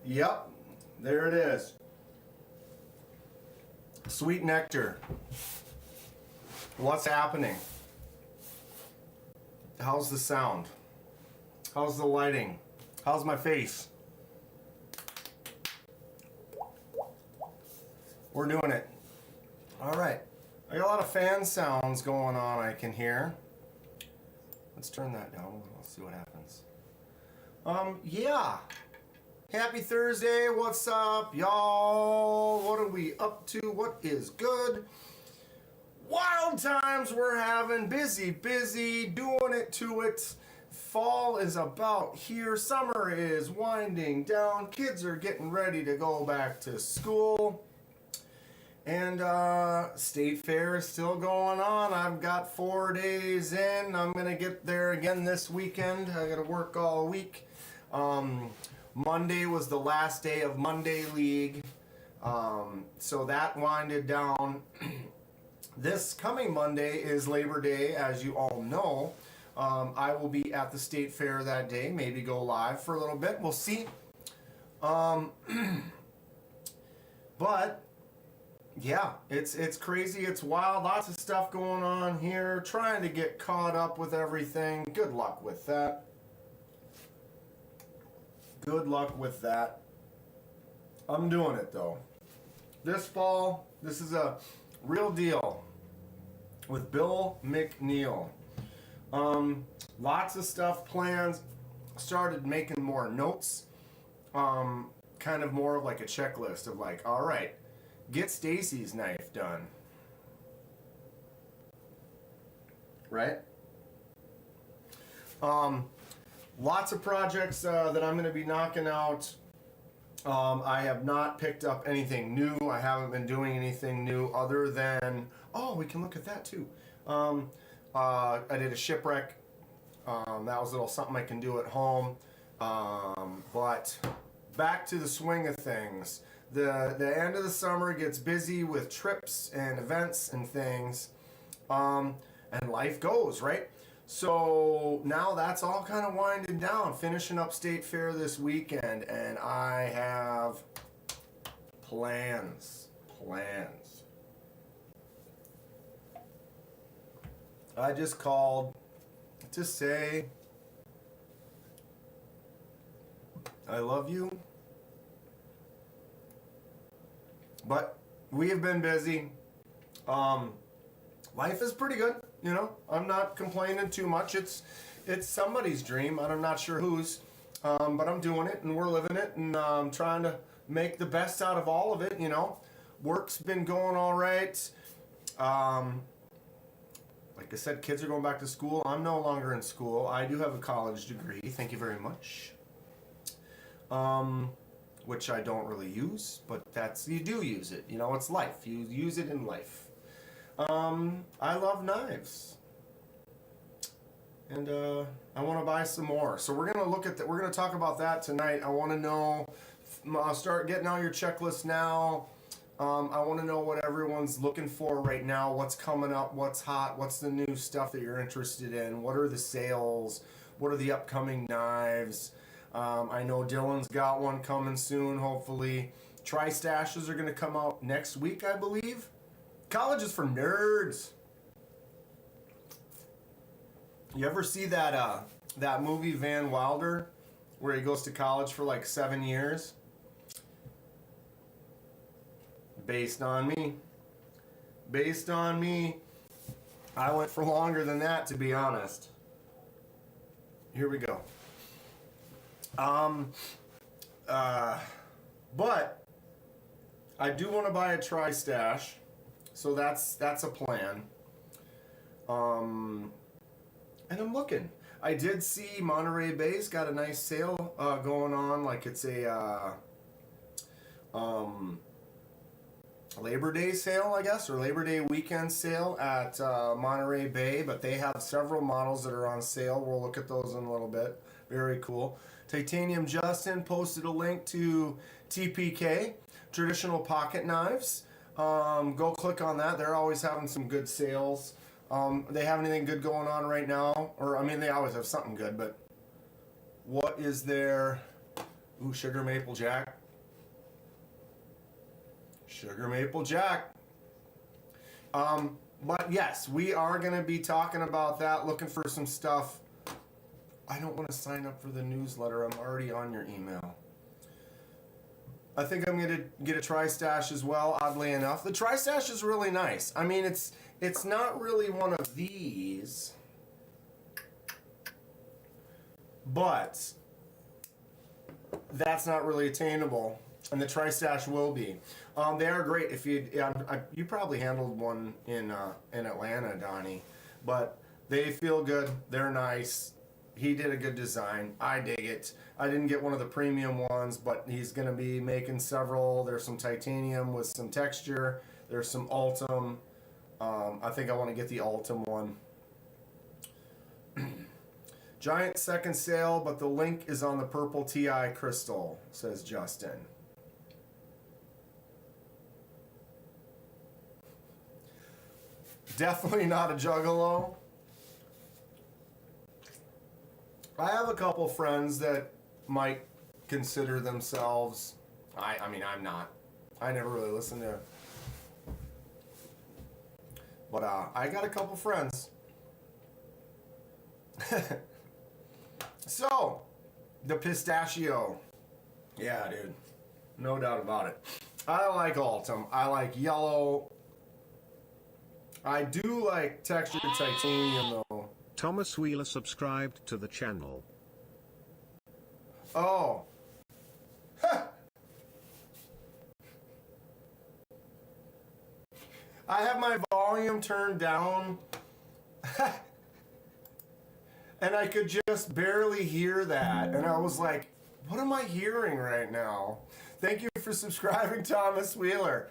Yep, there it is. Sweet nectar. What's happening? How's the sound? How's the lighting? How's my face? We're doing it. All right. I got a lot of fan sounds going on I can hear. Let's turn that down. Let's see what happens. Yeah. Happy Thursday. What's up, y'all? What are we up to? What is good? Wild times we're having. Busy, doing it to it. Fall is about here. Summer is winding down. Kids are getting ready to go back to school. And State Fair is still going on. I've got 4 days in. I'm going to get there again this weekend. I got to work all week. Monday was the last day of Monday League. So that winded down. This coming Monday is Labor Day, as you all know. I will be at the State Fair that day. Maybe go live for a little bit. We'll see. But yeah, it's crazy, it's wild, lots of stuff going on here, trying to get caught up with everything. Good luck with that. Good luck with that. I'm doing it though. This fall, this is a real deal with Bill McNeil. Lots of stuff planned. Started making more notes. Kind of more of like a checklist of like, all right, get Stacy's knife done. Right? Lots of projects that I'm going to be knocking out. I have not picked up anything new. I haven't been doing anything new other than, oh, we can look at that too. I did a shipwreck. That was a little something I can do at home. But back to the swing of things. The end of the summer gets busy with trips and events and things, and life goes, right? So now that's all kind of winding down, finishing up State Fair this weekend, and I have plans. I just called to say I love you. But we have been busy. Life is pretty good, you know. I'm not complaining too much. It's somebody's dream. I'm not sure whose, but I'm doing it and we're living it, and I'm trying to make the best out of all of it. You know, work's been going all right. Like I said, kids are going back to school. I'm no longer in school. I do have a college degree. Thank you very much. Which I don't really use, but you do use it. You know, it's life. You use it in life. I love knives. And I want to buy some more. So we're going to look at that. We're going to talk about that tonight. I want to know, start getting out your checklist now. I want to know what everyone's looking for right now. What's coming up? What's hot? What's the new stuff that you're interested in? What are the sales? What are the upcoming knives? I know Dylan's got one coming soon, hopefully. Tri-stashes are going to come out next week, I believe. College is for nerds. You ever see that movie Van Wilder, where he goes to college for like 7 years? Based on me. Based on me. I went for longer than that, to be honest. Here we go. But I do want to buy a tri-stash, so that's a plan. And I'm looking. I did see Monterey Bay's got a nice sale going on, like it's a Labor Day sale, I guess, or Labor Day weekend sale at Monterey Bay, but they have several models that are on sale. We'll look at those in a little bit. Very cool. Titanium Justin posted a link to TPK, Traditional Pocket Knives. Go click on that. They're always having some good sales. They have anything good going on right now? Or, I mean, they always have something good, but what is their... Ooh, Sugar Maple Jack. Sugar Maple Jack. But yes, we are going to be talking about that, looking for some stuff. I don't want to sign up for the newsletter. I'm already on your email. I think I'm going to get a Tri-Stash as well, oddly enough. The Tri-Stash is really nice. I mean, it's not really one of these, but that's not really attainable, and the Tri-Stash will be. They are great. If you probably handled one in Atlanta, Donnie, but they feel good. They're nice. He did a good design. I dig it. I didn't get one of the premium ones, but he's going to be making several. There's some titanium with some texture. There's some Ultim. I think I want to get the Ultim one. Giant second sale, but the link is on the purple TI crystal, says Justin. Definitely not a juggalo. I have a couple friends that might consider themselves. I mean, I'm not. I never really listened to. But I got a couple friends. So, the pistachio. Yeah, dude. No doubt about it. I like Ultim. I like yellow. I do like textured titanium, though. Thomas Wheeler subscribed to the channel. Oh. Huh. I have my volume turned down. And I could just barely hear that. And I was like, what am I hearing right now? Thank you for subscribing, Thomas Wheeler.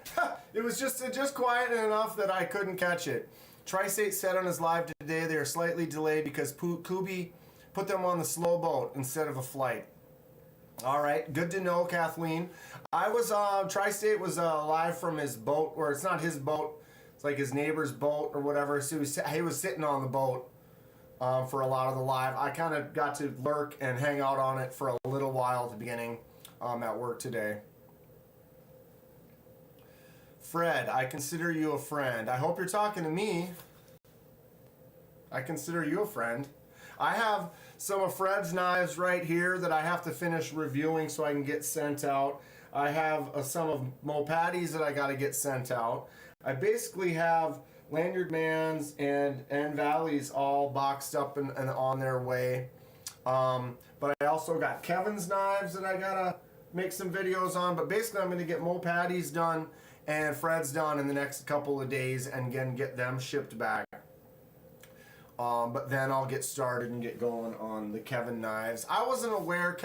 It was just quiet enough that I couldn't catch it. Tri-State said on his live today they are slightly delayed because Kubi put them on the slow boat instead of a flight. All right, good to know, Kathleen. I was, Tri-State was live from his boat, or it's not his boat, it's like his neighbor's boat or whatever. So he was sitting on the boat for a lot of the live. I kind of got to lurk and hang out on it for a little while at the beginning at work today. Fred, I consider you a friend. I hope you're talking to me. I consider you a friend. I have some of Fred's knives right here that I have to finish reviewing so I can get sent out. I have some of Mo Patty's that I got to get sent out. I basically have Lanyard Man's and Valley's all boxed up and on their way. But I also got Kevin's knives that I got to make some videos on. But basically I'm going to get Mo Patty's done and Fred's done in the next couple of days and again get them shipped back. But then I'll get started and get going on the Kevin knives. I wasn't aware.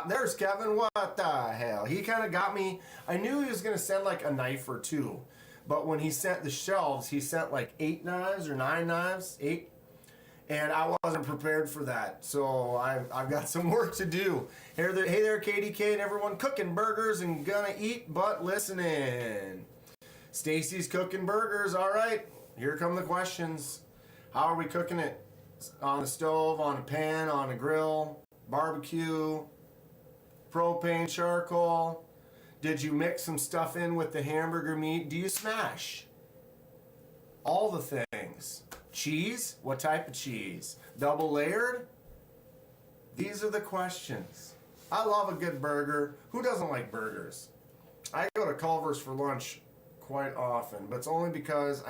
There's Kevin. What the hell? He kind of got me. I knew he was going to send like a knife or two. But when he sent the shelves, he sent like 8 knives or 9 knives. 8. And I wasn't prepared for that. So I've got some work to do. Hey there, KDK and everyone cooking burgers and gonna eat but listening. Stacy's cooking burgers. All right, here come the questions. How are we cooking it? On the stove, on a pan, on a grill, barbecue, propane, charcoal? Did you mix some stuff in with the hamburger meat? Do you smash? All the things. Cheese? What type of cheese? Double layered? These are the questions. I love a good burger. Who doesn't like burgers? I go to Culver's for lunch quite often, but it's only because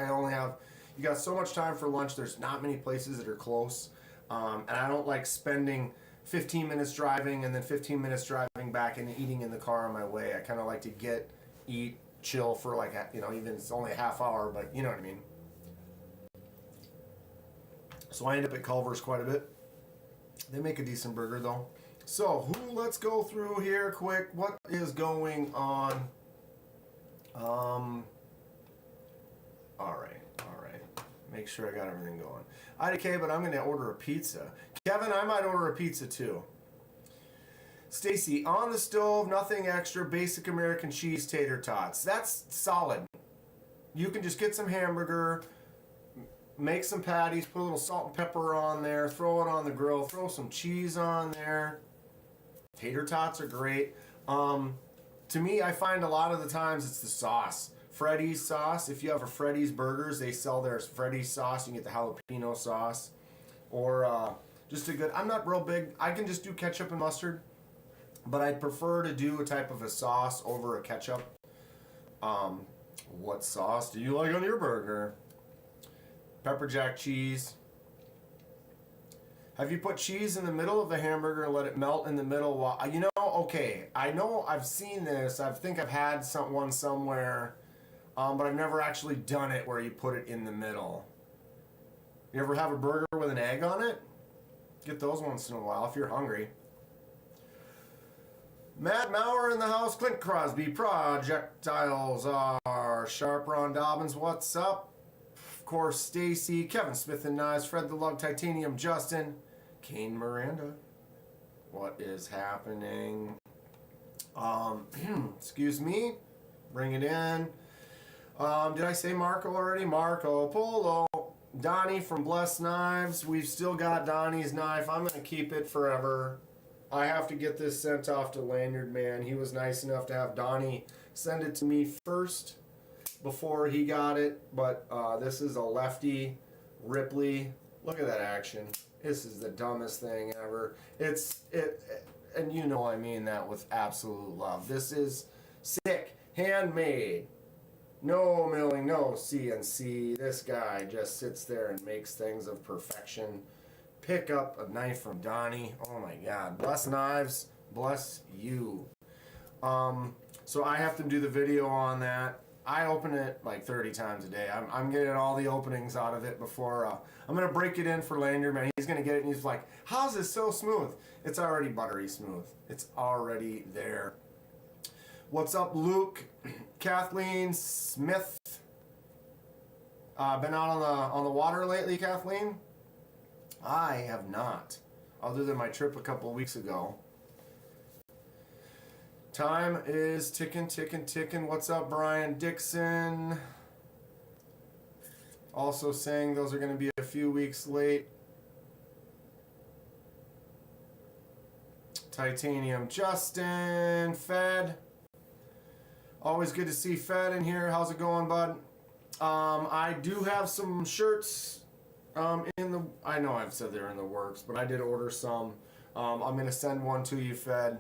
you got so much time for lunch, there's not many places that are close. And I don't like spending 15 minutes driving and then 15 minutes driving back and eating in the car on my way. I kind of like to eat, chill for like, even it's only a half hour, but you know what I mean. So I end up at Culver's quite a bit. They make a decent burger though. So let's go through here quick. What is going on? All right. Make sure I got everything going. IDK, but I'm going to order a pizza. Kevin, I might order a pizza too. Stacy, on the stove, nothing extra, basic American cheese tater tots. That's solid. You can just get some hamburger, make some patties, put a little salt and pepper on there, throw it on the grill, throw some cheese on there. Tater tots are great. to me, I find a lot of the times it's the sauce. Freddy's sauce. If you have a Freddy's Burgers, they sell their Freddy's sauce. You can get the jalapeno sauce. Or just a good... I'm not real big. I can just do ketchup and mustard. But I'd prefer to do a type of a sauce over a ketchup. What sauce do you like on your burger? Pepper jack cheese. Have you put cheese in the middle of the hamburger and let it melt in the middle? While, you know, okay, I know I've seen this. I think I've had one somewhere, but I've never actually done it where you put it in the middle. You ever have a burger with an egg on it? Get those once in a while if you're hungry. Matt Maurer in the house. Clint Crosby. Projectiles are sharp. Ron Dobbins. What's up? Of course, Stacy. Kevin Smith and Knives. Fred the Lug. Titanium. Justin. Kane Miranda. What is happening? Excuse me. Bring it in. Did I say Marco already? Marco Polo. Donnie from Blessed Knives. We've still got Donnie's knife. I'm going to keep it forever. I have to get this sent off to Lanyard Man. He was nice enough to have Donnie send it to me first before he got it. But this is a lefty Ripley. Look at that action. This is the dumbest thing ever. And you know I mean that with absolute love. This is sick. Handmade. No milling, no CNC. This guy just sits there and makes things of perfection. Pick up a knife from Donnie. Oh my God. Bless Knives. Bless you. So I have to do the video on that. I open it like 30 times a day. I'm getting all the openings out of it before. I'm going to break it in for Lanyard Man. He's going to get it and he's like, how's this so smooth? It's already buttery smooth. It's already there. What's up, Luke? Kathleen Smith. Been out on the water lately, Kathleen? I have not, other than my trip a couple weeks ago. Time is ticking, ticking, ticking. What's up, Brian Dixon? Also saying those are going to be a few weeks late. Titanium Justin, Fed. Always good to see Fed in here. How's it going, bud? I do have some shirts. I know I've said they're in the works, but I did order some. I'm going to send one to you, Fed,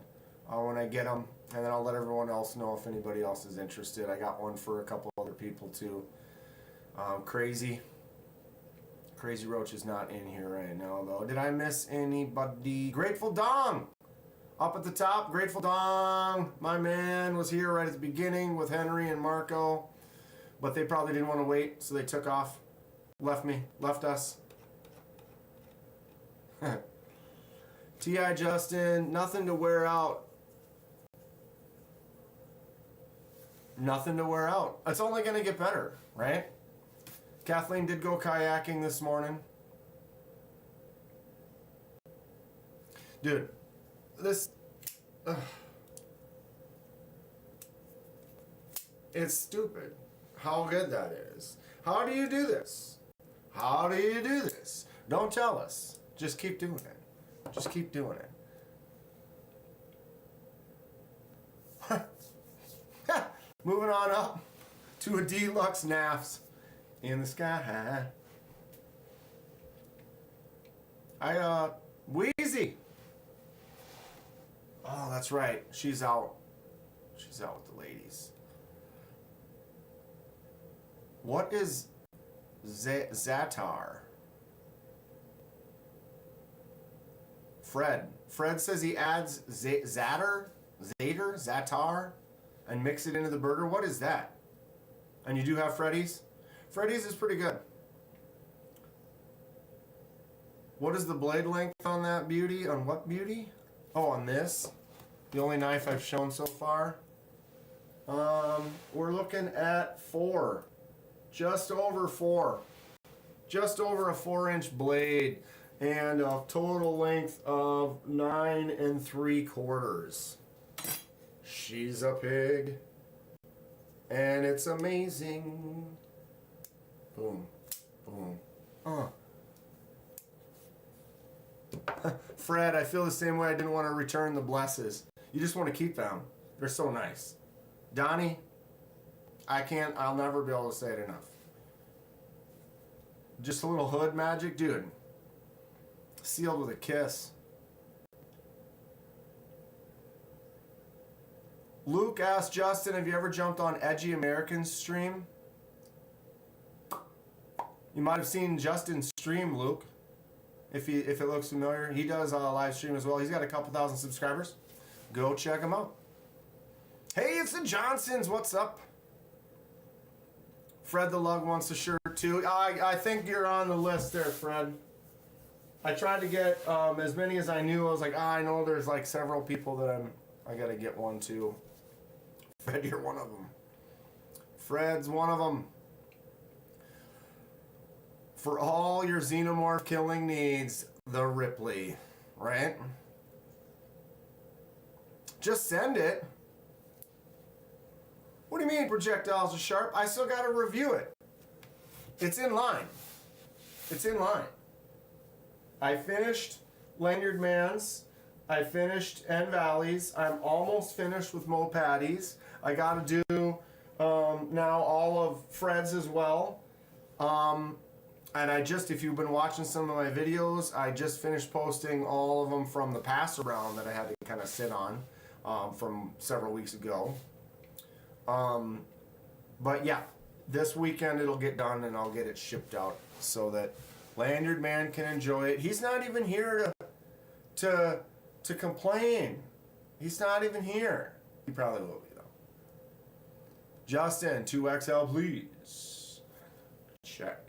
when I get them, and then I'll let everyone else know if anybody else is interested. I got one for a couple other people, too. Crazy Roach is not in here right now, though. Did I miss anybody? Grateful Dong! Up at the top, Grateful Dong. My man was here right at the beginning with Henry and Marco, but they probably didn't want to wait, so they took off. Left us. T.I. Justin, nothing to wear out. Nothing to wear out. It's only going to get better, right? Kathleen did go kayaking this morning. Dude, this... it's stupid how good that is. How do you do this? How do you do this? Don't tell us. Just keep doing it. Just keep doing it. Moving on up to a deluxe NAFs in the sky. Wheezy. Oh, that's right. She's out. She's out with the ladies. What is Zatar? Fred says he adds Zatar, and mix it into the burger. What is that? And you do have Freddy's? Freddy's is pretty good. What is the blade length on that beauty? On what beauty? Oh, on this. The only knife I've shown so far. We're looking at 4. Just over 4. Just over a 4-inch blade. And a total length of 9 3/4. She's a pig. And it's amazing. Boom. Boom. Fred, I feel the same way. I didn't want to return the blesses. You just want to keep them. They're so nice. Donnie, I'll never be able to say it enough. Just a little hood magic, dude. Sealed with a kiss. Luke asked Justin, have you ever jumped on Edgy American's stream? You might have seen Justin's stream, Luke. If it looks familiar. He does a live stream as well. He's got a couple thousand subscribers. Go check him out. Hey, it's the Johnsons. What's up? Fred the Lug wants a shirt too. I think you're on the list there, Fred. I tried to get as many as I knew. I was like, I know there's like several people that I gotta get one too. Fred, you're one of them. Fred's one of them. For all your xenomorph killing needs, the Ripley, right? Just send it. What do you mean projectiles are sharp? I still got to review it. It's in line. It's in line. I finished Lanyard Man's. I finished N Valley's. I'm almost finished with Mo Patty's. I got to do now all of Fred's as well. And if you've been watching some of my videos, I just finished posting all of them from the pass around that I had to kind of sit on from several weeks ago. But yeah, this weekend it'll get done and I'll get it shipped out so that Lanyard Man can enjoy it. He's not even here to complain. He's not even here. He probably will be though. Justin, 2XL please. Check.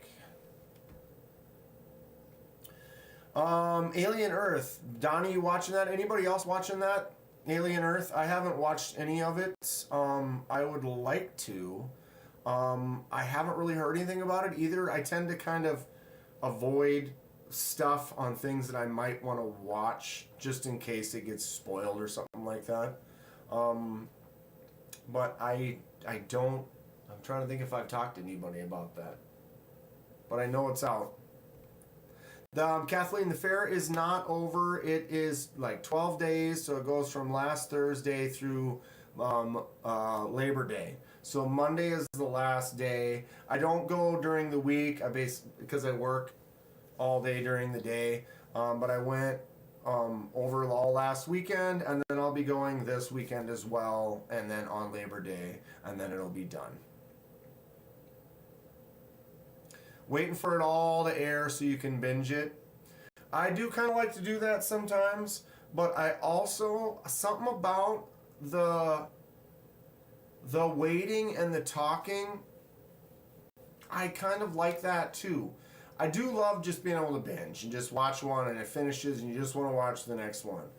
Alien Earth. Donnie, you watching that? Anybody else watching that? Alien Earth? I haven't watched any of it. I would like to. I haven't really heard anything about it either. I tend to kind of avoid stuff on things that I might want to watch just in case it gets spoiled or something like that. But I don't. I'm trying to think if I've talked to anybody about that. But I know it's out. Kathleen, the fair is not over. It is like 12 days, so it goes from last Thursday through Labor Day. So Monday is the last day. I don't go during the week because I work all day during the day. But I went over all last weekend, and then I'll be going this weekend as well, and then on Labor Day, and then it'll be done. Waiting for it all to air so you can binge it. I do kind of like to do that sometimes, but I also, something about the waiting and the talking, I kind of like that too. I do love just being able to binge and just watch one and it finishes and you just want to watch the next one.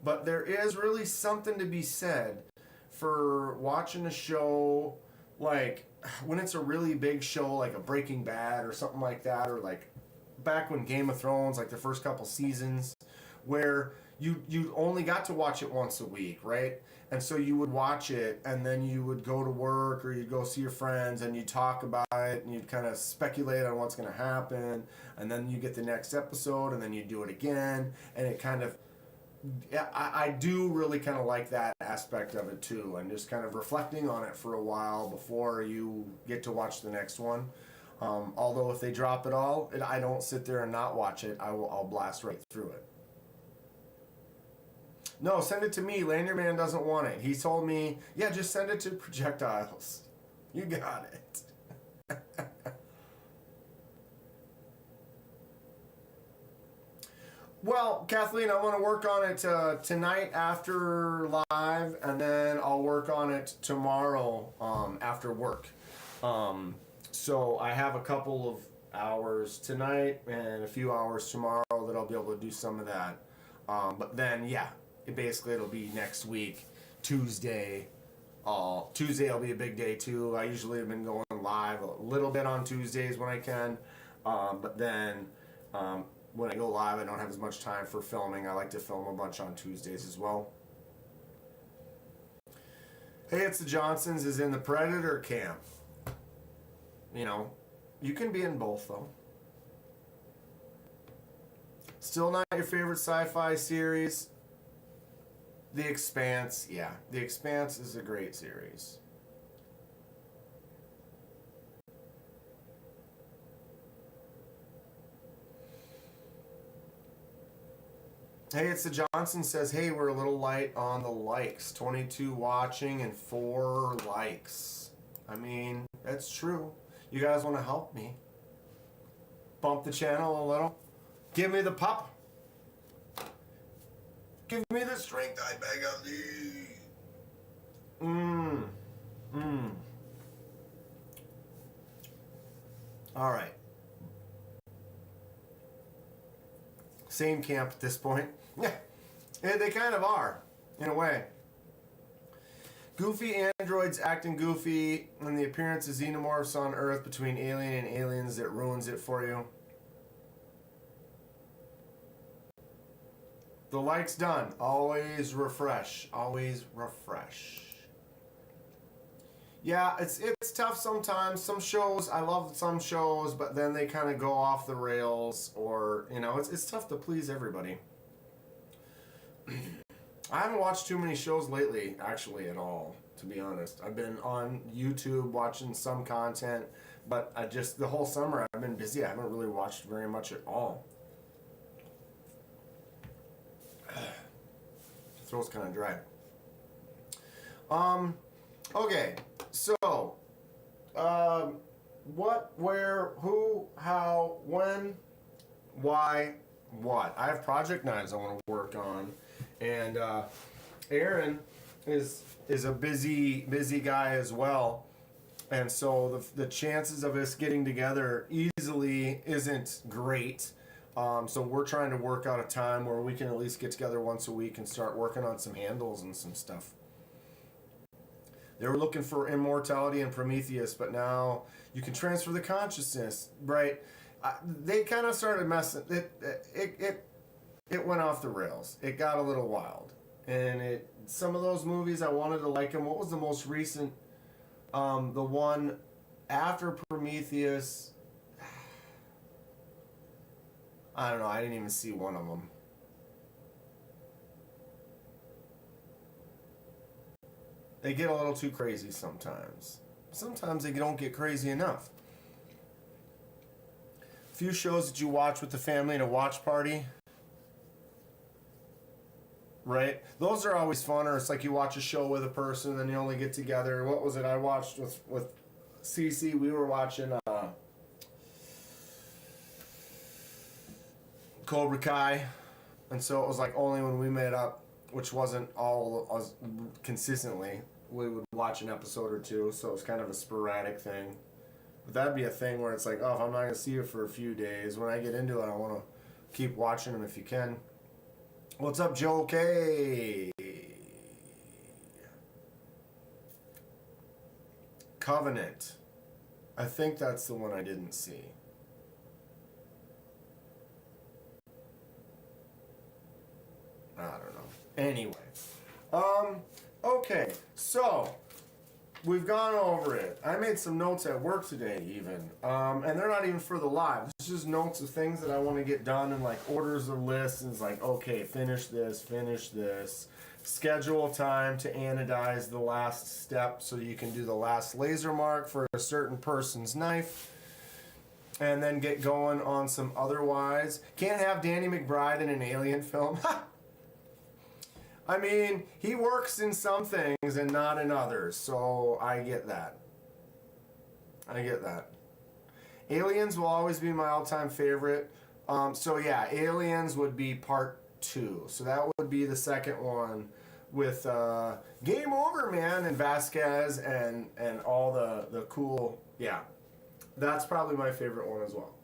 But there is really something to be said for watching a show like when it's a really big show like a Breaking Bad or something like that, or like back when Game of Thrones, like the first couple seasons, where you only got to watch it once a week, right? And so you would watch it and then you would go to work or you'd go see your friends and you'd talk about it and you'd kind of speculate on what's going to happen, and then you get the next episode and then you do it again, and it kind of, I do really kind of like that aspect of it too, and just kind of reflecting on it for a while before you get to watch the next one. Although if they drop it all, I don't sit there and not watch it. I'll blast right through it. No, send it to me. Lanyard Man doesn't want it. He told me, yeah, just send it to Projectiles. You got it. Well, Kathleen, I want to work on it tonight after live, and then I'll work on it tomorrow after work. So I have a couple of hours tonight and a few hours tomorrow that I'll be able to do some of that. But then, yeah, it'll be next week, Tuesday. Tuesday will be a big day too. I usually have been going live a little bit on Tuesdays when I can. But then when I go live, I don't have as much time for filming. I like to film a bunch on Tuesdays as well. Hey, it's the Johnsons is in the Predator camp. You know, you can be in both though. Still not your favorite sci-fi series? The Expanse, yeah. The Expanse is a great series. Hey, it's the Johnson says, hey, we're a little light on the likes. 22 watching and 4 likes. I mean, that's true. You guys want to help me? Bump the channel a little. Give me the pop. Give me the strength, I beg of thee. All right. Same camp at this point. Yeah, they kind of are, in a way. Goofy androids acting goofy, and the appearance of xenomorphs on Earth between alien and aliens that ruins it for you. The like's done. Always refresh. Always refresh. Yeah, it's tough sometimes. Some shows, I love some shows, but then they kind of go off the rails, or, you know, it's tough to please everybody. I haven't watched too many shows lately, actually, at all, to be honest. I've been on YouTube watching some content, but the whole summer I've been busy. I haven't really watched very much at all. Throat's kind of dry. Okay, so, what, where, who, how, when, why, what? I have project knives I want to work on, and Aaron is a busy guy as well, and so the chances of us getting together easily isn't great. So we're trying to work out a time where we can at least get together once a week and start working on some handles and some stuff. They were looking for immortality in Prometheus, but now you can transfer the consciousness, right? They kind of started messing. It went off the rails. It got a little wild, and some of those movies I wanted to like them. What was the most recent? The one after Prometheus. I don't know. I didn't even see one of them. They get a little too crazy sometimes. Sometimes they don't get crazy enough. A few shows that you watch with the family in a watch party. Right? Those are always fun, or it's like you watch a show with a person and then you only get together. What was it I watched with Cece? We were watching Cobra Kai, and so it was like only when we met up, which wasn't all consistently, we would watch an episode or two, so it was kind of a sporadic thing. But that'd be a thing where it's like, oh, if I'm not going to see you for a few days, when I get into it, I want to keep watching them if you can. What's up, Joe K? Covenant. I think that's the one I didn't see. I don't know. Anyway. Okay. So, we've gone over it. I made some notes at work today, even. And they're not even for the live. It's just notes of things that I want to get done, and like orders of lists, and it's like, okay, finish this, schedule time to anodize the last step so you can do the last laser mark for a certain person's knife, and then get going on some otherwise. Can't have Danny McBride in an Alien film. I mean, he works in some things and not in others, so I get that. Aliens will always be my all-time favorite. So yeah, Aliens would be part 2. So that would be the second one with Game Over, man, and Vasquez and all the cool, yeah. That's probably my favorite one as well.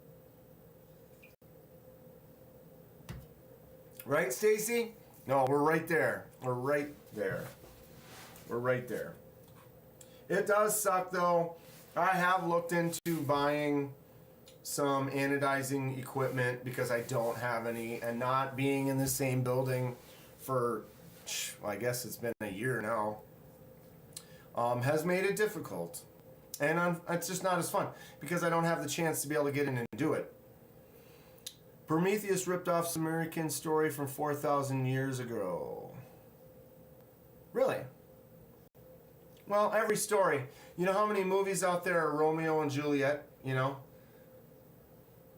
Right, Stacy? No, we're right there. It does suck, though. I have looked into buying some anodizing equipment because I don't have any, and not being in the same building for, well, I guess it's been a year now, has made it difficult. And it's just not as fun because I don't have the chance to be able to get in and do it. Prometheus ripped off some American story from 4,000 years ago. Really? Well, every story. You know how many movies out there are Romeo and Juliet, you know?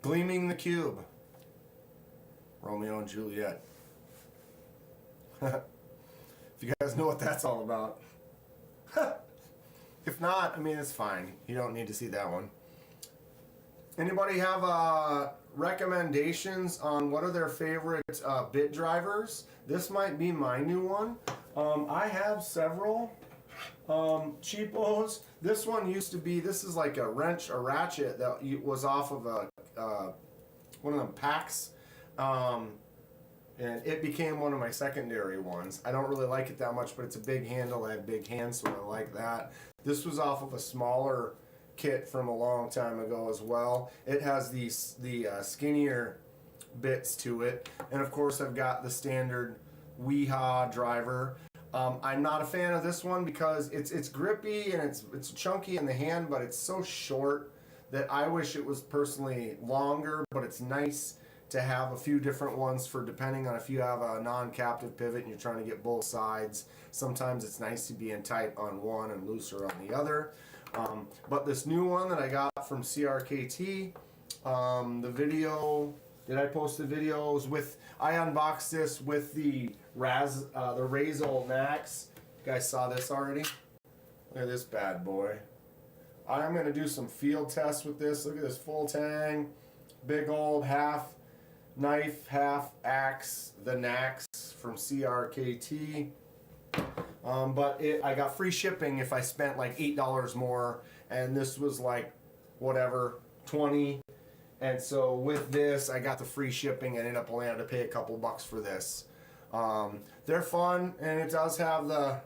Gleaming the Cube. Romeo and Juliet. If you guys know what that's all about. If not, I mean, it's fine. You don't need to see that one. Anybody have recommendations on what are their favorite bit drivers? This might be my new one. I have several cheapos. This one used to be, this is like a wrench, a ratchet that was off of a one of them packs. And it became one of my secondary ones. I don't really like it that much, but it's a big handle. I have big hands, so I like that. This was off of a smaller kit from a long time ago as well. It has the skinnier bits to it. And of course, I've got the standard Weehaw driver. I'm not a fan of this one because it's grippy and it's chunky in the hand, but it's so short that I wish it was personally longer, but it's nice to have a few different ones for depending on if you have a non-captive pivot and you're trying to get both sides. Sometimes it's nice to be in tight on one and looser on the other. But this new one that I got from CRKT, the video, did I post the videos with, I unboxed this with the Razel Max. You guys saw this already? Look at this bad boy. I'm going to do some field tests with this. Look at this full tang, big old half knife, half axe, the Nax from CRKT. But I got free shipping if I spent like $8 more, and this was like whatever, 20. And so with this, I got the free shipping and ended up only having to pay a couple bucks for this. They're fun, and it does have the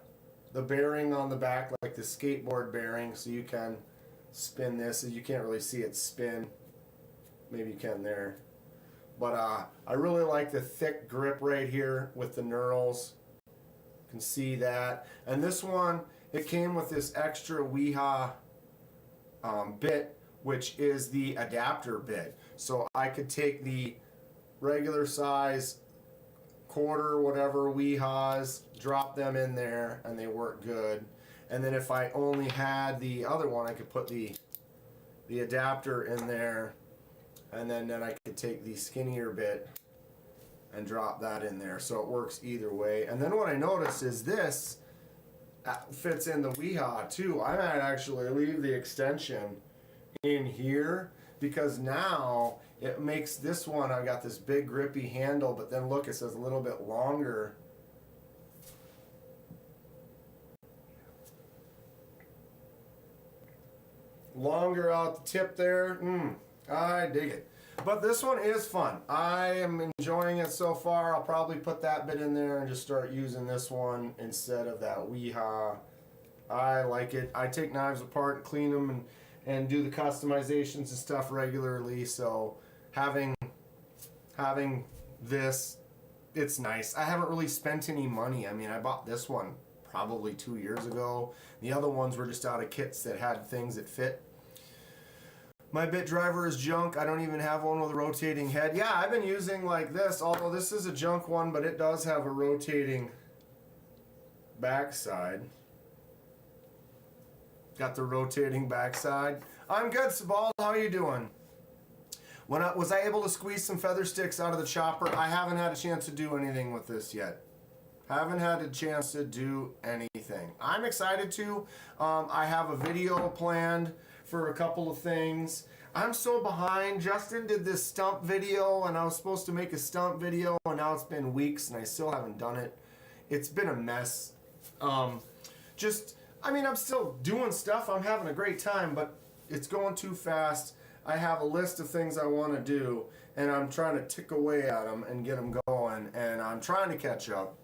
bearing on the back, like the skateboard bearing, so you can spin this. You can't really see it spin. Maybe you can there. But I really like the thick grip right here with the knurls. You can see that. And this one, it came with this extra Weehaw bit, which is the adapter bit. So I could take the regular size quarter, whatever Weehaws, drop them in there, and they work good. And then if I only had the other one, I could put the adapter in there, and then I could take the skinnier bit and drop that in there. So it works either way. And then what I noticed is this fits in the Weehaw too. I might actually leave the extension in here because now it makes this one, I got this big grippy handle, but then look, it says a little bit longer. Longer out the tip there. I dig it. But this one is fun. I am enjoying it so far. I'll probably put that bit in there and just start using this one instead of that Weehaw. I like it. I take knives apart and clean them and do the customizations and stuff regularly. So having this, it's nice. I haven't really spent any money. I mean, I bought this one probably 2 years ago. The other ones were just out of kits that had things that fit. My bit driver is junk. I don't even have one with a rotating head. Yeah, I've been using like this, although this is a junk one, but it does have a rotating backside. Got the rotating backside. I'm good, Sabal. How are you doing? Was I able to squeeze some feather sticks out of the chopper? I haven't had a chance to do anything with this yet. Haven't had a chance to do anything. I'm excited to. I have a video planned for a couple of things. I'm so behind. Justin did this stump video, and I was supposed to make a stump video, and now it's been weeks, and I still haven't done it. It's been a mess. I mean, I'm still doing stuff. I'm having a great time, but it's going too fast. I have a list of things I want to do, and I'm trying to tick away at them and get them going, and I'm trying to catch up.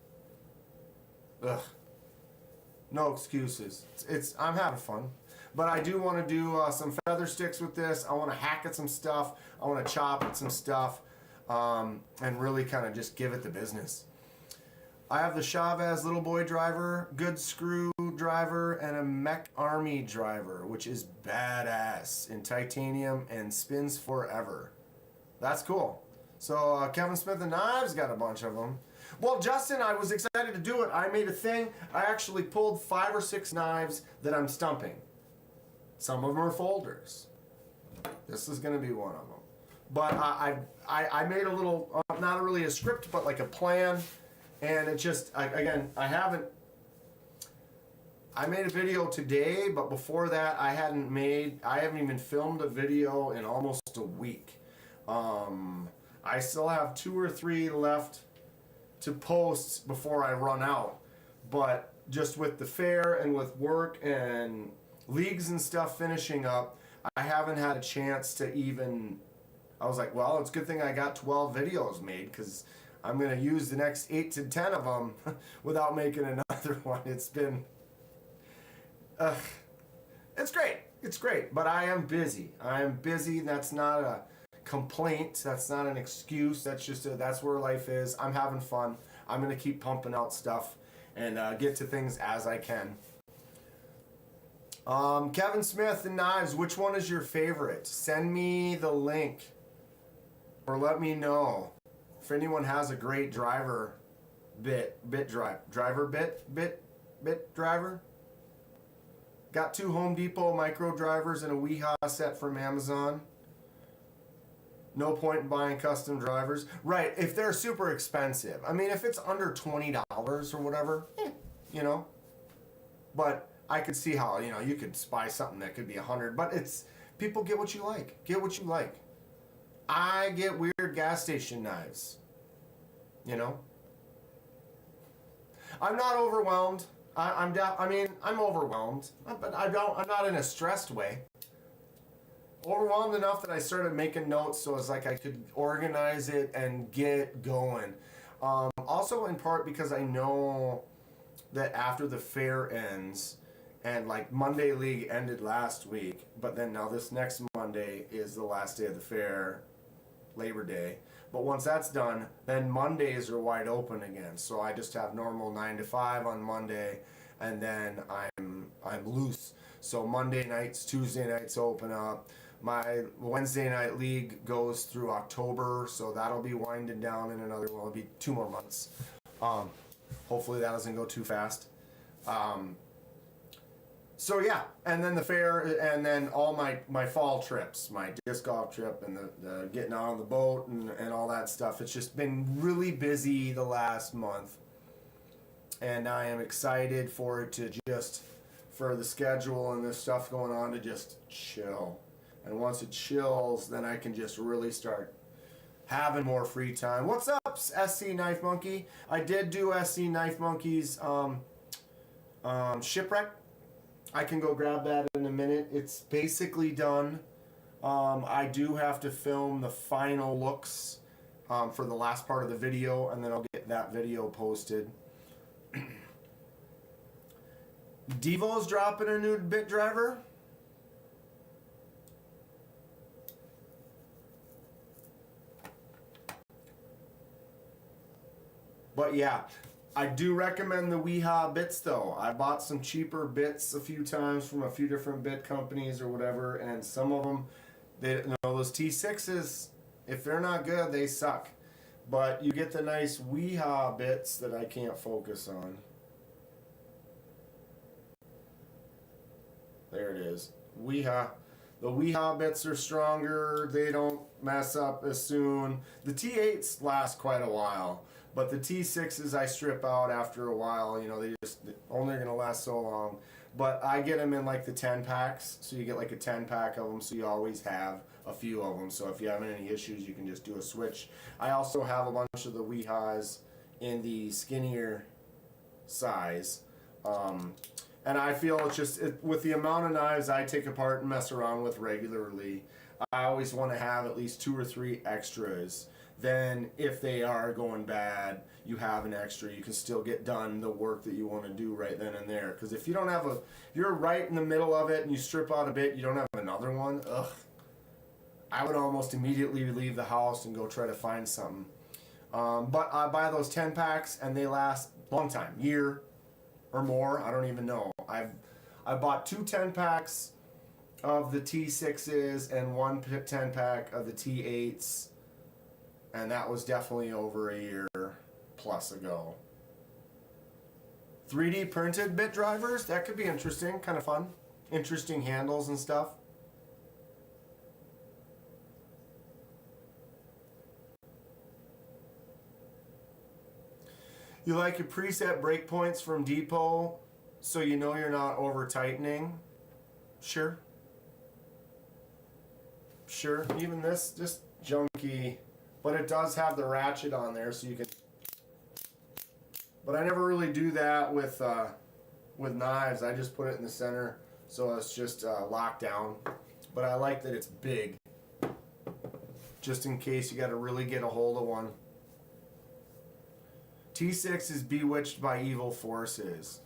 Ugh. No excuses. I'm having fun. But I do want to do some feather sticks with this. I want to hack at some stuff. I want to chop at some stuff. And really kind of just give it the business. I have the Chavez little boy driver, good screw driver, and a Mech Army driver, which is badass in titanium and spins forever. That's cool. So Kevin Smith and Knives got a bunch of them. Well, Justin, I was excited to do it. I made a thing. I actually pulled 5 or 6 knives that I'm stumping. Some of them are folders. This is going to be one of them. But I made a little, not really a script, but like a plan. And it just, again, I made a video today, but before that, I haven't even filmed a video in almost a week. I still have 2 or 3 left to post before I run out. But just with the fair and with work and leagues and stuff finishing up, I haven't had a chance to even, I was like, well, it's a good thing I got 12 videos made, because I'm going to use the next 8 to 10 of them without making another one. It's been, it's great. It's great, but I am busy. That's not a complaint. That's not an excuse. That's just that's where life is. I'm having fun. I'm going to keep pumping out stuff and get to things as I can. Kevin Smith and Knives, which one is your favorite? Send me the link or let me know if anyone has a great driver bit driver. Got 2 Home Depot micro drivers and a Weehaw set from Amazon. No point in buying custom drivers. Right, if they're super expensive. I mean, if it's under $20 or whatever, you know. But I could see how, you know, you could buy something that could be $100. But it's, people get what you like. Get what you like. I get weird gas station knives. You know. I'm not overwhelmed. I'm overwhelmed. But I'm not in a stressed way. Overwhelmed enough that I started making notes so it's like I could organize it and get going. Also in part because I know that after the fair ends, and like Monday League ended last week, but then now this next Monday is the last day of the fair, Labor Day. But once that's done, then Mondays are wide open again. So I just have normal 9 to 5 on Monday, and then I'm loose. So Monday nights, Tuesday nights open up. My Wednesday night league goes through October, so that'll be winding down in it'll be 2 more months. Hopefully that doesn't go too fast. So yeah, and then the fair, and then all my fall trips, my disc golf trip, and the getting out on the boat and all that stuff. It's just been really busy the last month, and I am excited for it to for the schedule and this stuff going on to just chill. And once it chills, then I can just really start having more free time. What's up, SC Knife Monkey? I did do SC Knife Monkey's shipwreck. I can go grab that in a minute. It's basically done. I do have to film the final looks for the last part of the video, and then I'll get that video posted. Devo's dropping a new bit driver. But yeah, I do recommend the Weehaw bits though. I bought some cheaper bits a few times from a few different bit companies or whatever, and some of them, those T6s, if they're not good, they suck. But you get the nice Weehaw bits that I can't focus on. There it is. Weehaw. The Weehaw bits are stronger. They don't mess up as soon. The T8s last quite a while. But the T6s I strip out after a while, they just only going to last so long. But I get them in like the 10 packs, so you get like a 10 pack of them, so you always have a few of them. So if you have any issues, you can just do a switch. I also have a bunch of the Weehaws in the skinnier size. And I feel it's just, with the amount of knives I take apart and mess around with regularly, I always want to have at least 2 or 3 extras. Then if they are going bad, you have an extra. You can still get done the work that you want to do right then and there. Because if you don't have you're right in the middle of it and you strip out a bit, you don't have another one, I would almost immediately leave the house and go try to find something. But I buy those 10 packs and they last a long time, year or more, I don't even know. I bought 2 10 packs of the T6s and 1 10 pack of the T8s. And that was definitely over a year plus ago. 3D printed bit drivers, that could be interesting, kind of fun. Interesting handles and stuff. You like your preset breakpoints from Depot so you know you're not over tightening? Sure. Sure. Even this just junky, but it does have the ratchet on there so you can. But I never really do that with knives. I just put it in the center so it's just locked down. But I like that it's big, just in case you got to really get a hold of one. T6 is bewitched by evil forces.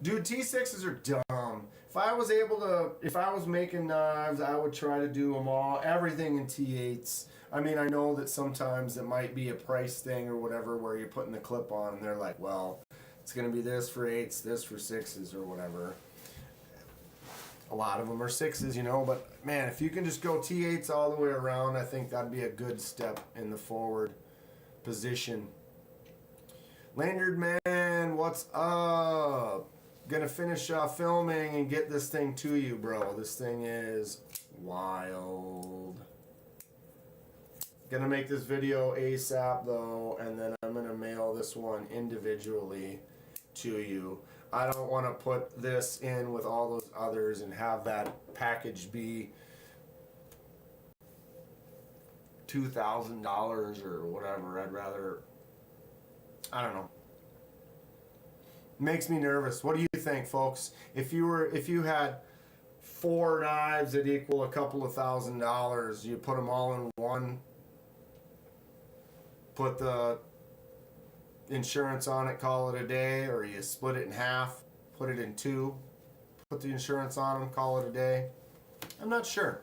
Dude, T6s are dumb. If I was making knives, I would try to do them all, everything in T8s. I mean, I know that sometimes it might be a price thing or whatever where you're putting the clip on and they're like, well, it's going to be this for 8s, this for 6s or whatever. A lot of them are 6s, you know, but man, if you can just go T8s all the way around, I think that'd be a good step in the forward position. Lanyard Man, what's up? Gonna finish filming and get this thing to you, bro. This thing is wild. Gonna make this video ASAP though, and then I'm gonna mail this one individually to you. I don't want to put this in with all those others and have that package be $2,000 or whatever. I'd rather, I don't know. Makes me nervous. What do you think, folks? If you had 4 knives that equal a couple of $1,000, you put them all in one, put the insurance on it, call it a day, or you split it in half, put it in 2, put the insurance on them, call it a day. I'm not sure.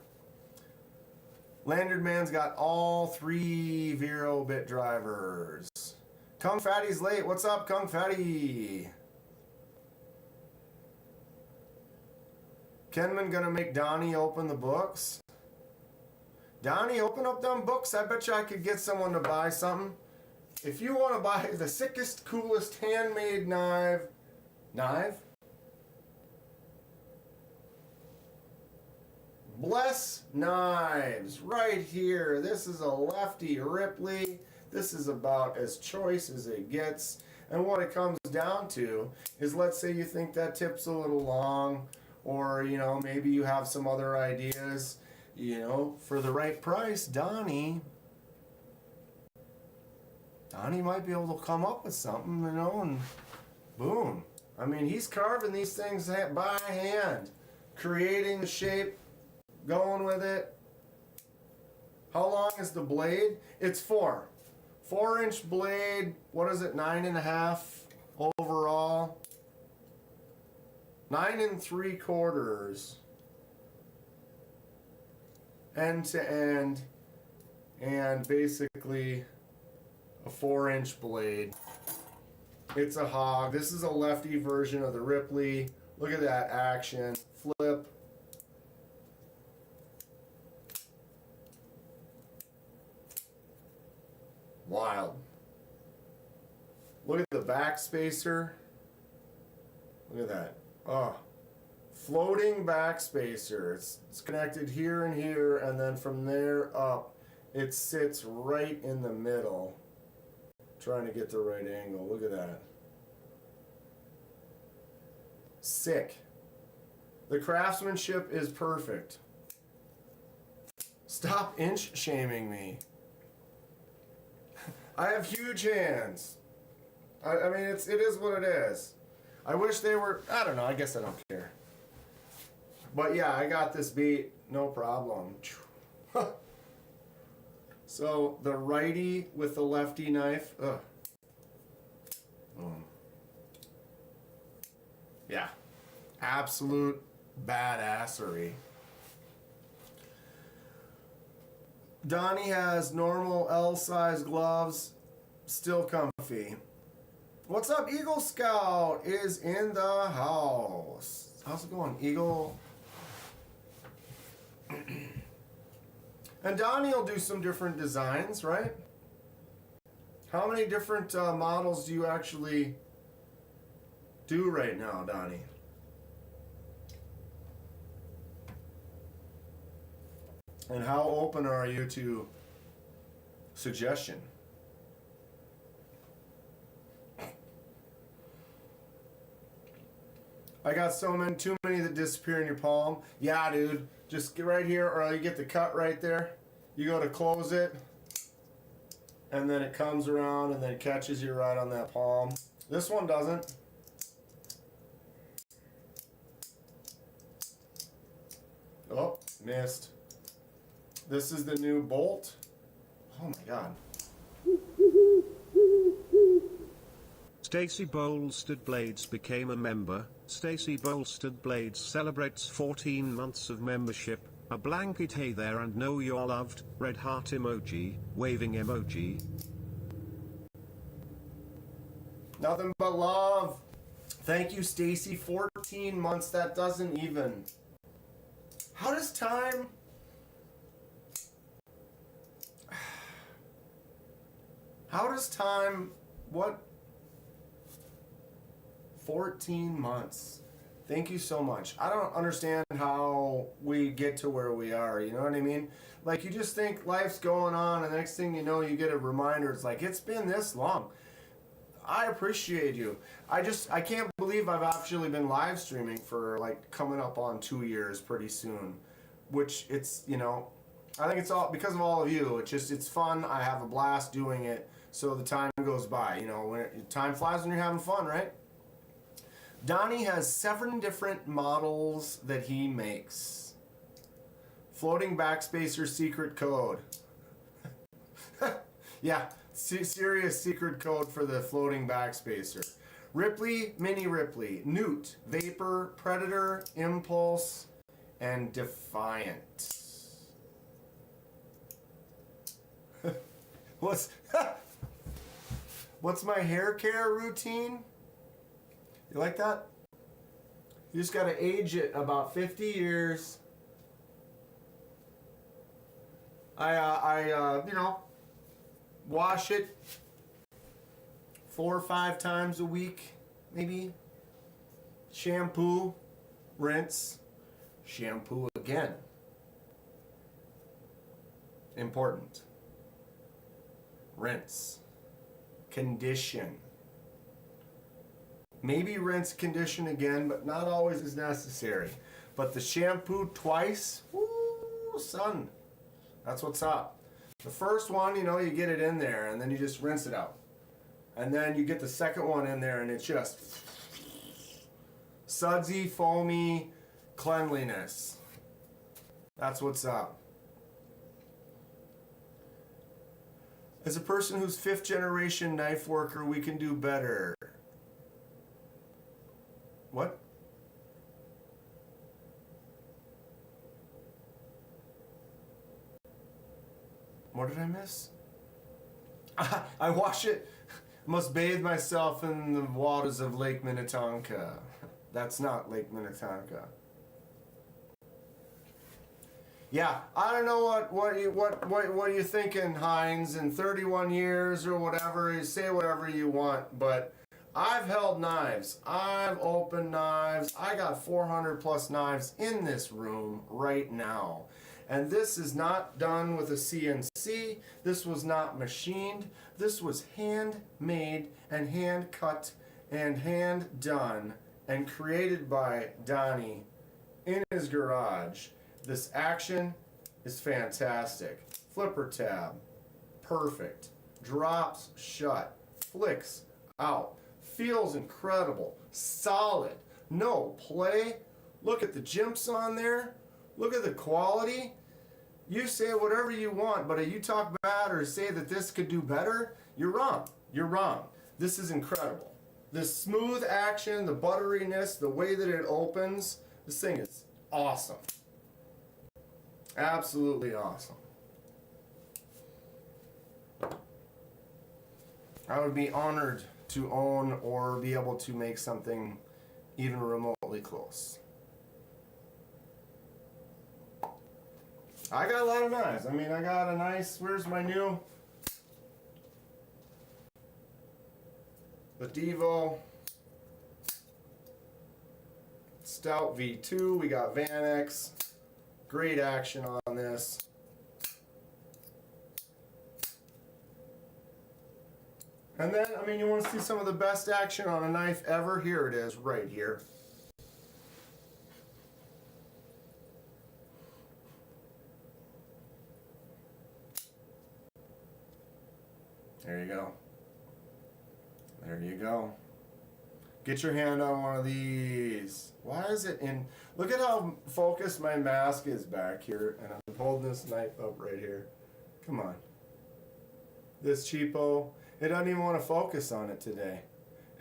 Lanyard Man's got all 3 Vero-bit drivers. Kung Fatty's late. What's up, Kung Fatty? Kenman gonna make Donnie open the books? Donnie, open up them books. I bet you I could get someone to buy something. If you want to buy the sickest, coolest handmade knife? Bless Knives, right here. This is a lefty Ripley. This is about as choice as it gets. And what it comes down to is, let's say you think that tip's a little long, or, you know, maybe you have some other ideas. You know, for the right price, Donnie might be able to come up with something, you know, and boom. I mean, he's carving these things by hand, creating the shape, going with it. How long is the blade? It's 4. 4-inch blade. What is it? 9.5 overall. 9 3/4. End to end. And basically a 4-inch blade. It's a hog. This is a lefty version of the Ripley. Look at that action. Flip. Wild. Look at the back spacer. Look at that. Oh. Floating back spacer. It's connected here and here, and then from there up, it sits right in the middle. Trying to get the right angle. Look at that. Sick. The craftsmanship is perfect. Stop inch shaming me. I have huge hands. I mean, it is what it is. I wish they were, I don't know, I guess I don't care. But yeah, I got this beat, no problem. So the righty with the lefty knife, ugh. Boom. Yeah, absolute badassery. Donnie has normal L-size gloves, still comfy. What's up, Eagle Scout is in the house. How's it going, Eagle? And Donnie will do some different designs, right? How many different models do you actually do right now, Donnie? And how open are you to suggestion? I got too many that disappear in your palm. Yeah, dude. Just get right here, or you get the cut right there. You go to close it, and then it comes around and then catches you right on that palm. This one doesn't. Oh, missed. This is the new bolt. Oh my god. Stacy Bolstead Blades became a member. Stacy Bolstead Blades celebrates 14 months of membership. A blanket hey there and know you're loved. Red heart emoji, waving emoji. Nothing but love. Thank you, Stacy. 14 months. That doesn't even. How does time? How does time? What? 14 months. Thank you so much. I don't understand how we get to where we are. You know what I mean? Like, you just think life's going on, and the next thing you know, you get a reminder. It's like, it's been this long. I appreciate you. I can't believe I've actually been live streaming for like coming up on 2 years pretty soon. Which it's, you know, I think it's all because of all of you. It's fun. I have a blast doing it. So the time goes by. You know, time flies when you're having fun, right? Donnie has 7 different models that he makes. Floating backspacer secret code. Yeah, serious secret code for the floating backspacer. Ripley, Mini Ripley, Newt, Vapor, Predator, Impulse, and Defiant. What's my hair care routine? You like that? You just gotta age it about 50 years. You know, wash it 4 or 5 times a week, maybe. Shampoo, rinse, shampoo again. Important. Rinse. Condition. Maybe rinse, condition again, but not always is necessary. But the shampoo twice, woo, son, that's what's up. The first one, you know, you get it in there, and then you just rinse it out. And then you get the second one in there, and it's just sudsy, foamy cleanliness. That's what's up. As a person who's 5th generation knife worker, we can do better. What? What did I miss? I wash it. Must bathe myself in the waters of Lake Minnetonka. That's not Lake Minnetonka. Yeah, I don't know what are you thinking, Hines? In 31 years or whatever, you say whatever you want, but I've held knives. I've opened knives. I got 400 plus knives in this room right now. And this is not done with a CNC. This was not machined. This was handmade and hand cut and hand done and created by Donnie in his garage. This action is fantastic. Flipper tab, perfect. Drops shut, flicks out. Feels incredible, solid, no play. Look at the jimps on there. Look at the quality. You say whatever you want, but if you talk bad or say that this could do better, you're wrong. You're wrong. This is incredible. The smooth action, the butteriness, the way that it opens, this thing is awesome. Absolutely awesome. I would be honored to own or be able to make something even remotely close. I got a lot of knives. I mean, I got a nice, where's my new? The Devo Stout V2. We got Vanex. Great action on this. And then, I mean, you want to see some of the best action on a knife ever? Here it is, right here. There you go. There you go. Get your hand on one of these. Why is it in... Look at how focused my mask is back here. And I'm holding this knife up right here. Come on. This cheapo. It doesn't even want to focus on it today.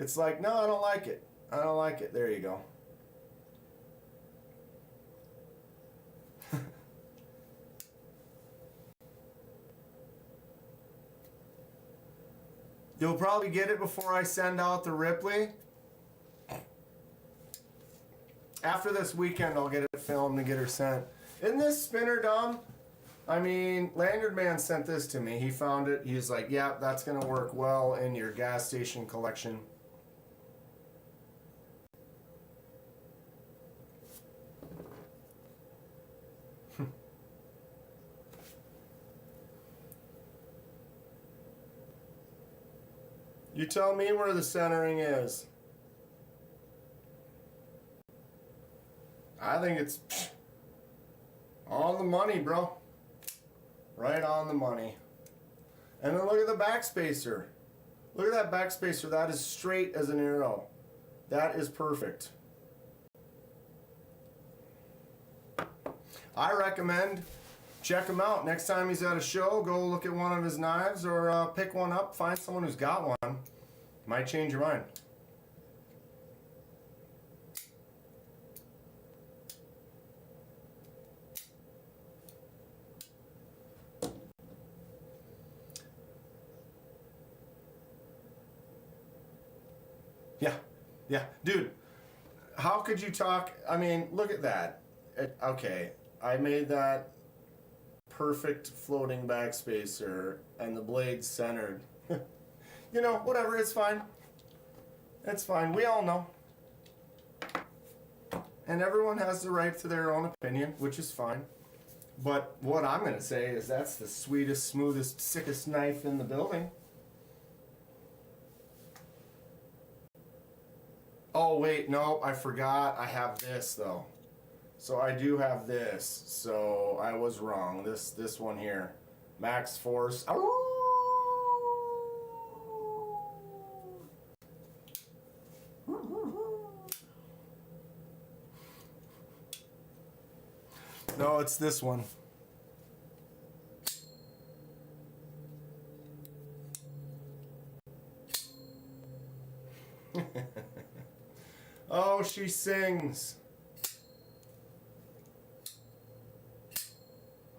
It's like, no, I don't like it. I don't like it. There you go. You'll probably get it before I send out the Ripley. After this weekend, I'll get it filmed and get her sent. Isn't this spinner dumb? I mean, Lanyard Man sent this to me. He found it. He's like, yeah, that's going to work well in your gas station collection. You tell me where the centering is. I think it's on the money, bro. Right on the money. And then look at the backspacer. Look at that backspacer. That is straight as an arrow. That is perfect. I recommend check him out. Next time he's at a show, go look at one of his knives or pick one up. Find someone who's got one. Might change your mind. Yeah, dude, how could you talk? I mean, look at that. Okay, I made that perfect floating backspacer and the blade's centered. You know, whatever, it's fine. It's fine, we all know. And everyone has the right to their own opinion, which is fine. But what I'm going to say is that's the sweetest, smoothest, sickest knife in the building. Oh, wait, no, I forgot. I have this, though. So I do have this. So I was wrong. This one here. Max Force. No, it's this one. Oh, she sings.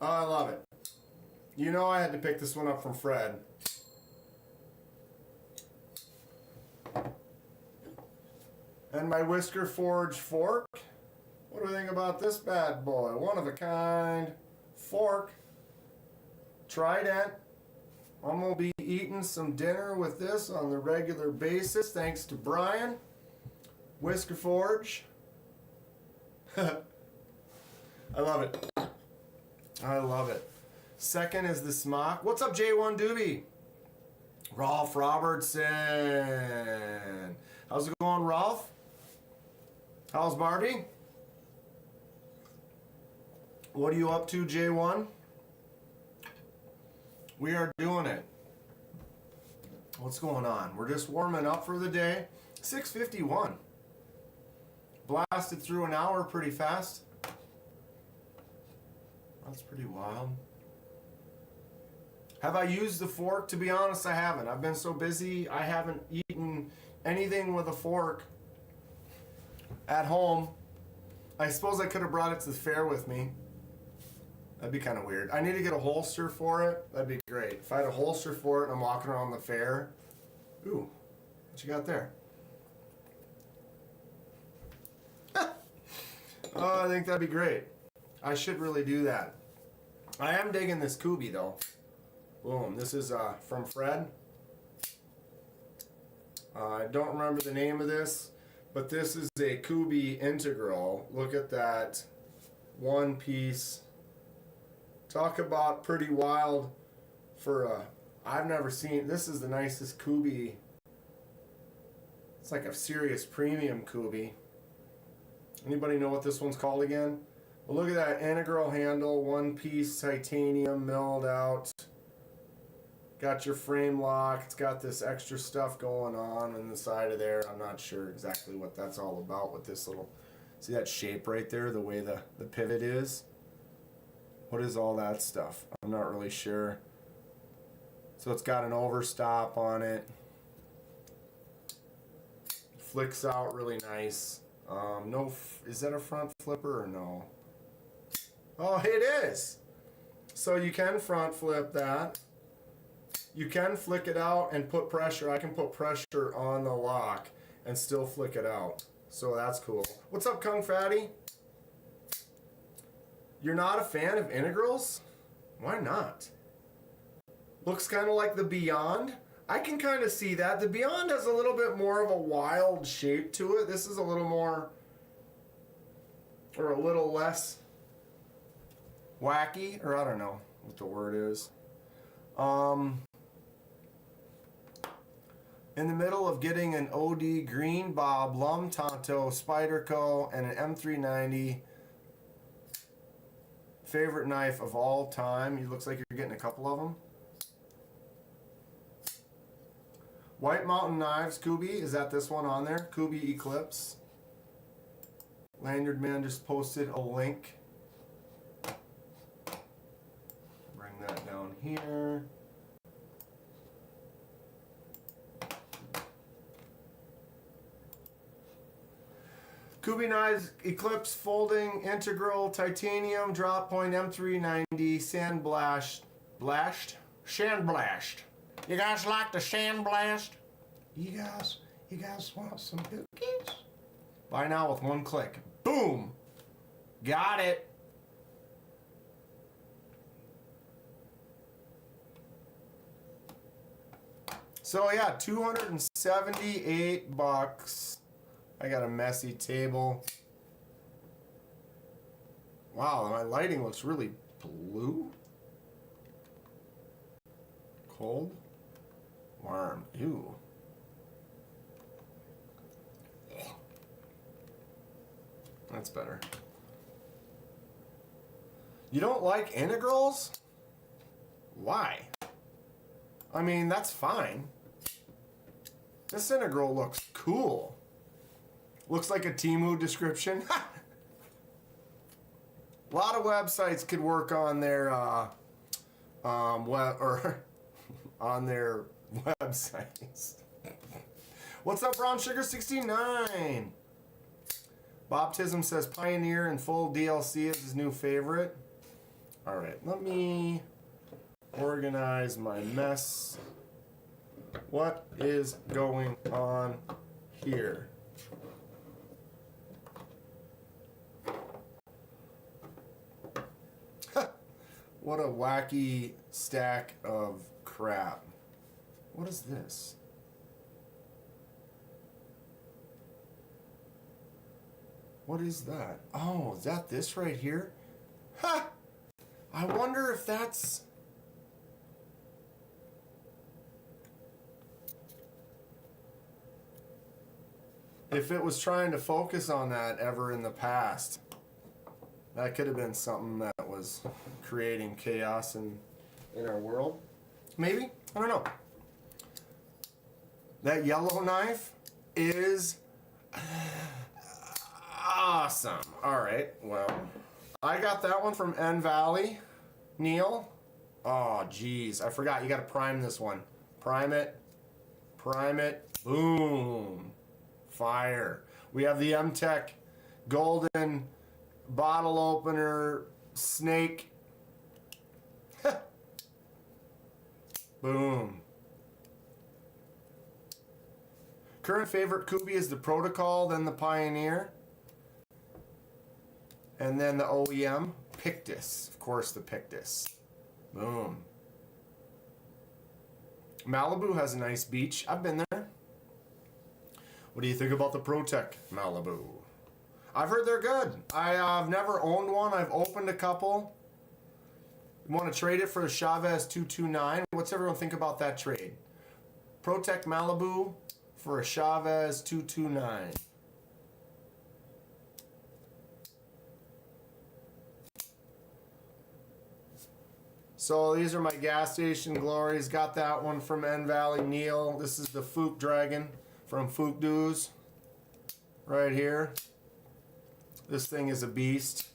Oh, I love it. You know I had to pick this one up from Fred. And my Whisker Forge fork. What do we think about this bad boy? One of a kind fork. Trident. I'm going to be eating some dinner with this on the regular basis thanks to Brian. Whisker Forge. I love it. I love it. Second is the Smock. What's up, J1 Doobie? Rolf Robertson. How's it going, Rolf? How's Barbie? What are you up to, J1? We are doing it. What's going on? We're just warming up for the day. 6:51. Blasted through an hour pretty fast. That's pretty wild. Have I used the fork? To be honest, I haven't. I've been so busy, I haven't eaten anything with a fork at home. I suppose I could have brought it to the fair with me. That'd be kind of weird. I need to get a holster for it. That'd be great. If I had a holster for it and I'm walking around the fair. Ooh, what you got there? Oh, I think that'd be great. I should really do that. I am digging this Kubi though. Boom. This is from Fred. I don't remember the name of this, but this is a Kubi integral. Look at that one piece. Talk about pretty wild for a... I've never seen... This is the nicest Kubi. It's like a serious premium Kubi. Anybody know what this one's called again? Well, look at that integral handle, one piece titanium milled out. Got your frame lock. It's got this extra stuff going on the side of there. I'm not sure exactly what that's all about with this little... See that shape right there? The way the pivot is? What is all that stuff? I'm not really sure. So it's got an overstop on it. Flicks out really nice. Is that a front flipper or no? Oh, it is! So you can front flip that. You can flick it out and put pressure. I can put pressure on the lock and still flick it out. So that's cool. What's up, Kung Fatty? You're not a fan of integrals? Why not? Looks kind of like the Beyond. I can kind of see that. The Beyond has a little bit more of a wild shape to it. This is a little more, or a little less wacky, or I don't know what the word is. In the middle of getting an OD Green Bob, Lum Tonto, Spyderco, and an M390. Favorite knife of all time. It looks like you're getting a couple of them. White Mountain Knives, Kubi. Is that this one on there? Kubi Eclipse. Lanyard Man just posted a link. Bring that down here. Kubi Knives, Eclipse, Folding, Integral, Titanium, Drop Point, M390, Sandblashed. Sandblashed. You guys like the Sandblast? You guys want some cookies? Buy now with one click. Boom! Got it! So yeah, 278 bucks. I got a messy table. Wow, my lighting looks really blue. Cold. Warm. Ew. That's better. You don't like integrals? Why? I mean, that's fine. This integral looks cool. Looks like a Temu description. A lot of websites could work on their on their websites. What's up, Brown Sugar 69? Boptism says Pioneer and full DLC is his new favorite. All right, let me organize my mess. What is going on here? What a wacky stack of crap. What is this? What is that? Oh, is that this right here? Ha! I wonder if that's... If it was trying to focus on that ever in the past. That could have been something that was creating chaos in our world. Maybe? I don't know. That yellow knife is awesome. All right, well, I got that one from N Valley. Neil. Oh, geez. I forgot. You got to prime this one. Prime it. Prime it. Boom. Fire. We have the M-Tech golden bottle opener snake. Boom. Current favorite Kubi is the Protocol, then the Pioneer, and then the OEM Pictus. Of course, the Pictus. Boom. Malibu has a nice beach. I've been there. What do you think about the ProTech Malibu? I've heard they're good. I've never owned one. I've opened a couple. You want to trade it for the Chavez 229? What's everyone think about that trade? ProTech Malibu for a Chavez 229. So these are my gas station glories. Got that one from N Valley Neil. This is the Fook Dragon from Fook Doos. Right here. This thing is a beast.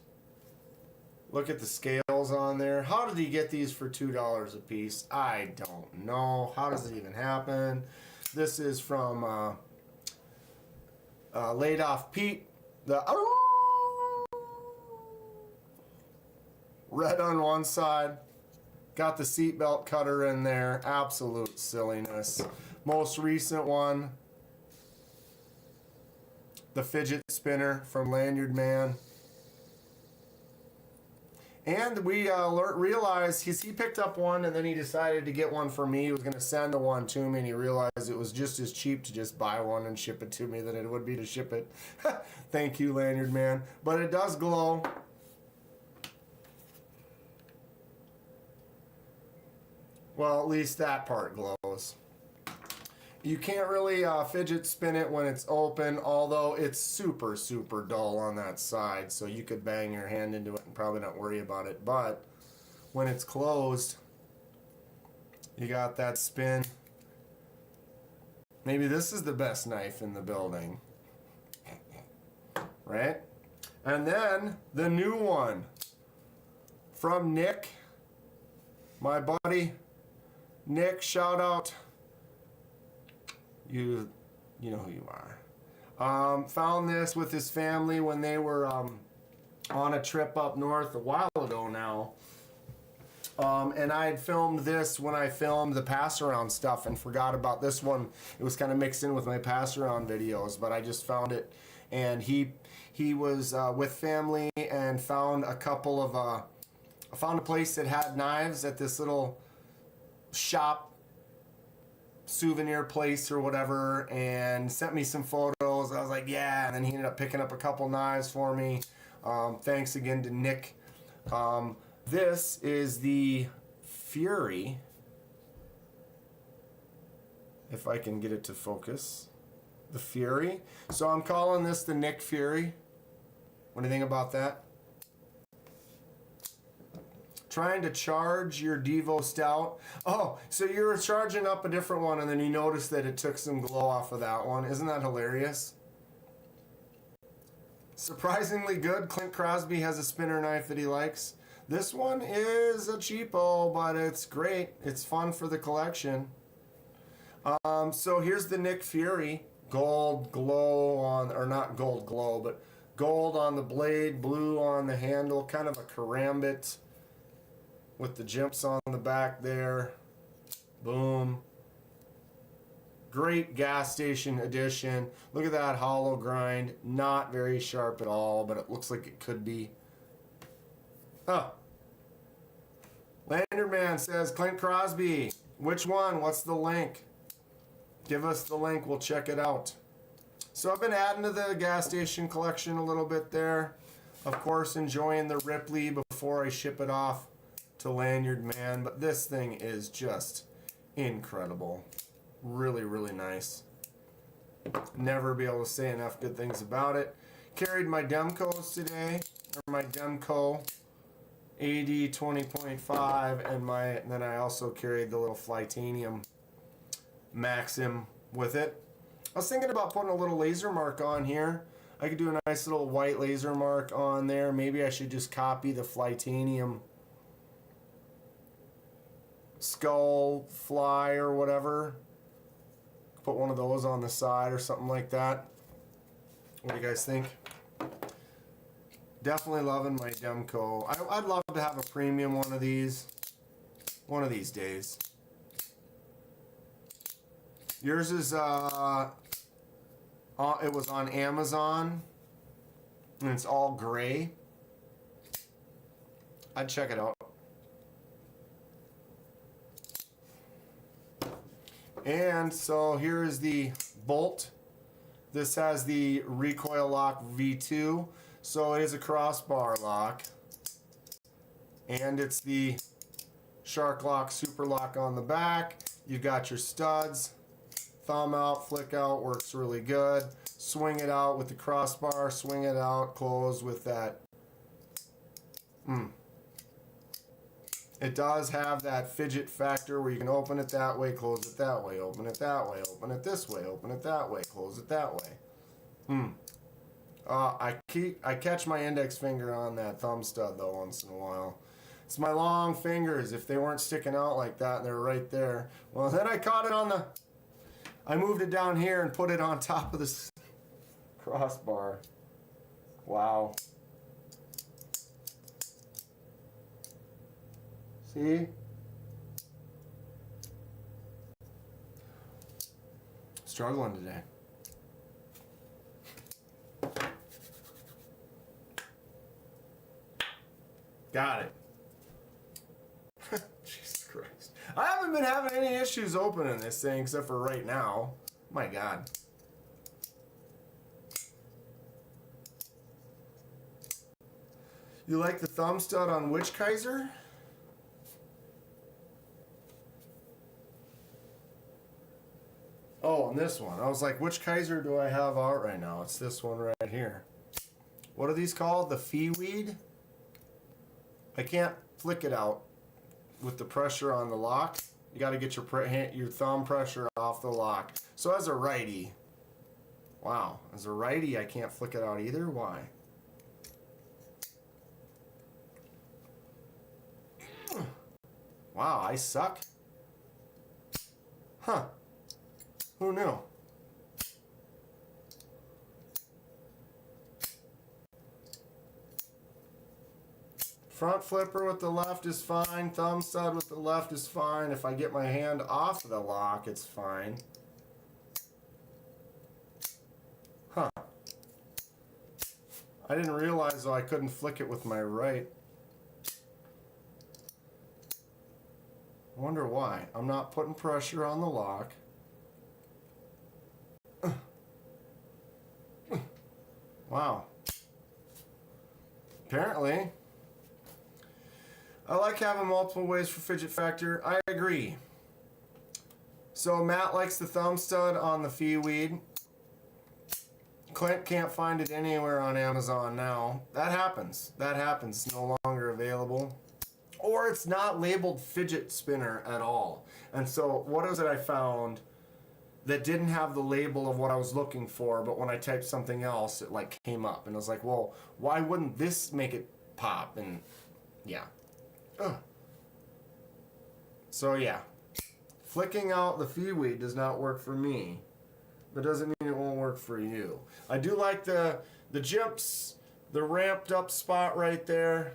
Look at the scales on there. How did he get these for $2 a piece? I don't know. How does it even happen? This is from Laid Off Pete. The red on one side. Got the seatbelt cutter in there. Absolute silliness. Most recent one. The fidget spinner from Lanyard Man. And we realized he picked up one and then he decided to get one for me. He was going to send the one to me and he realized it was just as cheap to just buy one and ship it to me than it would be to ship it. Thank you, Lanyard Man. But it does glow. Well, at least that part glows. You can't really fidget spin it when it's open, although it's super, super dull on that side, so you could bang your hand into it and probably not worry about it. But when it's closed, you got that spin. Maybe this is the best knife in the building. Right? And then the new one from Nick, my buddy Nick, shout out. You know who you are. Found this with his family when they were on a trip up north a while ago now. And I had filmed this when I filmed the pass-around stuff and forgot about this one. It was kind of mixed in with my pass-around videos, but I just found it. And he was with family and found a couple of... found a place that had knives at this little shop, souvenir place or whatever, and sent me some photos. I was like, yeah, and then he ended up picking up a couple knives for me. Thanks again to Nick. This is the Fury, if I can get it to focus. The Fury. So I'm calling this the Nick Fury. What do you think about that? Trying to charge your Devo Stout. Oh, so you were charging up a different one and then you noticed that it took some glow off of that one. Isn't that hilarious? Surprisingly good. Clint Crosby has a spinner knife that he likes. This one is a cheapo, but it's great. It's fun for the collection. So here's the Nick Fury. Gold glow on, or not gold glow, but gold on the blade, blue on the handle, kind of a karambit with the jimps on the back there. Boom. Great gas station edition. Look at that hollow grind. Not very sharp at all, but it looks like it could be. Oh. Lanyard Man says, Clint Crosby. Which one? What's the link? Give us the link. We'll check it out. So I've been adding to the gas station collection a little bit there. Of course, enjoying the Ripley before I ship it off to Lanyard Man, but this thing is just incredible. Really, really nice. Never be able to say enough good things about it. Carried my Demcos today, or my Demco AD 20.5, and then I also carried the little Flytanium Maxim with it. I was thinking about putting a little laser mark on here. I could do a nice little white laser mark on there. Maybe I should just copy the Flytanium skull fly or whatever. Put one of those on the side or something like that. What do you guys think? Definitely loving my Demco. I'd love to have a premium one of these days. Yours is it was on Amazon and it's all gray. I'd check it out. And so here is the bolt. This has the recoil lock V2. So it is a crossbar lock. And it's the shark lock, super lock on the back. You've got your studs. Thumb out, flick out, works really good. Swing it out with the crossbar, swing it out, close with that It does have that fidget factor where you can open it that way, close it that way, open it that way, open it this way, open it that way, close it that way. I catch my index finger on that thumb stud though once in a while. It's my long fingers. If they weren't sticking out like that and they're right there. Well, then I caught it on the... I moved it down here and put it on top of this crossbar. Wow. See? Struggling today. Got it. Jesus Christ. I haven't been having any issues opening this thing except for right now. My God. You like the thumb stud on which Kaiser? Oh, on this one. I was like, which Kaiser do I have out right now? It's this one right here. What are these called? The Feeweed? I can't flick it out with the pressure on the lock. You got to get your thumb pressure off the lock. So as a righty, wow, as a righty I can't flick it out either. Why? Wow, I suck. Huh. Who knew? Front flipper with the left is fine. Thumb stud with the left is fine. If I get my hand off the lock, it's fine. Huh. I didn't realize though I couldn't flick it with my right. I wonder why. I'm not putting pressure on the lock. Wow. Apparently. I like having multiple ways for fidget factor. I agree. So Matt likes the thumb stud on the Feeweed. Clint can't find it anywhere on Amazon now. That happens. That happens. It's no longer available. Or it's not labeled fidget spinner at all. And so what is it I found that didn't have the label of what I was looking for, but when I typed something else, it like came up. And I was like, well, why wouldn't this make it pop? And yeah. Ugh. So yeah, flicking out the Feeweed does not work for me. That doesn't mean it won't work for you. I do like the jips, the ramped up spot right there,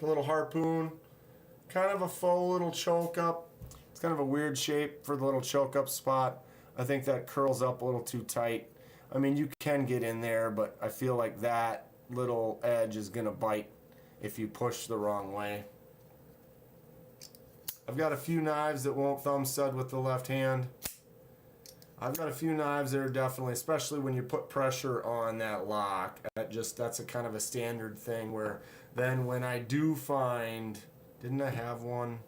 the little harpoon, kind of a faux little choke up. It's kind of a weird shape for the little choke up spot. I think that curls up a little too tight. I mean, you can get in there, but I feel like that little edge is gonna bite if you push the wrong way. I've got a few knives that won't thumb stud with the left hand. I've got a few knives that are definitely, especially when you put pressure on that lock, that's a kind of a standard thing where then when I do find, didn't I have one?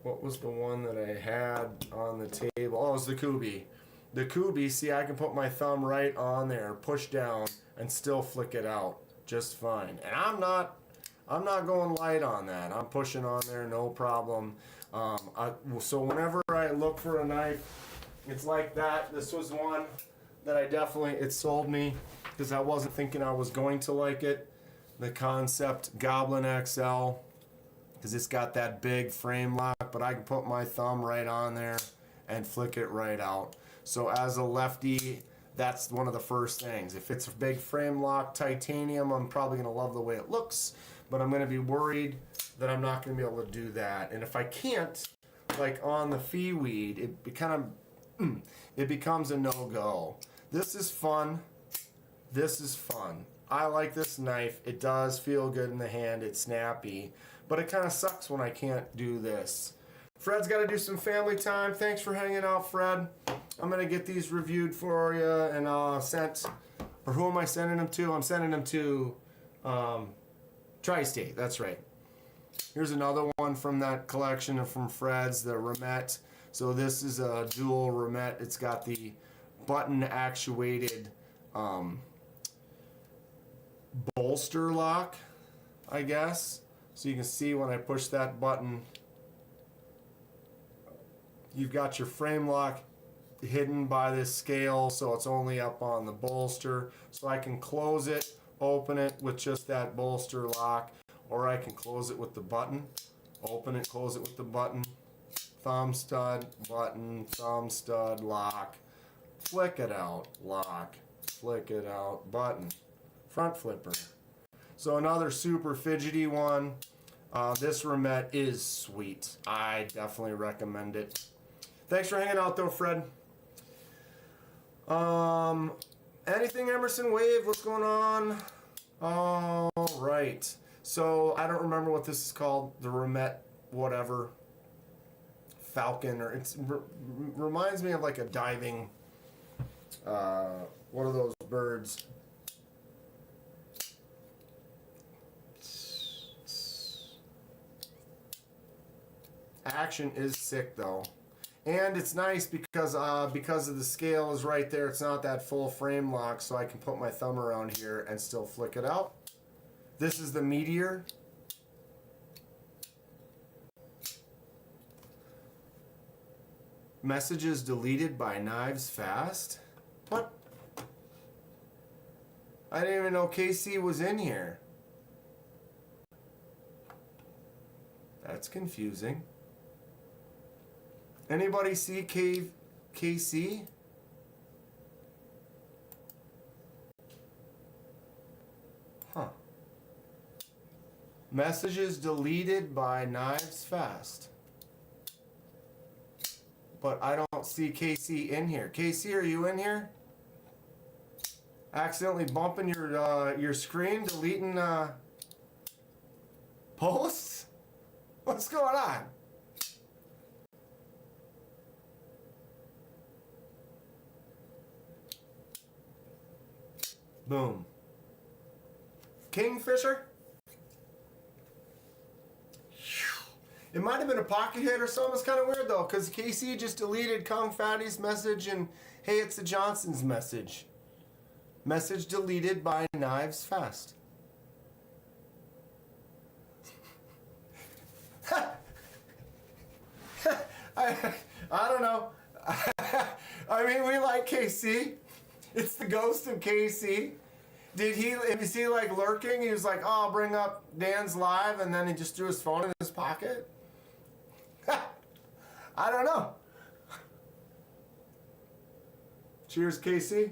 What was the one that I had on the table? Oh, it was the Kubi. The Kubi, see, I can put my thumb right on there, push down, and still flick it out just fine. And I'm not going light on that. I'm pushing on there, no problem. So whenever I look for a knife, it's like that. This was one that it sold me because I wasn't thinking I was going to like it. The Concept Goblin XL, because it's got that big frame lock, but I can put my thumb right on there and flick it right out. So as a lefty, that's one of the first things. If it's a big frame lock titanium, I'm probably going to love the way it looks, but I'm going to be worried that I'm not going to be able to do that. And if I can't, like on the Feeweed, it becomes a no-go. This is fun. This is fun. I like this knife. It does feel good in the hand. It's snappy, but it kind of sucks when I can't do this. Fred's got to do some family time. Thanks for hanging out, Fred. I'm going to get these reviewed for you and sent, or who am I sending them to? I'm sending them to Tri-State, that's right. Here's another one from that collection from Fred's, the Remet. So this is a dual Remet. It's got the button actuated bolster lock, I guess. So you can see when I push that button, you've got your frame lock hidden by this scale, so it's only up on the bolster. So I can close it, open it with just that bolster lock, or I can close it with the button. Open it, close it with the button. Thumb stud, button, thumb stud, lock. Flick it out, lock. Flick it out, button. Front flipper. So another super fidgety one. This remet is sweet. I definitely recommend it. Thanks for hanging out though, Fred. Anything Emerson Wave? What's going on? All right. So I don't remember what this is called. The remet, whatever. Falcon, or it reminds me of like a diving. What are those birds? Action is sick though. And it's nice because of the scale is right there. It's not that full frame lock, so I can put my thumb around here and still flick it out. This is the Meteor. Messages deleted by Knives Fast? What? I didn't even know KC was in here. That's confusing. Anybody see KC? Huh. Messages deleted by Knives Fast. But I don't see KC in here. KC, are you in here? Accidentally bumping your screen, deleting posts? What's going on? Boom. Kingfisher? It might have been a pocket hit or something. It's kind of weird though, because KC just deleted Kung Fatty's message and Hey, it's the Johnson's message. Message deleted by Knives Fast. I don't know. I mean, we like KC. It's the ghost of KC. If you see like lurking, he was like, oh, I'll bring up Dan's live, and then he just threw his phone in his pocket. I don't know. Cheers, KC.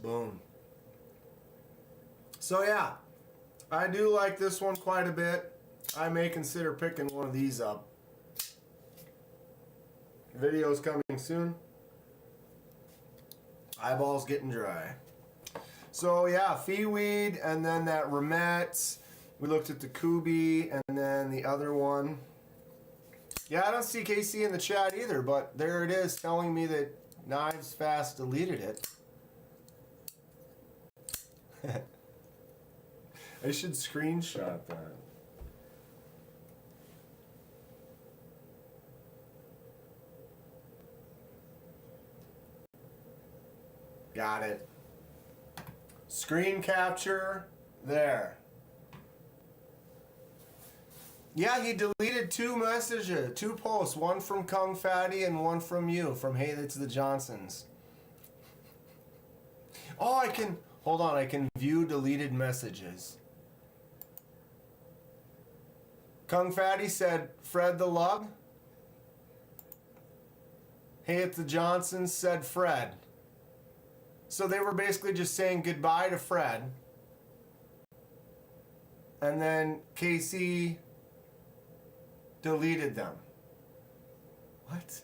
Boom. So yeah, I do like this one quite a bit. I may consider picking one of these up. Video's coming soon. Eyeballs getting dry. So yeah, Feeweed, and then that Remet. We looked at the Kubi, and then the other one. Yeah, I don't see KC in the chat either, but there it is telling me that Knives Fast deleted it. I should screenshot that. Got it. Screen capture. There. Yeah, he deleted 2 messages, 2 posts. One from Kung Fatty and one from you. From Hey, it's the Johnsons. Oh, I can... Hold on, I can view deleted messages. Kung Fatty said, Fred the Lug. Hey, it's the Johnsons said Fred. So they were basically just saying goodbye to Fred. And then KC deleted them. What?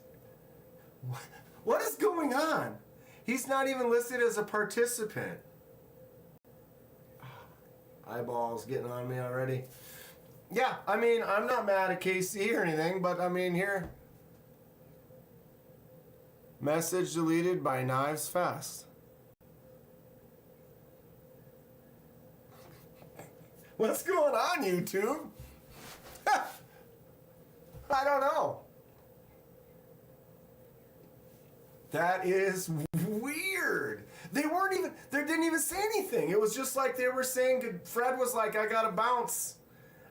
What is going on? He's not even listed as a participant. Eyeballs getting on me already. Yeah, I mean, I'm not mad at KC or anything, but I mean, here. Message deleted by Knives Fast. What's going on, YouTube? I don't know. That is weird. didn't even say anything. It was just like they were saying, Fred was like, I gotta bounce.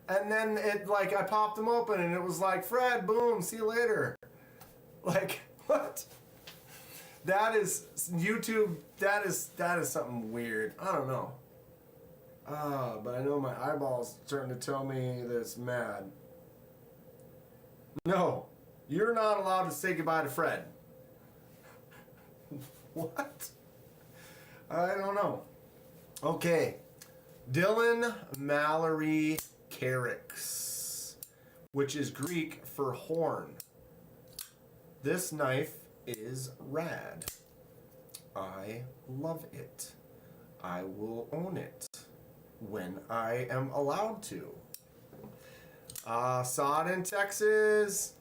And then I popped them open and it was like, Fred, boom, see you later. Like, what? That is YouTube. That is something weird. I don't know. But I know my eyeball's starting to tell me that it's mad. No, you're not allowed to say goodbye to Fred. What? I don't know. Okay. Dylan Mallory Carrix, which is Greek for horn. This knife is rad. I love it. I will own it when I am allowed to. Saw it in Texas.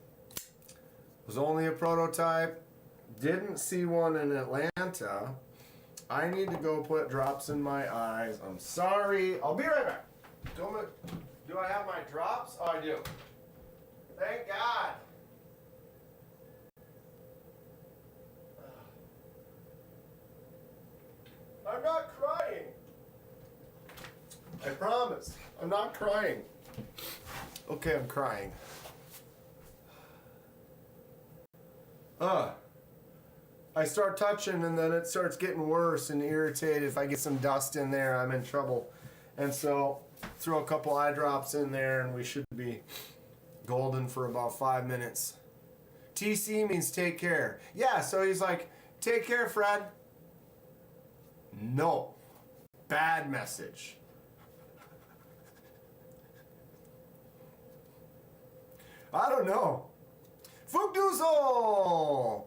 Was only a prototype. Didn't see one in Atlanta. I need to go put drops in my eyes. I'm sorry. I'll be right back. Do I have my drops? Oh, I do. Thank God. I'm not crying. I promise. I'm not crying. Okay, I'm crying. I start touching and then it starts getting worse and irritated. If I get some dust in there, I'm in trouble. And so throw a couple eye drops in there and we should be golden for about 5 minutes. TC means take care. Yeah, so he's like, take care, Fred. No. Bad message. I don't know. Fugdoozle!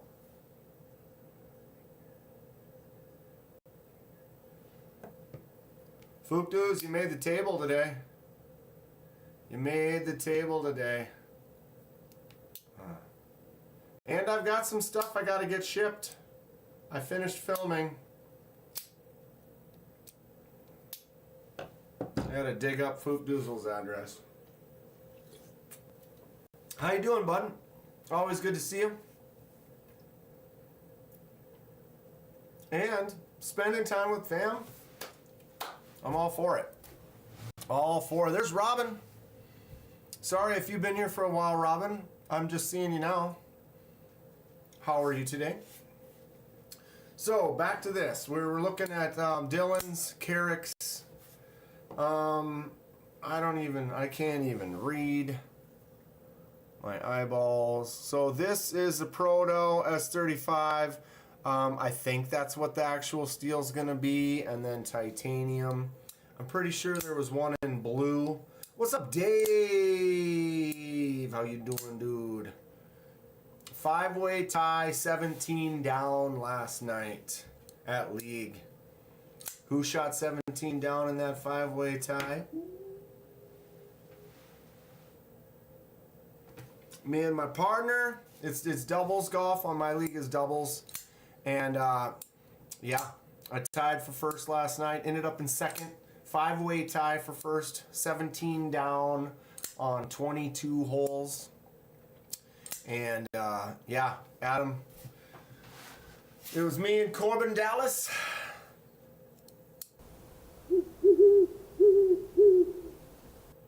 Fugdooz, you made the table today. You made the table today. And I've got some stuff I gotta get shipped. I finished filming. I gotta dig up Fugdoozle's address. How you doing, bud? Always good to see you. And spending time with fam. I'm all for it. All for it. There's Robin. Sorry if you've been here for a while, Robin. I'm just seeing you now. How are you today? So, back to this. We were looking at Dylan's Carrix. I can't even read. My eyeballs. So this is a Proto S35. I think that's what the actual steel's gonna be, and then titanium. I'm pretty sure there was one in blue. What's up, Dave? How you doing, dude? 5-way tie, 17 down last night at League. Who shot 17 down in that 5-way tie? Me and my partner. It's doubles golf. On my league is doubles. And yeah, I tied for first last night. Ended up in second. 5-way tie for first. 17 down on 22 holes. And yeah, Adam. It was me and Corbin Dallas.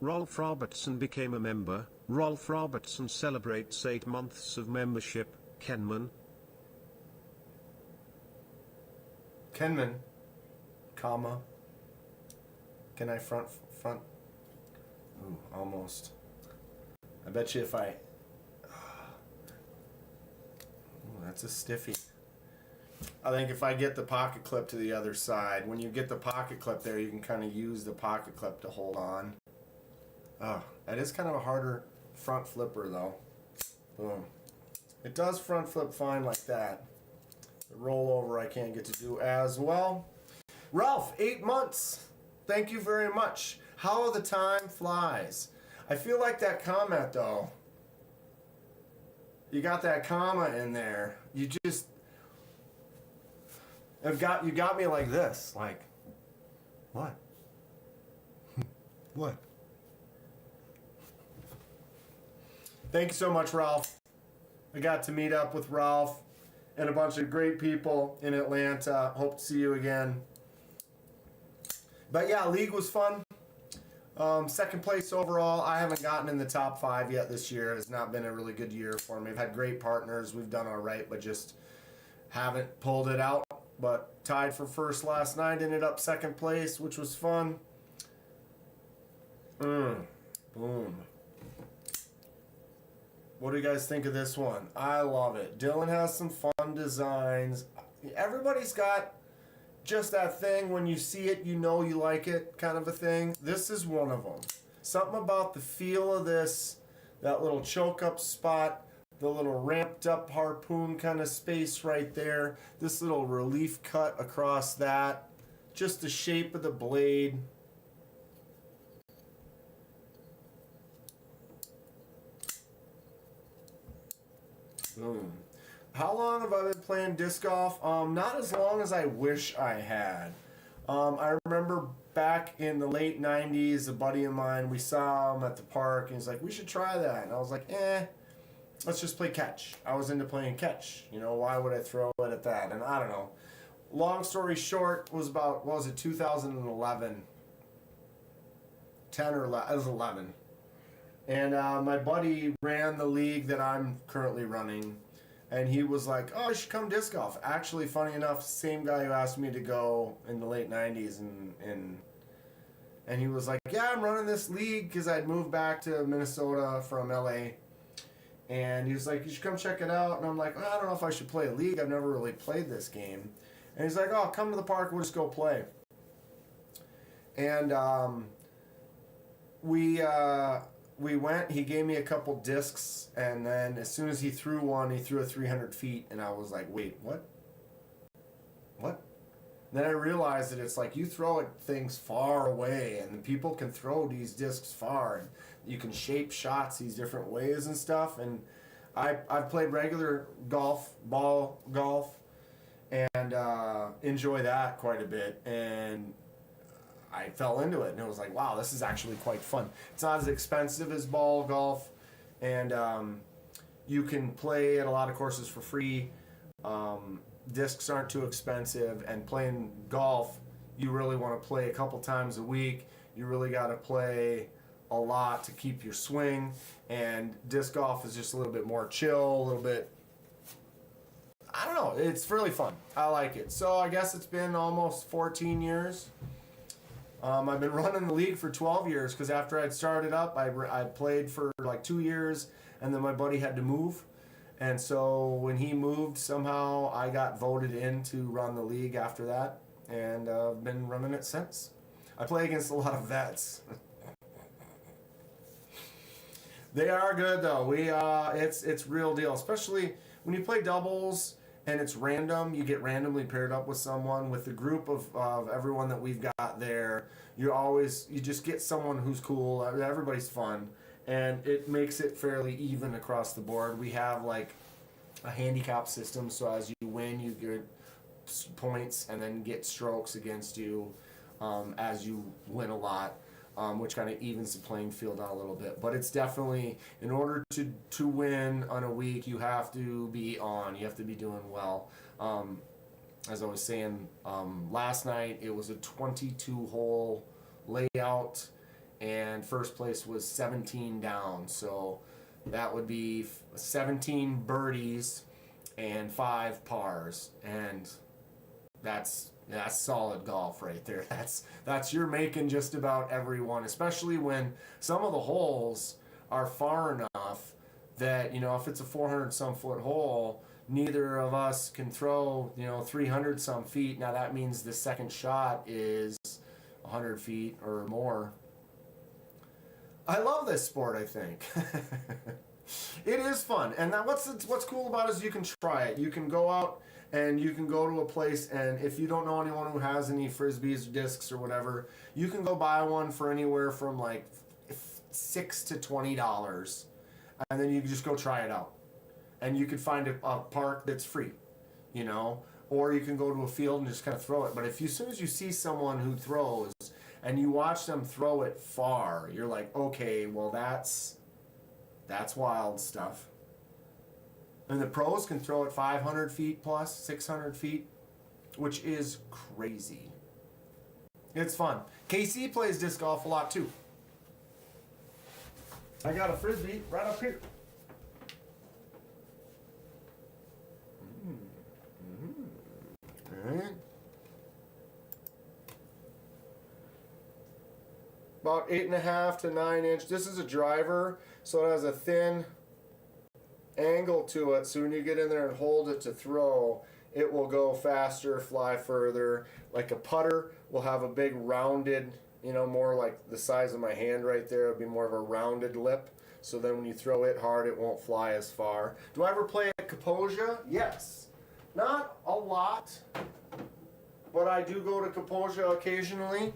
Rolf Robertson became a member. Rolf Robertson celebrates 8 months of membership. Kenman. Kenman, comma. Can I front? Ooh, almost. I bet you if I... Ooh, that's a stiffy. I think if I get the pocket clip to the other side, when you get the pocket clip there, you can kind of use the pocket clip to hold on. Oh, that is kind of a harder front flipper though. Boom. It does front flip fine like that. The rollover I can't get to do as well. Ralph, 8 months. Thank you very much. How the time flies. I feel like that comment though. You got that comma in there. You just you got me like this. Like, what? What? Thank you so much, Ralph. I got to meet up with Ralph and a bunch of great people in Atlanta. Hope to see you again. But yeah, league was fun. Second place overall. I haven't gotten in the top 5 yet this year. It's not been a really good year for me. We've had great partners. We've done all right, but just haven't pulled it out. But tied for first last night. Ended up second place, which was fun. Boom. What do you guys think of this one? I love it. Dylan has some fun designs. Everybody's got just that thing when you see it, you know you like it kind of a thing. This is one of them. Something about the feel of this, that little choke up spot, the little ramped up harpoon kind of space right there, this little relief cut across that, just the shape of the blade. Boom. How long have I been playing disc golf? Not as long as I wish I had. I remember back in the late 90s, a buddy of mine, we saw him at the park, and he's like, we should try that. And I was like, let's just play catch. I was into playing catch. You know, why would I throw it at that? And I don't know. Long story short, was about, what was it, 2011? 10 or 11, it was 11. And my buddy ran the league that I'm currently running. And he was like, oh, you should come disc golf. Actually, funny enough, same guy who asked me to go in the late 90s. And he was like, yeah, I'm running this league because I'd moved back to Minnesota from LA. And he was like, you should come check it out. And I'm like, well, I don't know if I should play a league. I've never really played this game. And he's like, oh, come to the park. We'll just go play. And we went, he gave me a couple discs, and then as soon as he threw one, he threw it 300 feet, and I was like, wait, what? What? Then I realized that it's like you throw it things far away, and people can throw these discs far, and you can shape shots these different ways and stuff, and I've played regular golf, ball golf, and enjoy that quite a bit, and I fell into it, and it was like, wow, this is actually quite fun. It's not as expensive as ball golf, and you can play at a lot of courses for free. Discs aren't too expensive, and playing golf, you really want to play a couple times a week. You really got to play a lot to keep your swing, and disc golf is just a little bit more chill, a little bit, I don't know, it's really fun. I like it. So I guess it's been almost 14 years. I've been running the league for 12 years because after I'd started up, I played for like 2 years, and then my buddy had to move. And so when he moved, somehow I got voted in to run the league after that, and I've been running it since. I play against a lot of vets. They are good though. It's real deal, especially when you play doubles. And it's random. You get randomly paired up with someone. With the group of everyone that we've got there, you just get someone who's cool. Everybody's fun, and it makes it fairly even across the board. We have like a handicap system, so as you win, you get points and then get strokes against you as you win a lot. Which kind of evens the playing field out a little bit. But it's definitely, in order to win on a week, you have to be on. You have to be doing well. As I was saying, last night it was a 22-hole layout, and first place was 17 down. So that would be 17 birdies and 5 pars. And that's solid golf right there. That's you're making just about everyone, especially when some of the holes are far enough that, you know, if it's a 400 some foot hole, neither of us can throw, 300 some feet. Now that means the second shot is 100 feet or more. I love this sport, I think. It is fun. And what's cool about it is you can try it. You can go out and you can go to a place, and if you don't know anyone who has any frisbees or discs or whatever, you can go buy one for anywhere from like $6 to $20, and then you can just go try it out. And you can find a park that's free, or you can go to a field and just kind of throw it. But as soon as you see someone who throws and you watch them throw it far, you're like, okay, well that's wild stuff. And the pros can throw it 500 feet plus, 600 feet, which is crazy. It's fun. KC plays disc golf a lot too. I got a frisbee right up here. Alright. About 8.5 to 9 inch. This is a driver, so it has a thin angle to it, so when you get in there and hold it to throw, it will go faster, fly further. Like a putter will have a big rounded, you know, more like the size of my hand right there. It'll be more of a rounded lip, so then when you throw it hard, it won't fly as far. Do I ever play at Kaposia? Yes. Not a lot, but I do go to Kaposia occasionally.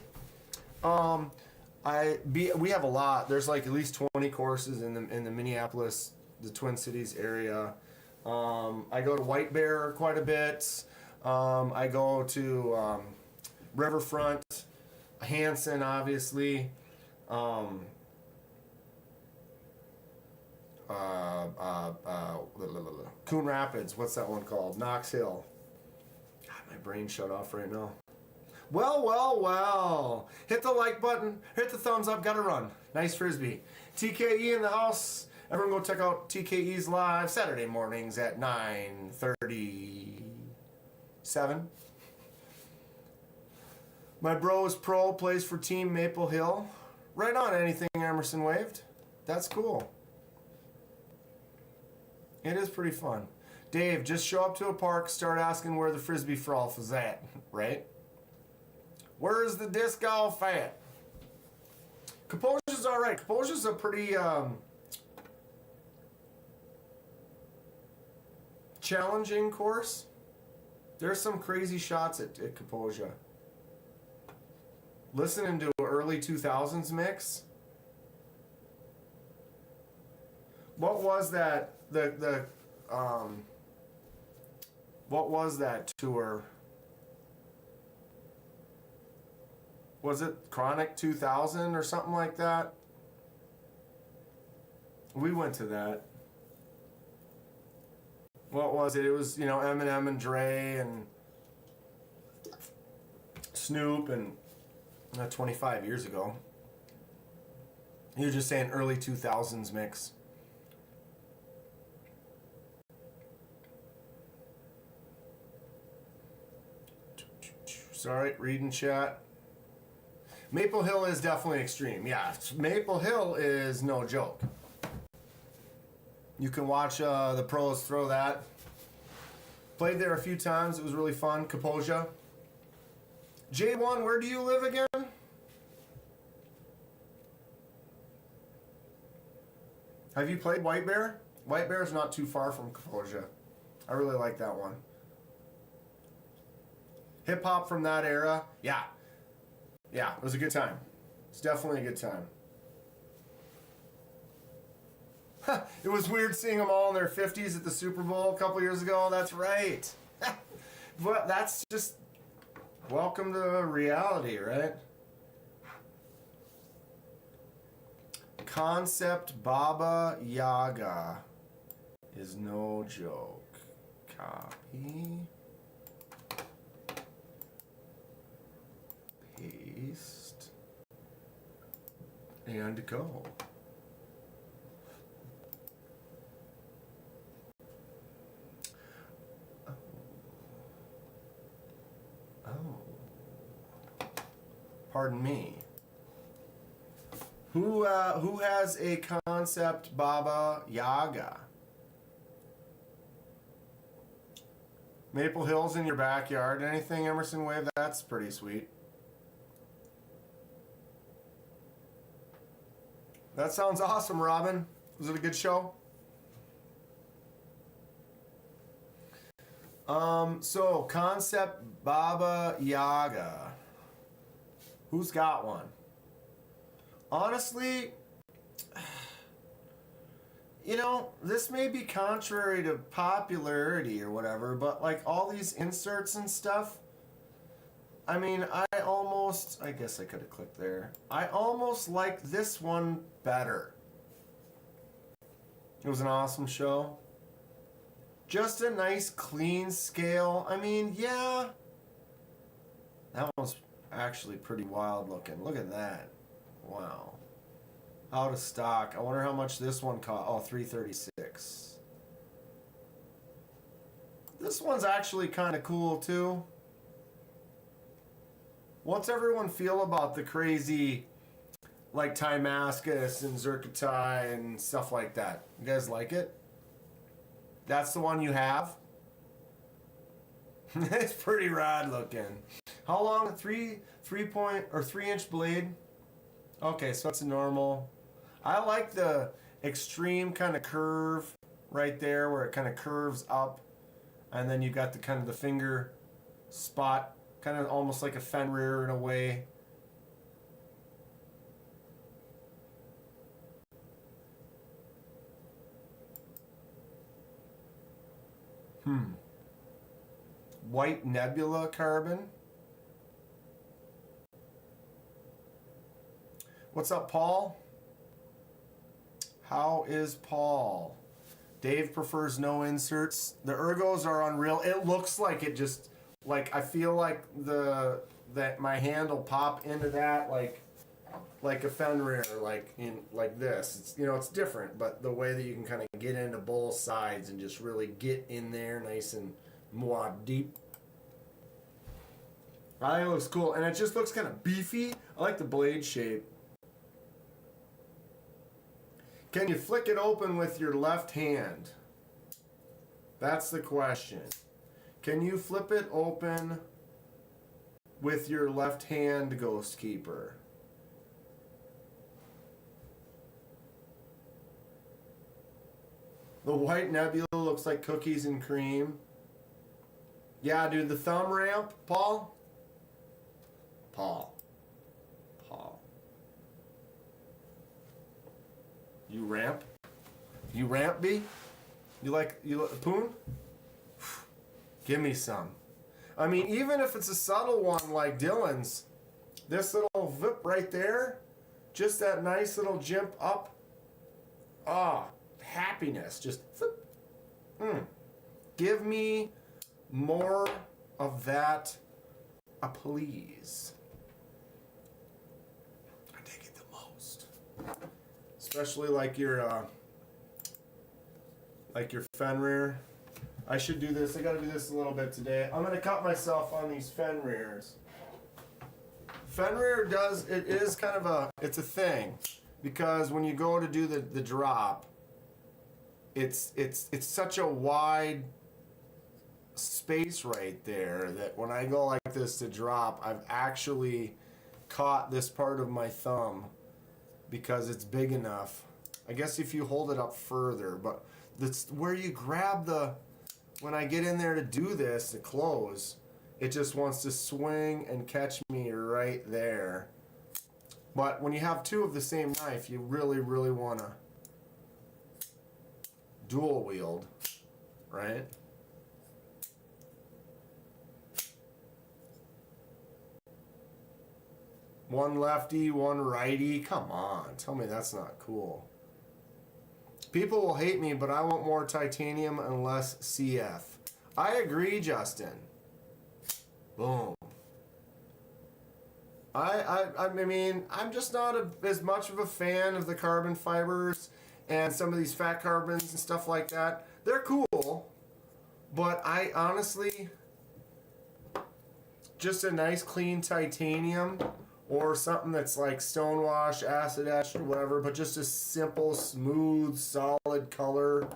We have a lot. There's like at least 20 courses in the Minneapolis, the Twin Cities area. I go to White Bear quite a bit. I go to Riverfront, Hanson, obviously. Coon Rapids. What's that one called? Knox Hill. God, my brain shut off right now. Well. Hit the like button. Hit the thumbs up. Gotta run. Nice frisbee. TKE in the house. Everyone go check out TKE's live Saturday mornings at 9:37. My bro is pro, plays for Team Maple Hill. Right on, anything Emerson waved. That's cool. It is pretty fun. Dave, just show up to a park, start asking where the frisbee frolf is at, right? Where's the disc golf at? Kaposia's alright. Kaposia's a pretty challenging course. There's some crazy shots at Kaposia. Listening to an early 2000s mix. What was that? What was that tour? Was it Chronic 2000 or something like that? We went to that. What was it? It was, you know, Eminem and Dre and Snoop and 25 years ago. You're just saying early 2000s mix. Sorry, reading chat. Maple Hill is definitely extreme. Yeah, Maple Hill is no joke. You can watch the pros throw that. Played there a few times. It was really fun. Kaposia. J1, where do you live again? Have you played White Bear? White Bear is not too far from Kaposia. I really like that one. Hip hop from that era. Yeah, it was a good time. It's definitely a good time. It was weird seeing them all in their 50s at the Super Bowl a couple years ago. That's right. But that's just welcome to reality, right? Concept Baba Yaga is no joke. Copy. Paste. And go. Pardon me. Who has a concept Baba Yaga? Maple Hills in your backyard. Anything, Emerson Wave? That's pretty sweet. That sounds awesome, Robin. Was it a good show? So concept Baba Yaga. Who's got one? Honestly, you know, this may be contrary to popularity or whatever, but like all these inserts and stuff, I mean, I guess I could have clicked there. I almost like this one better. It was an awesome show. Just a nice clean scale. I mean, yeah. That one's Actually pretty wild looking. Look at that. Wow. Out of stock. I wonder how much this one cost. Oh, $336. This one's actually kind of cool too. What's everyone feel about the crazy, like Timascus and Zerkatai and stuff like that? You guys like it? That's the one you have? It's pretty rad looking. How long? 3-inch blade? Okay, so it's a normal. I like the extreme kind of curve right there where it kind of curves up, and then you got the kind of the finger spot, kind of almost like a Fenrir in a way. White Nebula carbon. What's up, Paul? How is Paul? Dave prefers no inserts. The ergos are unreal. It looks like it just, like, I feel like that my hand will pop into that like a Fenrir, like this. It's, you know, it's different, but the way that you can kind of get into both sides and just really get in there nice and more deep. I think it looks cool, and it just looks kind of beefy. I like the blade shape. Can you flick it open with your left hand? That's the question. Can you flip it open with your left hand, Ghost Keeper? The White Nebula looks like cookies and cream. Yeah, dude, the thumb ramp, Paul? Paul. You ramp? You ramp, B? You like Poon? Give me some. I mean, even if it's a subtle one like Dylan's, this little vip right there, just that nice little jump up. Ah, happiness. Just flip. Give me more of that, please. I dig it the most. Especially like your Fenrir. I should do this. I gotta do this a little bit today. I'm gonna cut myself on these Fenrirs. Fenrir is kind of it's a thing, because when you go to do the drop, it's such a wide space right there that when I go like this to drop, I've actually caught this part of my thumb because it's big enough. I guess if you hold it up further, but that's where you grab when I get in there to do this, to close, it just wants to swing and catch me right there. But when you have two of the same knife, you really, really want to dual wield, right? One lefty, one righty. Come on, tell me that's not cool. People will hate me, but I want more titanium and less CF. I agree, Justin. Boom. I mean, I'm just not as much of a fan of the carbon fibers and some of these fat carbons and stuff like that. They're cool, but I honestly, just a nice clean titanium or something that's like stonewash, acid etched, or whatever, but just a simple, smooth, solid color.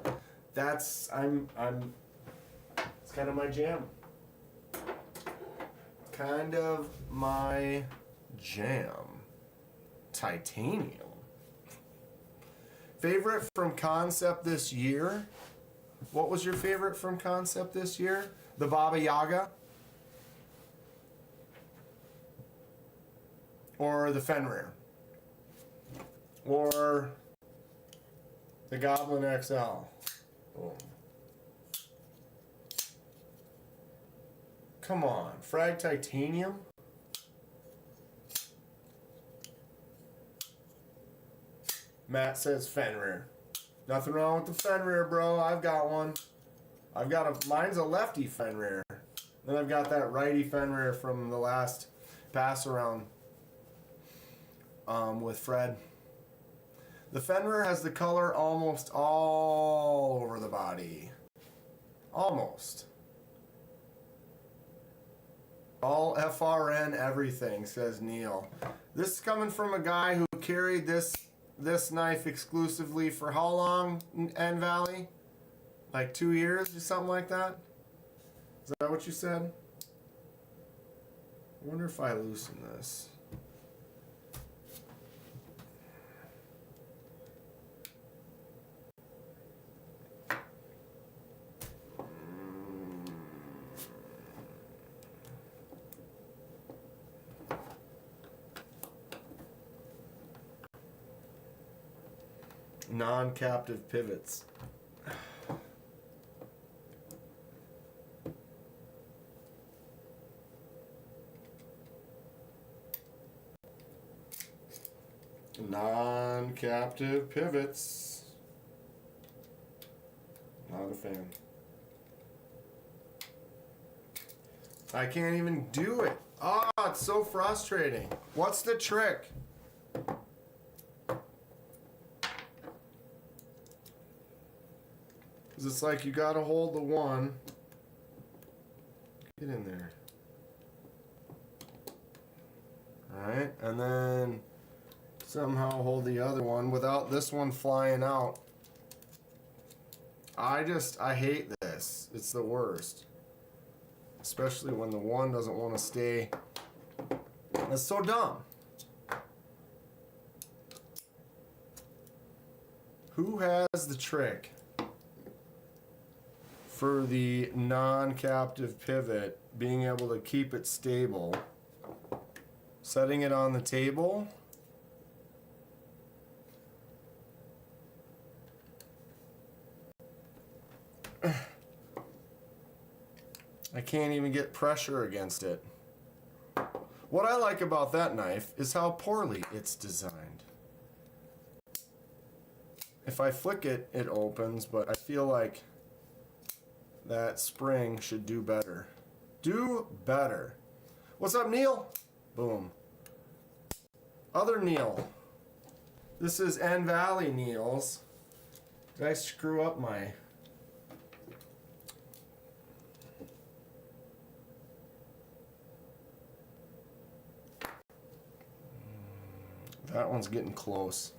It's kind of my jam. Kind of my jam. Titanium. Favorite from Concept this year? What was your favorite from Concept this year? The Baba Yaga? Or the Fenrir? Or the Goblin XL? Oh. Come on, Frag Titanium? Matt says Fenrir. Nothing wrong with the Fenrir, bro. I've got one. Mine's a lefty Fenrir. Then I've got that righty Fenrir from the last pass around with Fred. The Fenrir has the color almost all over the body. Almost. All FRN everything, says Neil. This is coming from a guy who carried this knife exclusively for how long, N Valley? Like 2 years or something like that? Is that what you said? I wonder if I loosen this. Non-captive pivots. Non-captive pivots. Not a fan. I can't even do it. Ah, it's so frustrating. What's the trick? Because it's like you gotta hold the one. Get in there. Alright, and then somehow hold the other one without this one flying out. I hate this. It's the worst. Especially when the one doesn't want to stay. It's so dumb. Who has the trick for the non-captive pivot, being able to keep it stable, setting it on the table? I can't even get pressure against it. What I like about that knife is how poorly it's designed. If I flick it, it opens, but I feel like that spring should do better. Do better. What's up, Neil? Boom. Other Neil. This is N Valley Neils. Did I screw up my... That one's getting close.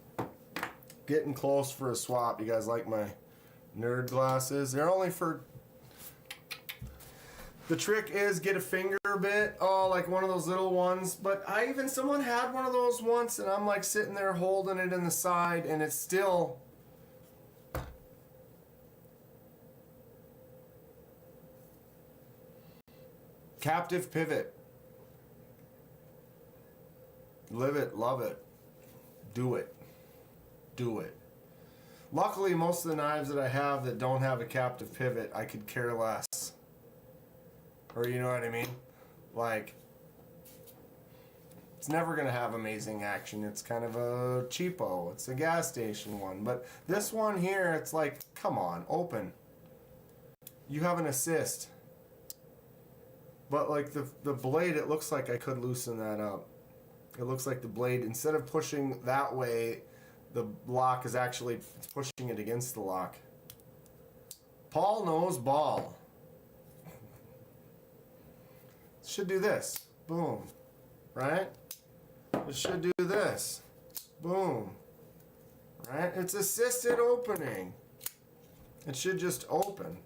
Getting close for a swap. You guys like my nerd glasses? They're only for... The trick is get a finger bit. Oh, like one of those little ones. But someone had one of those once, and I'm like sitting there holding it in the side, and it's still... Captive pivot. Live it, love it. Do it. Do it. Luckily, most of the knives that I have that don't have a captive pivot, I could care less. Or you know what I mean? Like, it's never going to have amazing action. It's kind of a cheapo. It's a gas station one. But this one here, it's like, come on, open. You have an assist. But like the blade, it looks like I could loosen that up. It looks like the blade, instead of pushing that way, the lock is actually pushing it against the lock. Paul knows ball. Should do this. Boom. Right? It should do this. Boom. Right? It's assisted opening. It should just open.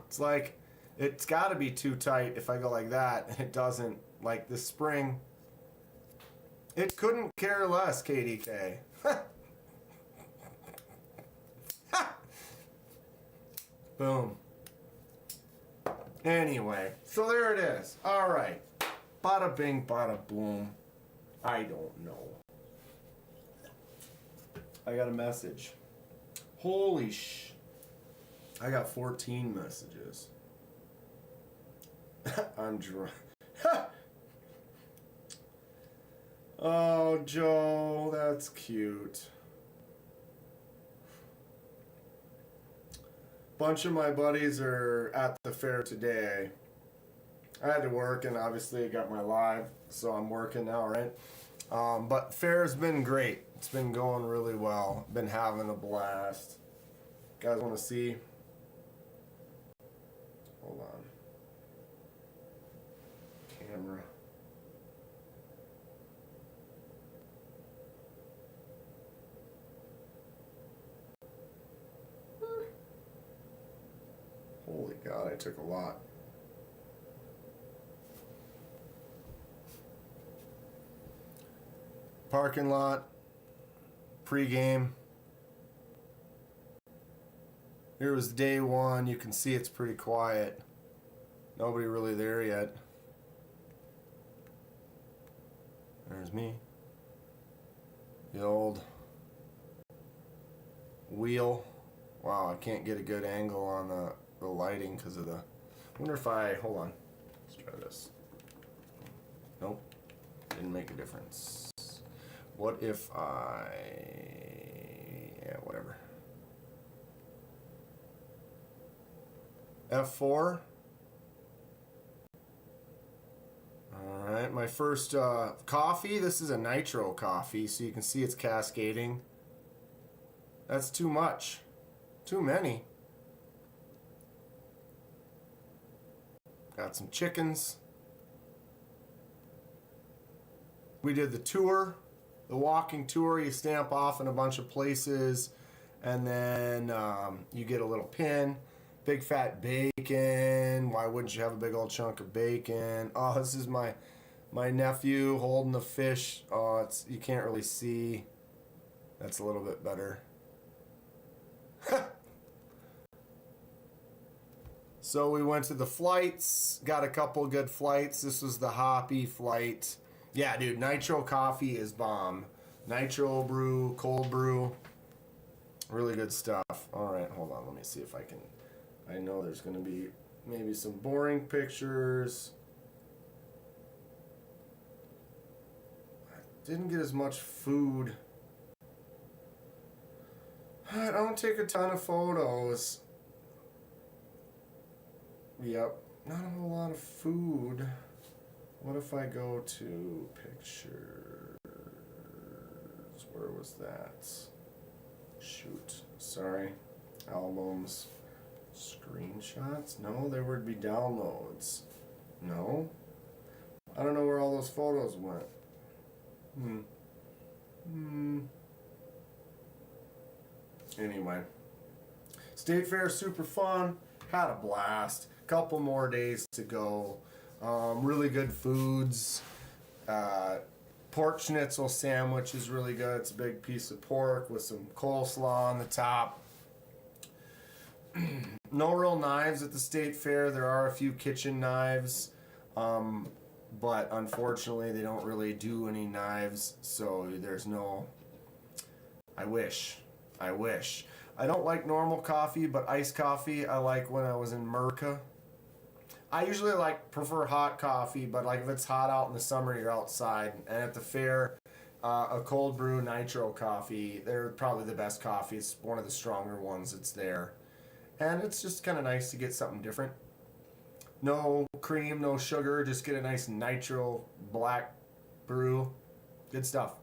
It's like, it's got to be too tight if I go like that, and it doesn't. Like the spring... It couldn't care less, KDK. Boom. Anyway, so there it is. All right. Bada bing, bada boom. I don't know. I got a message. Holy sh... I got 14 messages. I'm drunk. Oh, Joe, that's cute. Bunch of my buddies are at the fair today, I had to work, and obviously I got my live, so I'm working now, right? But fair's been great. It's been going really well. Been having a blast. Guys want to see? Hold on. Camera. Holy God, I took a lot. Parking lot, pre-game. Here was day one. You can see it's pretty quiet. Nobody really there yet. There's me. The old wheel. Wow, I can't get a good angle on the lighting because of the... I wonder if hold on. Let's try this. Nope. Didn't make a difference. What if yeah, whatever. F4. Alright, my first coffee. This is a nitro coffee, so you can see it's cascading. That's too much. Too many. Got some chickens. We did the tour. The walking tour, you stamp off in a bunch of places, and then you get a little pin. Big fat bacon. Why wouldn't you have a big old chunk of bacon? Oh, this is my nephew holding the fish. Oh, you can't really see. That's a little bit better. So we went to the flights, got a couple good flights. This was the Hoppy flight. Yeah, dude, nitro coffee is bomb. Nitro brew, cold brew, really good stuff. All right, hold on. Let me see if I can. I know there's going to be maybe some boring pictures. I didn't get as much food. I don't take a ton of photos. Yep, not a whole lot of food. What if I go to pictures? Where was that? Shoot. Sorry. Albums. Screenshots? No, there would be downloads. No? I don't know where all those photos went. Anyway. State Fair, super fun. Had a blast. Couple more days to go. Really good foods. Pork schnitzel sandwich is really good. It's a big piece of pork with some coleslaw on the top. No real knives at the state fair. There are a few kitchen knives, but unfortunately they don't really do any knives, so there's no... I wish. I don't like normal coffee, but iced coffee I like when I was in Merca. I usually prefer hot coffee, but if it's hot out in the summer, you're outside. And at the fair, a cold brew nitro coffee, they're probably the best coffee. It's one of the stronger ones that's there. And it's just kind of nice to get something different. No cream, no sugar, just get a nice nitro black brew. Good stuff.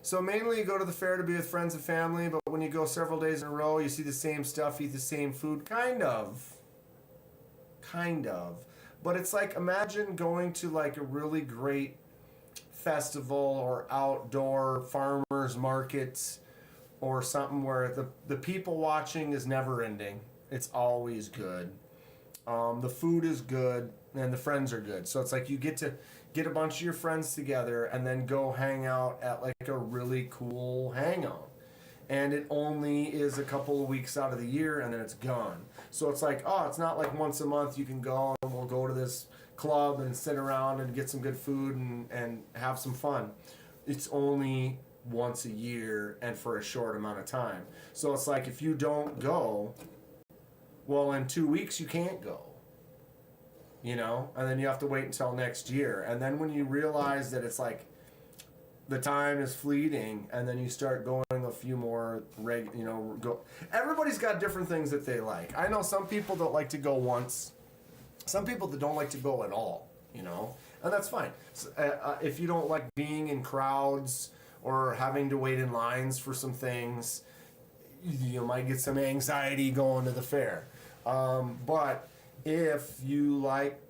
So mainly you go to the fair to be with friends and family, but when you go several days in a row, you see the same stuff, eat the same food, kind of. But it's imagine going to a really great festival or outdoor farmers market or something where the people watching is never ending. It's always good. The food is good and the friends are good. So it's you get to get a bunch of your friends together and then go hang out at a really cool hangout. And it only is a couple of weeks out of the year and then it's gone. So it's it's not once a month you can go and we'll go to this club and sit around and get some good food and have some fun. It's only once a year and for a short amount of time. So it's if you don't go, well, in 2 weeks you can't go. And then you have to wait until next year. And then when you realize that it's the time is fleeting, and then you start going a few more everybody's got different things that they like. I know some people that like to go once, some people that don't like to go at all, and that's fine. So, if you don't like being in crowds or having to wait in lines for some things, you might get some anxiety going to the fair. But if you like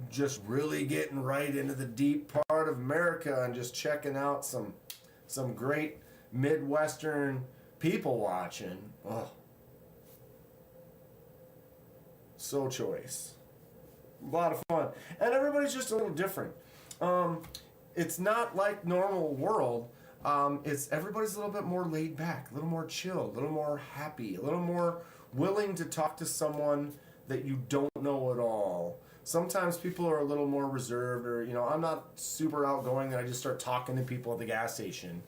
just really getting right into the deep part of America and just checking out some great Midwestern people watching, so choice. A lot of fun. And everybody's just a little different. It's not like normal world. It's everybody's a little bit more laid back, a little more chill, a little more happy, a little more willing to talk to someone that you don't know at all. Sometimes people are a little more reserved, or I'm not super outgoing and I just start talking to people at the gas station.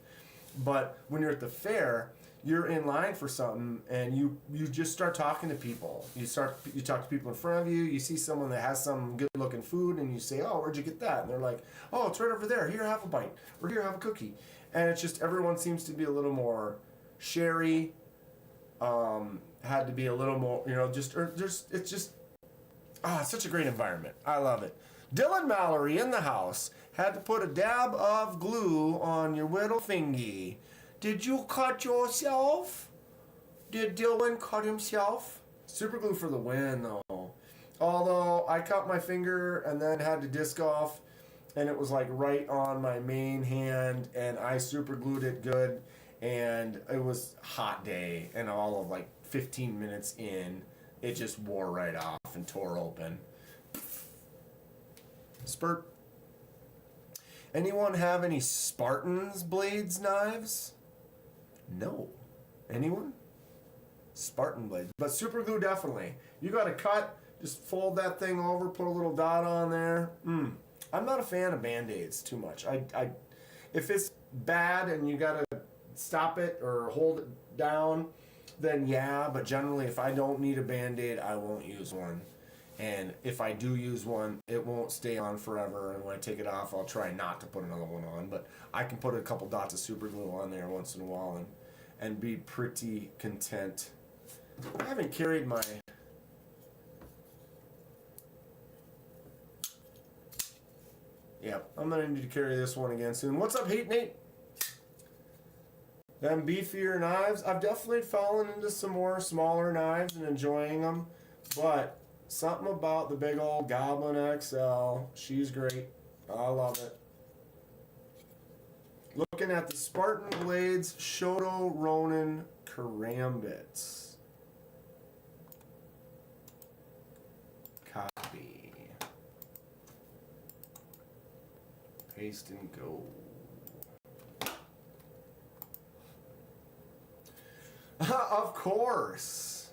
But when you're at the fair, you're in line for something and you just start talking to people. You talk to people in front of you. You see someone that has some good looking food and you say, "Oh, where'd you get that?" And they're like, "Oh, it's right over there. Here, have a bite." Or "Here, have a cookie." And it's just everyone seems to be a little more sherry. Had to be a little more, it's such a great environment. I love it. Dylan Mallory in the house. Had to put a dab of glue on your little fingy. Did you cut yourself? Did Dylan cut himself? Super glue for the win, though. Although I cut my finger and then had to disc off, and it was like right on my main hand, and I super glued it good, and it was a hot day, and all of like 15 minutes in, it just wore right off and tore open. Spurt. Anyone have any Spartans blades knives? No. Anyone? Spartan blades. But super glue, definitely. You got to cut, just fold that thing over, put a little dot on there. I'm not a fan of Band-Aids too much. I if it's bad and you got to stop it or hold it down, then yeah, but generally if I don't need a Band-Aid, I won't use one. And if I do use one, it won't stay on forever, and when I take it off, I'll try not to put another one on, but I can put a couple dots of super glue on there once in a while and be pretty content. I haven't carried my... Yep, I'm going to need to carry this one again soon. What's up, Hate Nate? Them beefier knives. I've definitely fallen into some more smaller knives and enjoying them, but something about the big old Goblin XL. She's great. I love it. Looking at the Spartan Blades Shoto Ronin Karambits. Copy. Paste and go. Of course.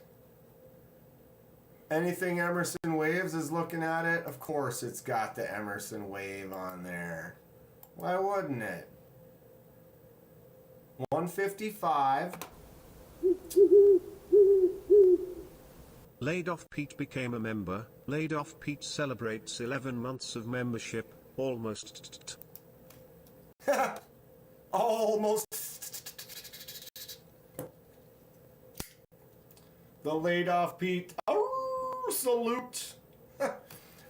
Anything Emerson Waves is looking at it, of course it's got the Emerson Wave on there. Why wouldn't it? 155. Laid Off Pete became a member. Laid Off Pete celebrates 11 months of membership. Almost. Almost. The Laid Off Pete. Oh, salute.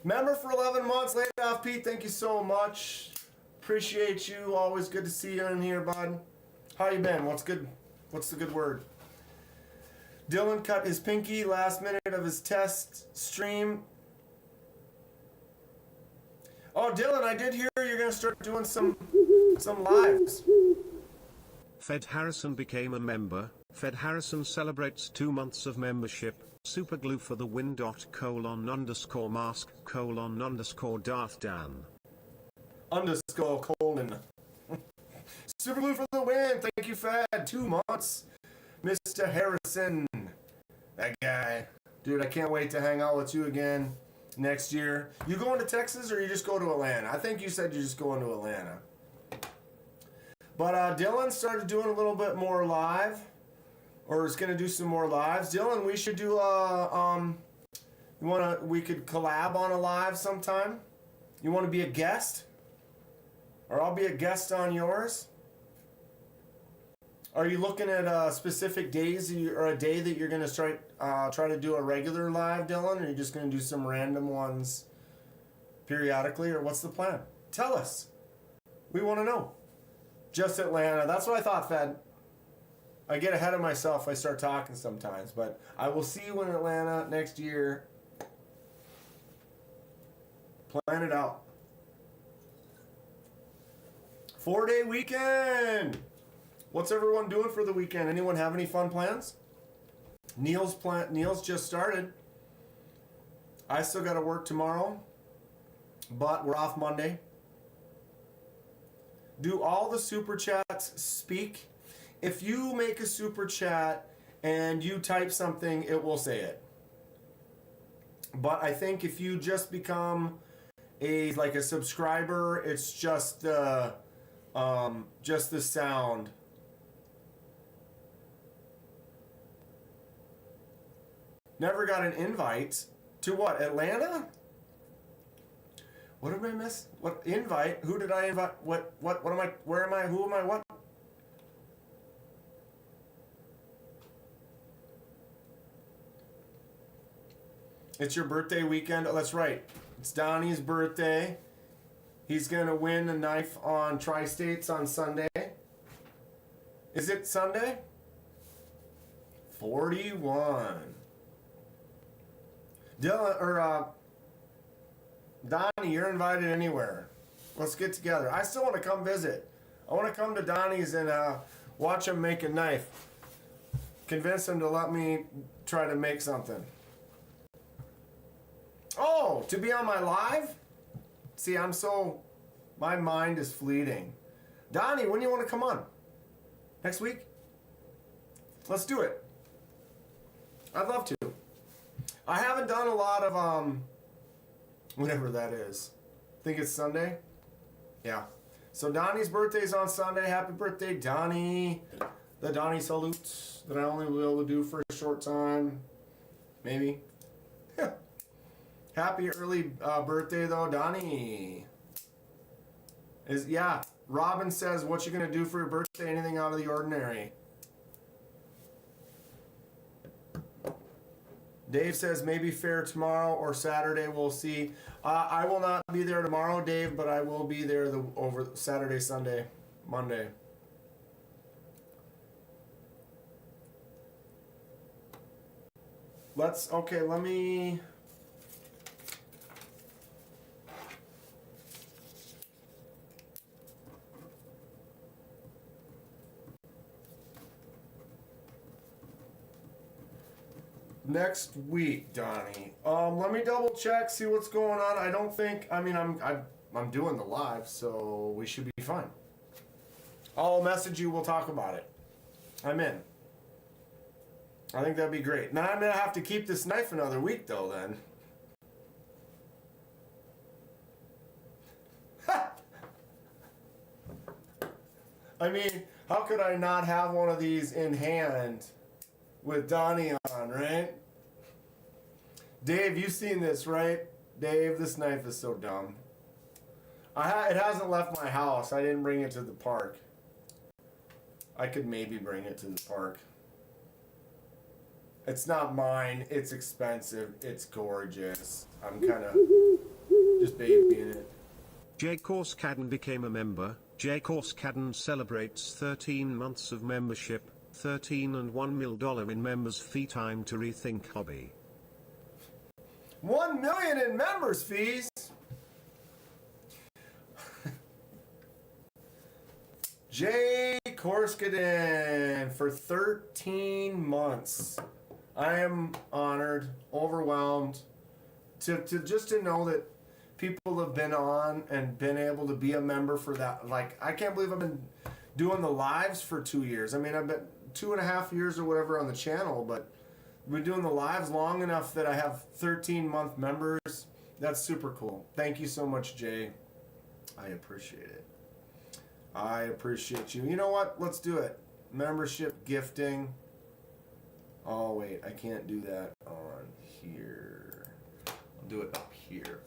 Member for 11 months, Laid Off Pete. Thank you so much. Appreciate you. Always good to see you in here, bud. How you been? What's good? What's the good word? Dylan cut his pinky last minute of his test stream. Oh, Dylan, I did hear you're going to start doing some lives. Fed Harrison became a member. Fed Harrison celebrates 2 months of membership. Superglue for the win. _mask _Darth Dan. _colon. Superglue for the win. Thank you, Fed. 2 months. Mr. Harrison. That guy. Dude, I can't wait to hang out with you again next year. You going to Texas or you just go to Atlanta? I think you said you're just going to Atlanta. But Dylan started doing a little bit more live. Or is going to do some more lives. Dylan, we should do we could collab on a live sometime? You want to be a guest? or I'll be a guest on yours. Are you looking at specific days or a day that you're going to try to do a regular live, Dylan? Or are you just going to do some random ones periodically? Or what's the plan? Tell us. We want to know. Just Atlanta. That's what I thought, Fed. I get ahead of myself. I start talking sometimes. But I will see you in Atlanta next year. Plan it out. 4-day weekend. What's everyone doing for the weekend? Anyone have any fun plans? Neil's just started. I still got to work tomorrow, but we're off Monday. Do all the super chats speak? If you make a super chat and you type something, it will say it. But I think if you just become a subscriber, it's just the sound. Never got an invite to what? Atlanta? What did I miss? What invite? Who did I invite? What am I? Where am I? Who am I? What? It's your birthday weekend. Oh, that's right. It's Donnie's birthday. He's going to win a knife on Tri-States on Sunday. Is it Sunday? 41. Dylan, or Donnie, you're invited anywhere. Let's get together. I still want to come visit. I want to come to Donnie's and watch him make a knife. Convince him to let me try to make something. Oh, to be on my live? See, my mind is fleeting. Donnie, when do you want to come on? Next week? Let's do it. I'd love to. I haven't done a lot of, whatever that is. Think it's Sunday? Yeah. So Donnie's birthday's on Sunday. Happy birthday, Donnie. The Donnie salute that I only will be able to do for a short time. Maybe. Happy early birthday, though, Donnie. Robin says, what you going to do for your birthday? Anything out of the ordinary? Dave says, maybe fair tomorrow or Saturday. We'll see. I will not be there tomorrow, Dave, but I will be there over Saturday, Sunday, Monday. Let me... Next week, Donnie. Let me double check, see what's going on. I don't think. I mean, I'm doing the live, so we should be fine. I'll message you. We'll talk about it. I'm in. I think that'd be great. Now I'm gonna have to keep this knife another week, though. Then. I mean, how could I not have one of these in hand? With Donnie on, right? Dave, you've seen this, right? Dave, this knife is so dumb. It hasn't left my house. I didn't bring it to the park. I could maybe bring it to the park. It's not mine. It's expensive. It's gorgeous. I'm kind of just babying it. Jay Corskadden became a member. Jay Corskadden celebrates 13 months of membership. 13 and $1 million in members fee. Time to rethink hobby. 1 million in members fees. Jay Korskaden for 13 months. I am honored, overwhelmed to know that people have been on and been able to be a member for that. Like, I can't believe I've been doing the lives for 2 years. I mean, I've been 2.5 years or whatever on the channel, but we're doing the lives long enough that I have 13-month members. That's super cool. Thank you so much, Jay. I appreciate it. I appreciate you. You know what? Let's do it. Membership gifting. Oh, wait. I can't do that on here. I'll do it up here.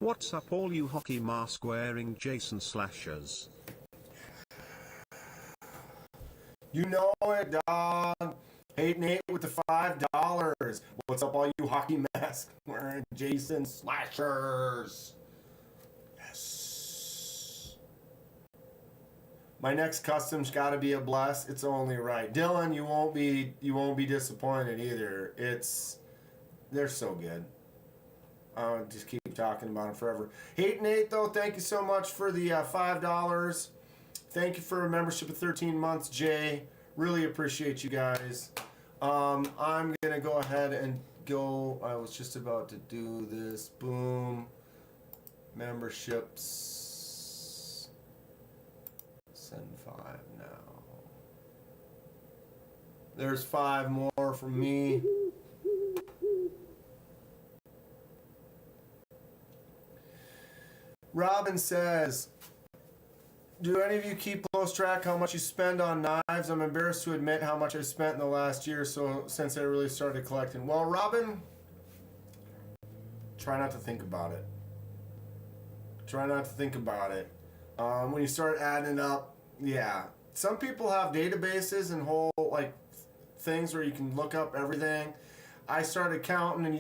What's up all you hockey mask wearing Jason slashers? You know it, dog. 8 and 8 with the $5. What's up, all you hockey mask wearing Jason slashers? Yes. My next custom's got to be a bless. It's only right. Dylan, you won't be disappointed either. They're so good. I'll just keep talking about them forever. 8 and 8 though. Thank you so much for the $5. Thank you for a membership of 13 months, Jay. Really appreciate you guys. I'm gonna go ahead and go. I was just about to do this. Boom. Memberships. Send 5 now. There's 5 more from me. Robin says, do any of you keep close track how much you spend on knives? I'm embarrassed to admit how much I've spent in the last year or so since I really started collecting. Well, Robin, try not to think about it. Try not to think about it. When you start adding it up, yeah. Some people have databases and whole like things where you can look up everything. I started counting and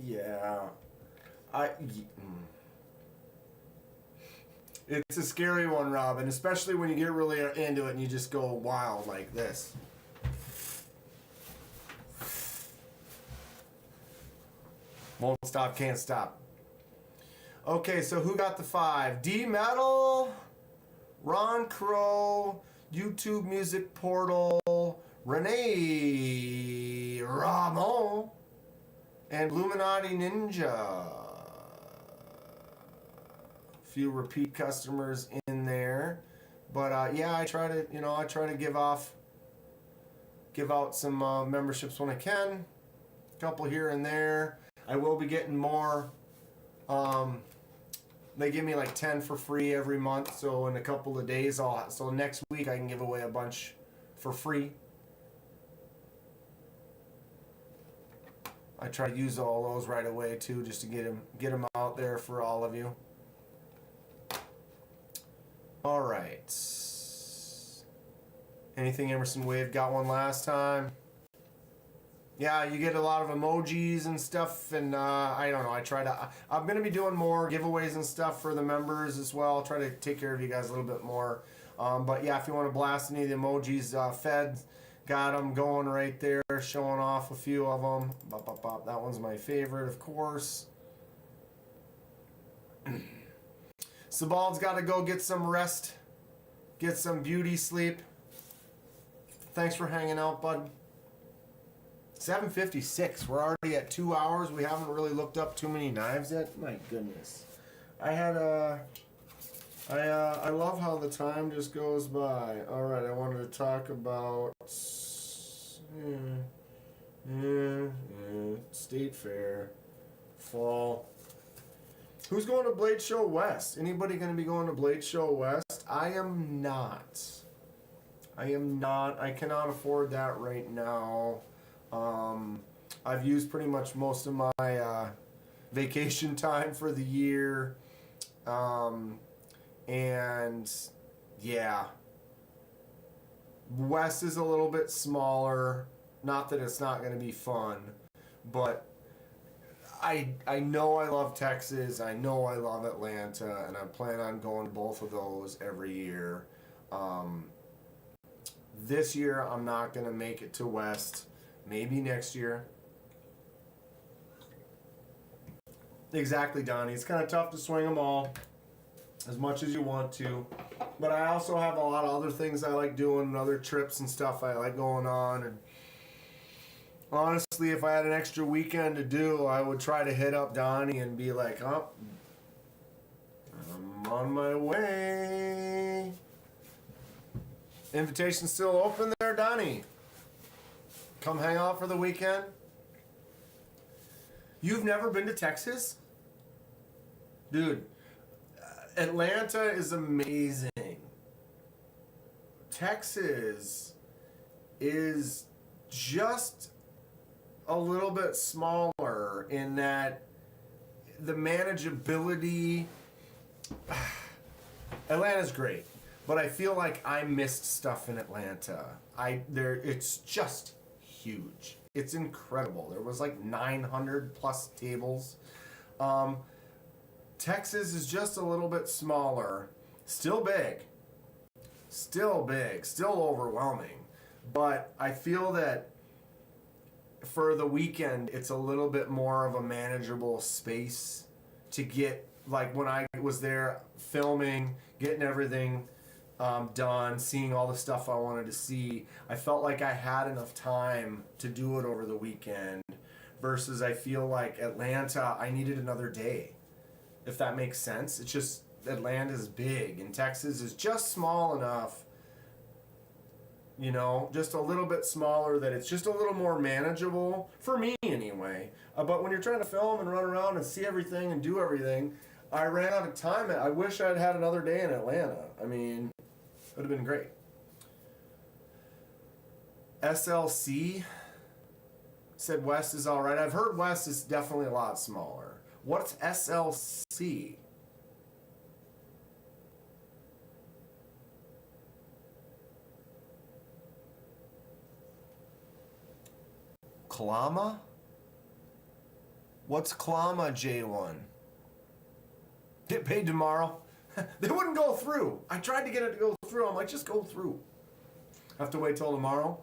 yeah. It's a scary one, Robin, especially when you get really into it and you just go wild like this. Won't stop, can't stop. Okay, so who got the 5? D Metal, Ron Crow, YouTube Music Portal, Renee Ramon, and Illuminati Ninja. Few repeat customers in there, but yeah, I try to give out some memberships when I can. A couple here and there. I will be getting more. They give me like 10 for free every month, so in a couple of days so next week I can give away a bunch for free. I try to use all those right away too, just to get them out there for all of you. All right. Anything Emerson Wave got one last time? Yeah, you get a lot of emojis and stuff, and I don't know. I'm gonna be doing more giveaways and stuff for the members as well. I'll try to take care of you guys a little bit more. But yeah, if you want to blast any of the emojis, Fed got them going right there, showing off a few of them. Bop, bop, bop. That one's my favorite, of course. Sabald's got to go get some rest, get some beauty sleep. Thanks for hanging out, bud. 7:56. We're already at 2 hours. We haven't really looked up too many knives yet. My goodness. I love how the time just goes by. All right, I wanted to talk about State Fair, fall. Who's going to Blade Show West? Anybody going to be going to Blade Show West? I am not. I cannot afford that right now. I've used pretty much most of my vacation time for the year. And yeah. West is a little bit smaller. Not that it's not going to be fun, but I know I love Texas. I know I love Atlanta, and I plan on going to both of those every year. This year, I'm not going to make it to West. Maybe next year. Exactly, Donnie. It's kind of tough to swing them all as much as you want to. But I also have a lot of other things I like doing, and other trips and stuff I like going on. And honestly, if I had an extra weekend to do, I would try to hit up Donnie and be like, oh, I'm on my way. Invitation's still open there, Donnie. Come hang out for the weekend. You've never been to Texas? Dude, Atlanta is amazing. Texas is just a little bit smaller in that the manageability. Atlanta's great, but I feel like I missed stuff in Atlanta. It's just huge. It's incredible. There was like 900 plus tables. Texas is just a little bit smaller, still big, still overwhelming. But I feel that for the weekend, it's a little bit more of a manageable space to get, like when I was there filming, getting everything done, seeing all the stuff I wanted to see. I felt like I had enough time to do it over the weekend versus I feel like Atlanta, I needed another day, if that makes sense. It's just Atlanta's big and Texas is just small enough, you know, just a little bit smaller that it's just a little more manageable for me anyway. But when you're trying to film and run around and see everything and do everything, I ran out of time. I wish I'd had another day in Atlanta. I mean, it would have been great. SLC said West is all right. I've heard West is definitely a lot smaller. What's SLC? Klama? What's Klama, J1? Get paid tomorrow? They wouldn't go through. I tried to get it to go through. I'm like, just go through. Have to wait till tomorrow.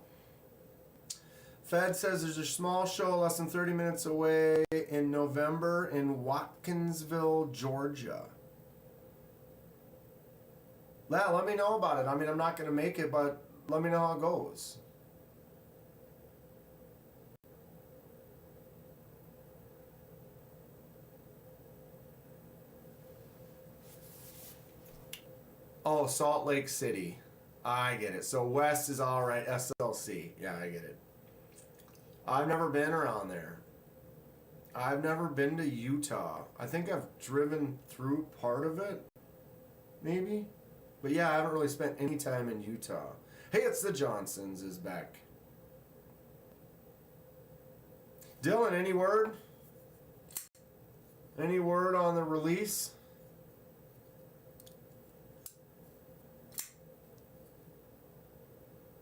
Fed says there's a small show less than 30 minutes away in November in Watkinsville, Georgia. Yeah, let me know about it. I mean, I'm not going to make it, but let me know how it goes. Oh, Salt Lake City. I get it. So West is all right. SLC. Yeah, I get it. I've never been around there. I've never been to Utah. I think I've driven through part of it. Maybe. But yeah, I haven't really spent any time in Utah. Hey, it's the Johnsons is back. Dylan, any word? Any word on the release?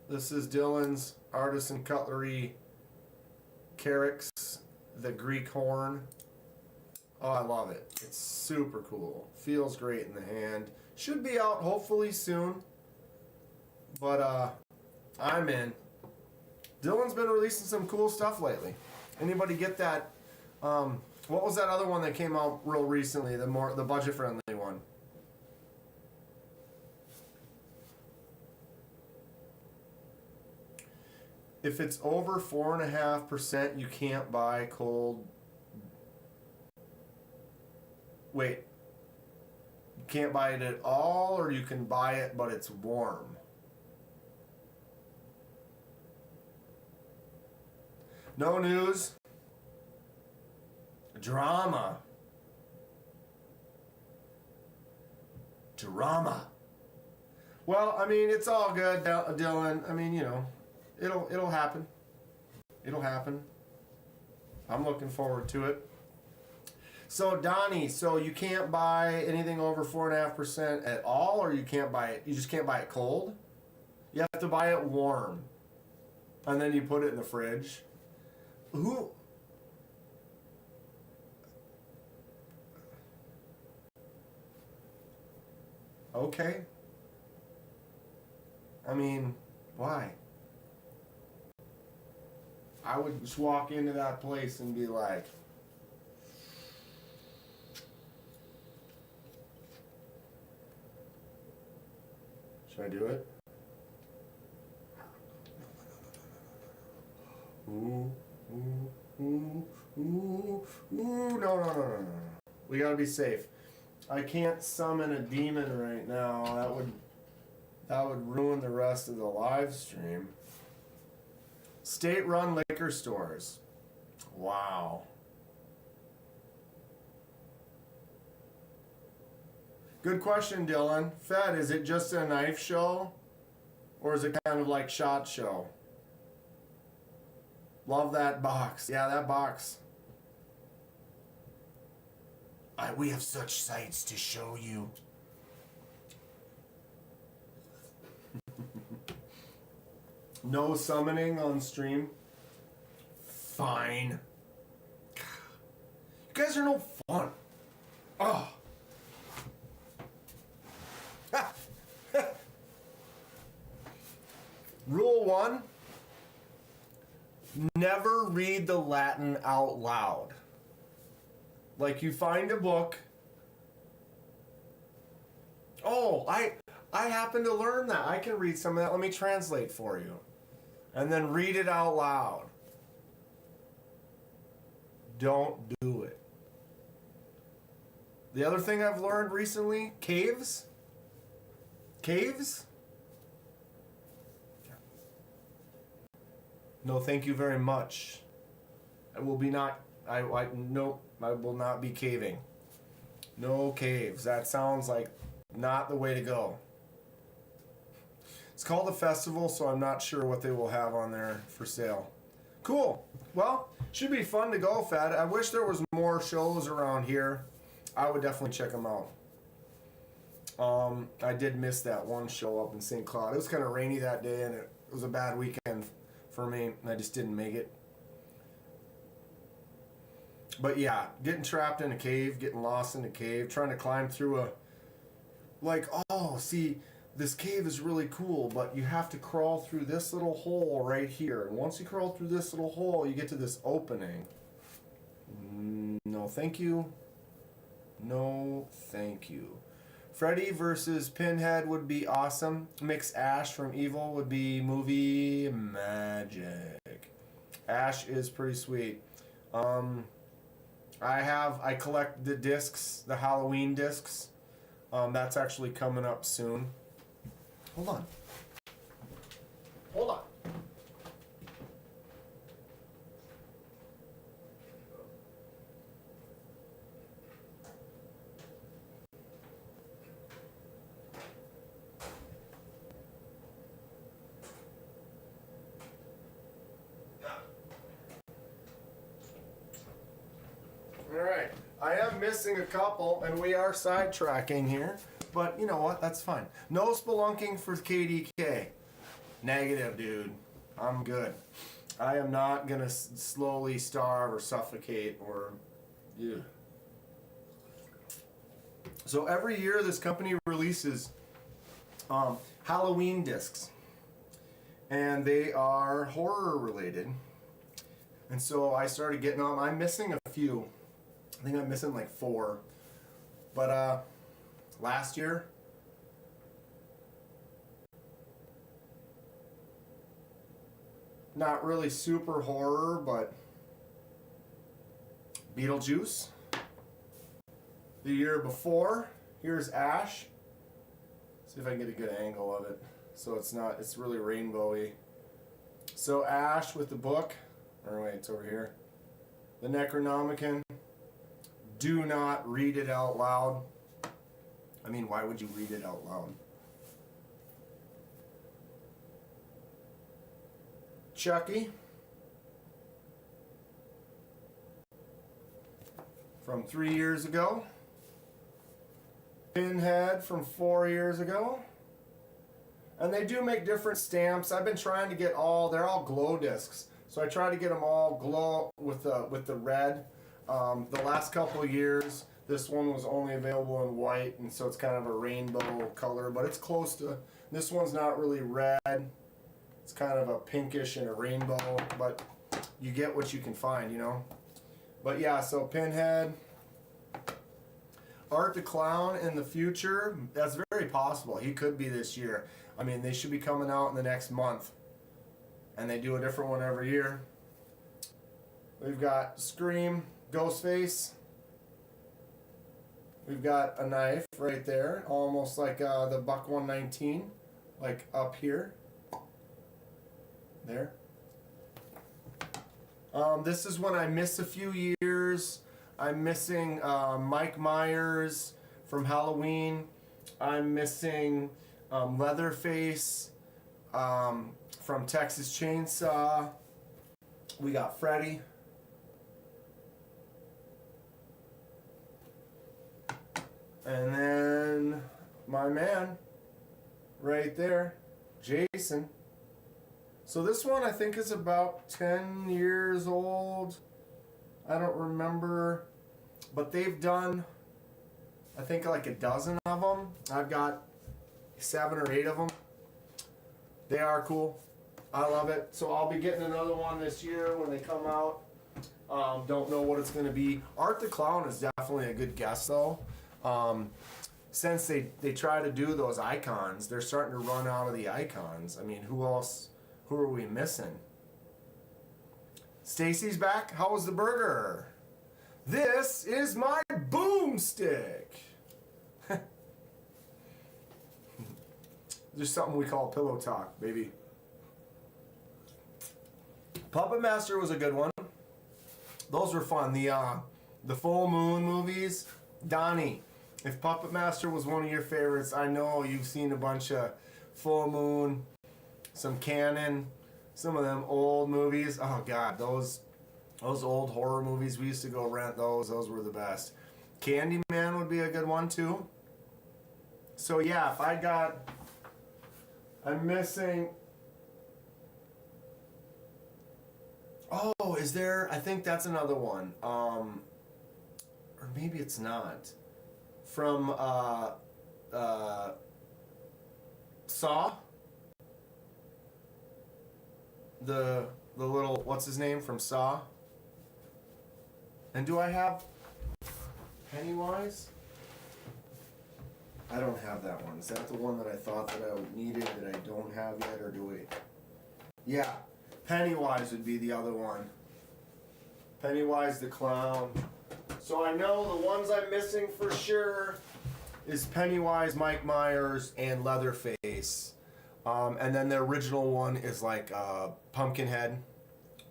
This is Dylan's Artisan Cutlery Carex, the Greek horn. Oh, I love it. It's super cool. Feels great in the hand. Should be out hopefully soon. But I'm in. Dylan's been releasing some cool stuff lately. Anybody get that? What was that other one that came out real recently? The budget friendly one. If it's over 4.5%, you can't buy cold. Wait. You can't buy it at all, or you can buy it, but it's warm. No news. Drama. Well, I mean, it's all good, Dylan. I mean, you know. It'll happen. It'll happen. I'm looking forward to it. So Donnie, so you can't buy anything over 4.5% at all, or you can't buy it. You just can't buy it cold. You have to buy it warm, and then you put it in the fridge. Who? Okay. I mean, why? I would just walk into that place and be like, should I do it? Ooh, ooh, ooh, ooh, ooh, no. We gotta be safe. I can't summon a demon right now. That would ruin the rest of the live stream. State-run liquor stores. Wow. Good question, Dylan. Fed, is it just a knife show? Or is it kind of like SHOT Show? Love that box. Yeah, that box. We have such sights to show you. No summoning on stream. Fine. You guys are no fun. Oh. Rule 1. Never read the Latin out loud. Like you find a book. Oh, I happen to learn that. I can read some of that. Let me translate for you. And then read it out loud. Don't do it. The other thing I've learned recently, caves. Caves? No, thank you very much. I will be not, no, I will not be caving. No caves. That sounds like not the way to go. It's called a festival, so I'm not sure what they will have on there for sale. Cool. Well, should be fun to go, Fed. I wish there was more shows around here. I would definitely check them out. I did miss that one show up in St. Cloud. It was kind of rainy that day, and it was a bad weekend for me, and I just didn't make it. But yeah, getting trapped in a cave, getting lost in a cave, trying to climb through a... Like, oh, see, this cave is really cool, but you have to crawl through this little hole right here. And once you crawl through this little hole, you get to this opening. No, thank you. No, thank you. Freddy versus Pinhead would be awesome. Mix Ash from Evil would be movie magic. Ash is pretty sweet. I collect the discs, the Halloween discs. That's actually coming up soon. Hold on. Hold on. Alright, I am missing a couple, and we are sidetracking here, but you know what, that's fine. No spelunking for KDK. Negative, dude. I'm good. I am not gonna slowly starve or suffocate or... Yeah. So every year this company releases Halloween discs, and they are horror related. And so I started getting them. I'm missing a few. I think I'm missing like 4. But last year, not really super horror, but Beetlejuice. The year before, here's Ash. See if I can get a good angle of it. So it's really rainbowy. So Ash with the book. Or wait, it's over here. The Necronomicon. Do not read it out loud. I mean, why would you read it out loud? Chucky. From 3 years ago. Pinhead from 4 years ago. And they do make different stamps. I've been trying to get they're all glow discs. So I try to get them all glow with the red. The last couple of years, this one was only available in white, and so it's kind of a rainbow color, but it's close to, this one's not really red. It's kind of a pinkish and a rainbow, but you get what you can find, you know? But yeah, so Pinhead. Art the Clown in the future, that's very possible. He could be this year. I mean, they should be coming out in the next month. And they do a different one every year. We've got Scream, Ghostface. We've got a knife right there, almost like the Buck 119, like up here. There. This is when I miss a few years. I'm missing Mike Myers from Halloween. I'm missing Leatherface from Texas Chainsaw. We got Freddy. And then my man right there, Jason. So this one I think is about 10 years old. I don't remember, but they've done, I think, like a dozen of them. I've got 7 or 8 of them. They are cool. I love it. So I'll be getting another one this year when they come out. Don't know what it's going to be. Art the Clown is definitely a good guess, though. Since they try to do those icons, they're starting to run out of the icons. I mean, who else? Who are we missing? Stacy's back. How was the burger? This is my boomstick. There's something we call pillow talk, baby. Puppet Master was a good one. Those were fun. The Full Moon movies. Donnie, if Puppet Master was one of your favorites, I know you've seen a bunch of Full Moon, some Canon, some of them old movies. Oh God, those old horror movies, we used to go rent those. Those were the best. Candyman would be a good one too. So yeah, I'm missing. Oh, is there? I think that's another one. Or maybe it's not. From Saw. The little, what's his name from Saw? And do I have Pennywise? I don't have that one. Is that the one that I thought that I needed that I don't have yet, or do we? Yeah, Pennywise would be the other one. Pennywise the Clown. So I know the ones I'm missing for sure is Pennywise, Mike Myers, and Leatherface. And then the original one is like Pumpkinhead.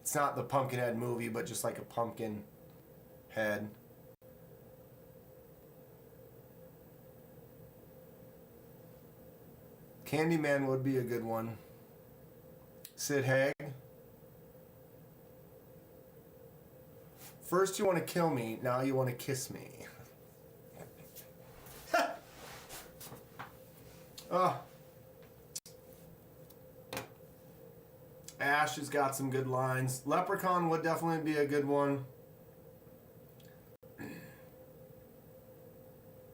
It's not the Pumpkinhead movie, but just like a pumpkin head. Candyman would be a good one. Sid Haig. First you want to kill me, now you want to kiss me. Oh. Ash has got some good lines. Leprechaun would definitely be a good one.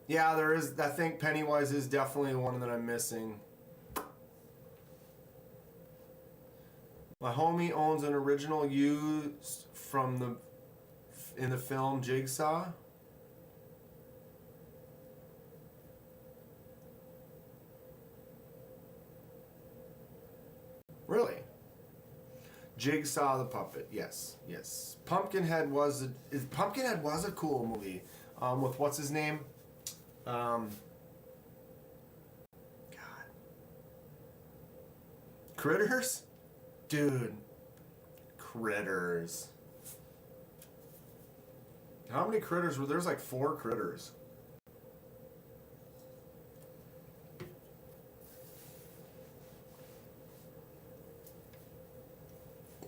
Yeah, there is. I think Pennywise is definitely one that I'm missing. My homie owns an original used from in the film Jigsaw. Really? Jigsaw the Puppet, yes, yes. Pumpkinhead was a cool movie. With what's his name? God. Critters? Dude. Critters. How many critters were there? There's like 4 critters.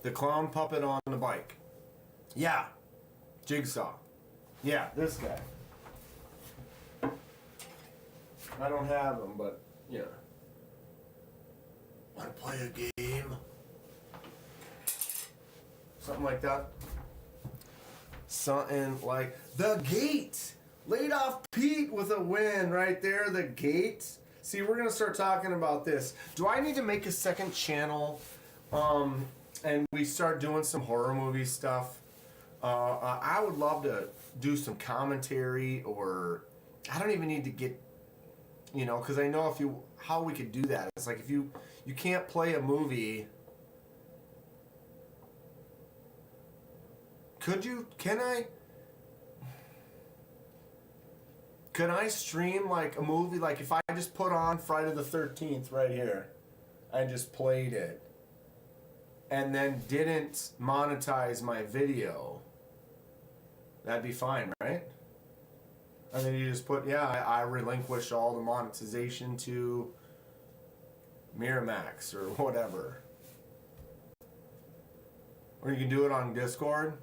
The clown puppet on the bike. Yeah. Jigsaw. Yeah, this guy. I don't have him, but yeah. Want to play a game? Something like that. Something like The Gate. Laid off Pete with a win right there. The Gate. See, we're going to start talking about this. Do I need to make a second channel? And we start doing some horror movie stuff. I would love to do some commentary, or I don't even need to get, because I know how we could do that. It's like if you can't play a movie. Can I stream like a movie? Like if I just put on Friday the 13th right here, I just played it, and then didn't monetize my video, that'd be fine, right? And then you just put, I relinquish all the monetization to Miramax or whatever. Or you can do it on Discord.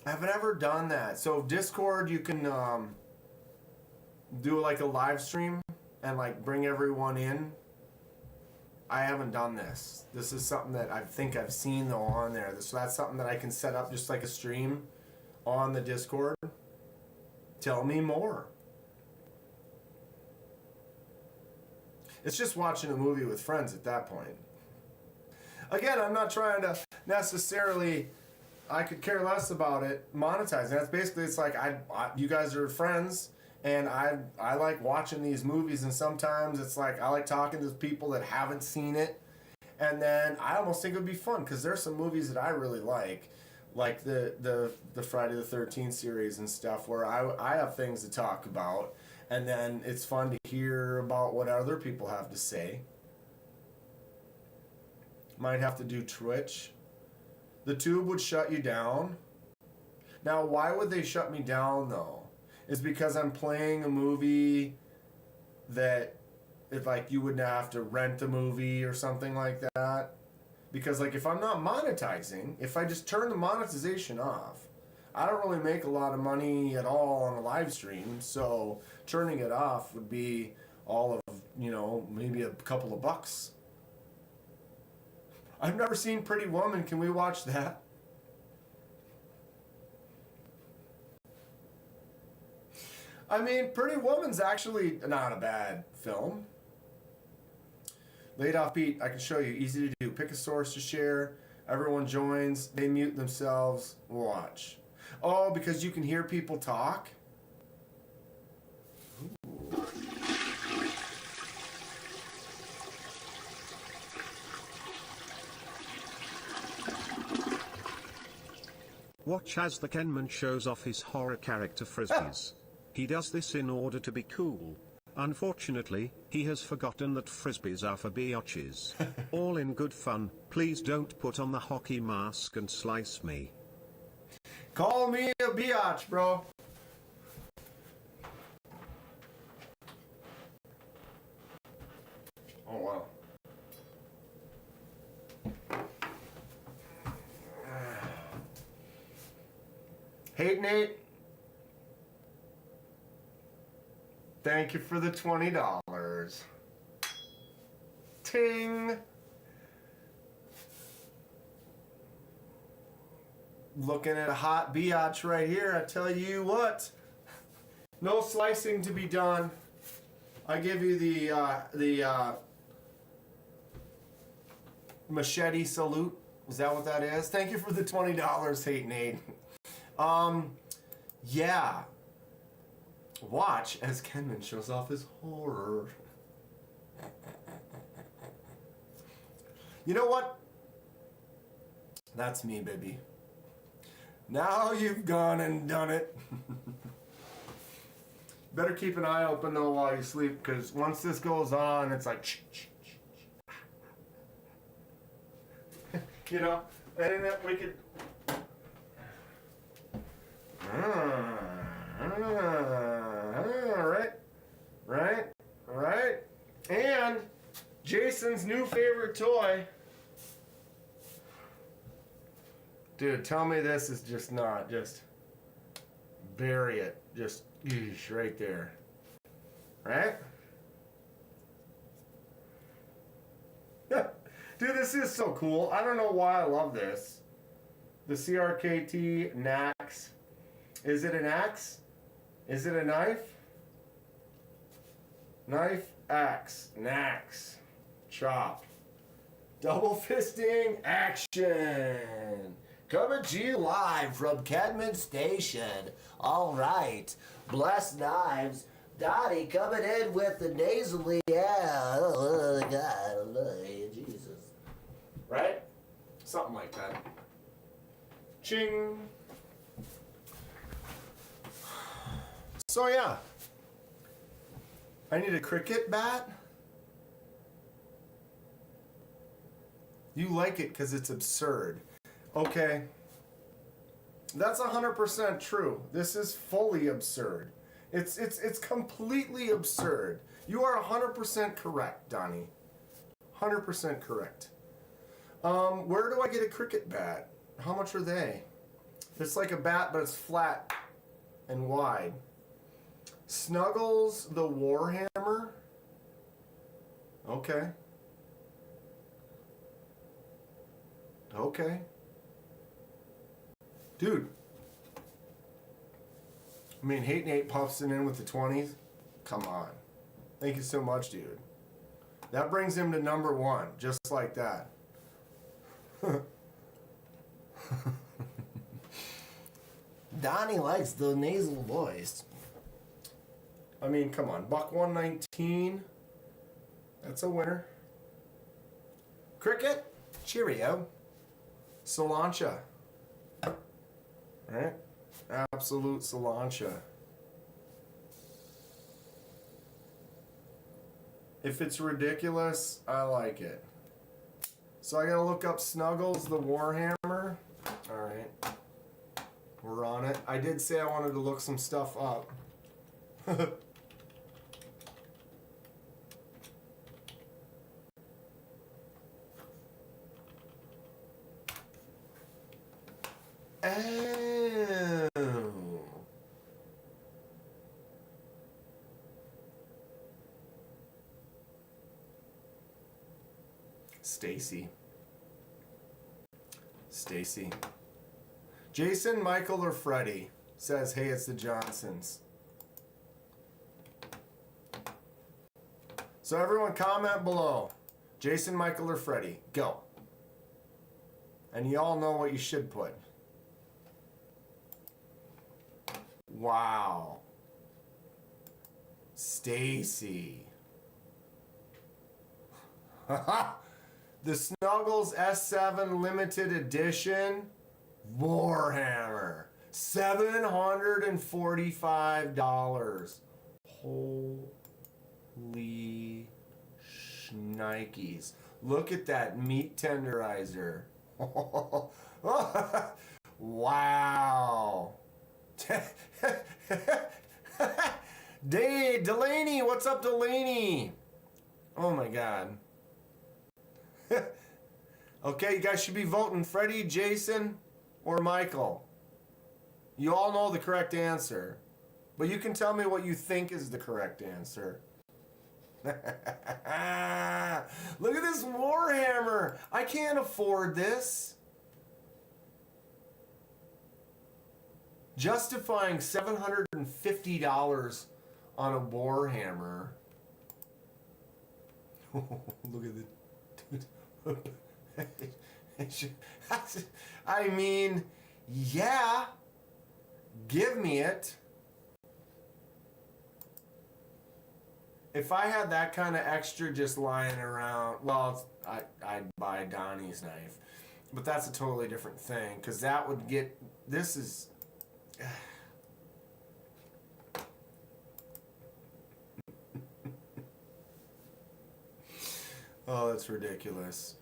I've never done that. So Discord, you can do like a live stream and like bring everyone in. I haven't done this. This is something that I think I've seen though on there. So that's something that I can set up just like a stream on the Discord. Tell me more. It's just watching a movie with friends at that point. Again, I'm not trying to necessarily, I could care less about it monetizing. That's basically, it's like, you guys are friends, and I like watching these movies, and sometimes it's like, I like talking to people that haven't seen it, and then I almost think it would be fun, because there's some movies that I really like the Friday the 13th series and stuff, where I have things to talk about, and then it's fun to hear about what other people have to say. Might have to do Twitch. The tube would shut you down. Now, why would they shut me down, though? It's because I'm playing a movie that, if like, you wouldn't have to rent a movie or something like that. Because, like, if I'm not monetizing, if I just turn the monetization off, I don't really make a lot of money at all on a live stream, so turning it off would be all of, maybe a couple of bucks. I've never seen Pretty Woman. Can we watch that? I mean, Pretty Woman's actually not a bad film. Laid off beat, I can show you. Easy to do. Pick a source to share. Everyone joins. They mute themselves. Watch. Oh, because you can hear people talk? Ooh. Watch as the Kenman shows off his horror character frisbees. He does this in order to be cool. Unfortunately, he has forgotten that frisbees are for biatches. All in good fun. Please don't put on the hockey mask and slice me. Call me a biatch, bro. Oh, wow. Hey, Nate. Thank you for the $20. Ting. Looking at a hot biatch right here. I tell you what. No slicing to be done. I give you the machete salute. Is that what that is? Thank you for the $20, Hate Nate. Yeah. Watch as Kenman shows off his horror. You know what? That's me, baby. Now you've gone and done it. Better keep an eye open though while you sleep, because once this goes on, it's like, and then we could. Right. And Jason's new favorite toy. Dude, tell me this is just not, just bury it. Just right there. Right? Dude, this is so cool. I don't know why I love this. The CRKT Nax. Is it an axe? Is it a knife? Knife, axe, Nax, chop. Double fisting action. Coming to you live from Kedman Station. All right. Blessed knives. Dottie coming in with the nasally. Yeah. Oh, God. Oh, Jesus. Right? Something like that. Ching. So, yeah. I need a cricket bat. You like it because it's absurd. Okay. That's 100% true. This is fully absurd. It's completely absurd. You are 100% correct, Donnie. 100% correct. Where do I get a cricket bat? How much are they? It's like a bat, but it's flat and wide. Snuggles the Warhammer. Okay. Okay. Dude. I mean, Hate Nate puffs it in with the 20s. Come on. Thank you so much, dude. That brings him to number 1, just like that. Donnie likes the nasal voice. I mean, come on. Buck 119. That's a winner. Cricket. Cheerio. Solancha. Right? Absolute Solancha. If it's ridiculous, I like it. So I gotta look up Snuggles the Warhammer. Alright. We're on it. I did say I wanted to look some stuff up. Oh. Stacy. Jason, Michael, or Freddie says, hey, it's the Johnsons. So everyone comment below. Jason, Michael, or Freddie. Go. And you all know what you should put. Wow. Stacy. The Snuggles S7 limited edition Warhammer. $745. Holy shnikes. Look at that meat tenderizer. Wow. Delaney, what's up, Delaney? Oh my god. Okay, you guys should be voting Freddie, Jason, or Michael. You all know the correct answer. But you can tell me what you think is the correct answer. Look at this Warhammer. I can't afford this. Justifying $750 on a Warhammer. Look at the... I mean, yeah. Give me it. If I had that kind of extra just lying around, well, I'd buy Donnie's knife. But that's a totally different thing, because that would get... This is... Oh, that's ridiculous.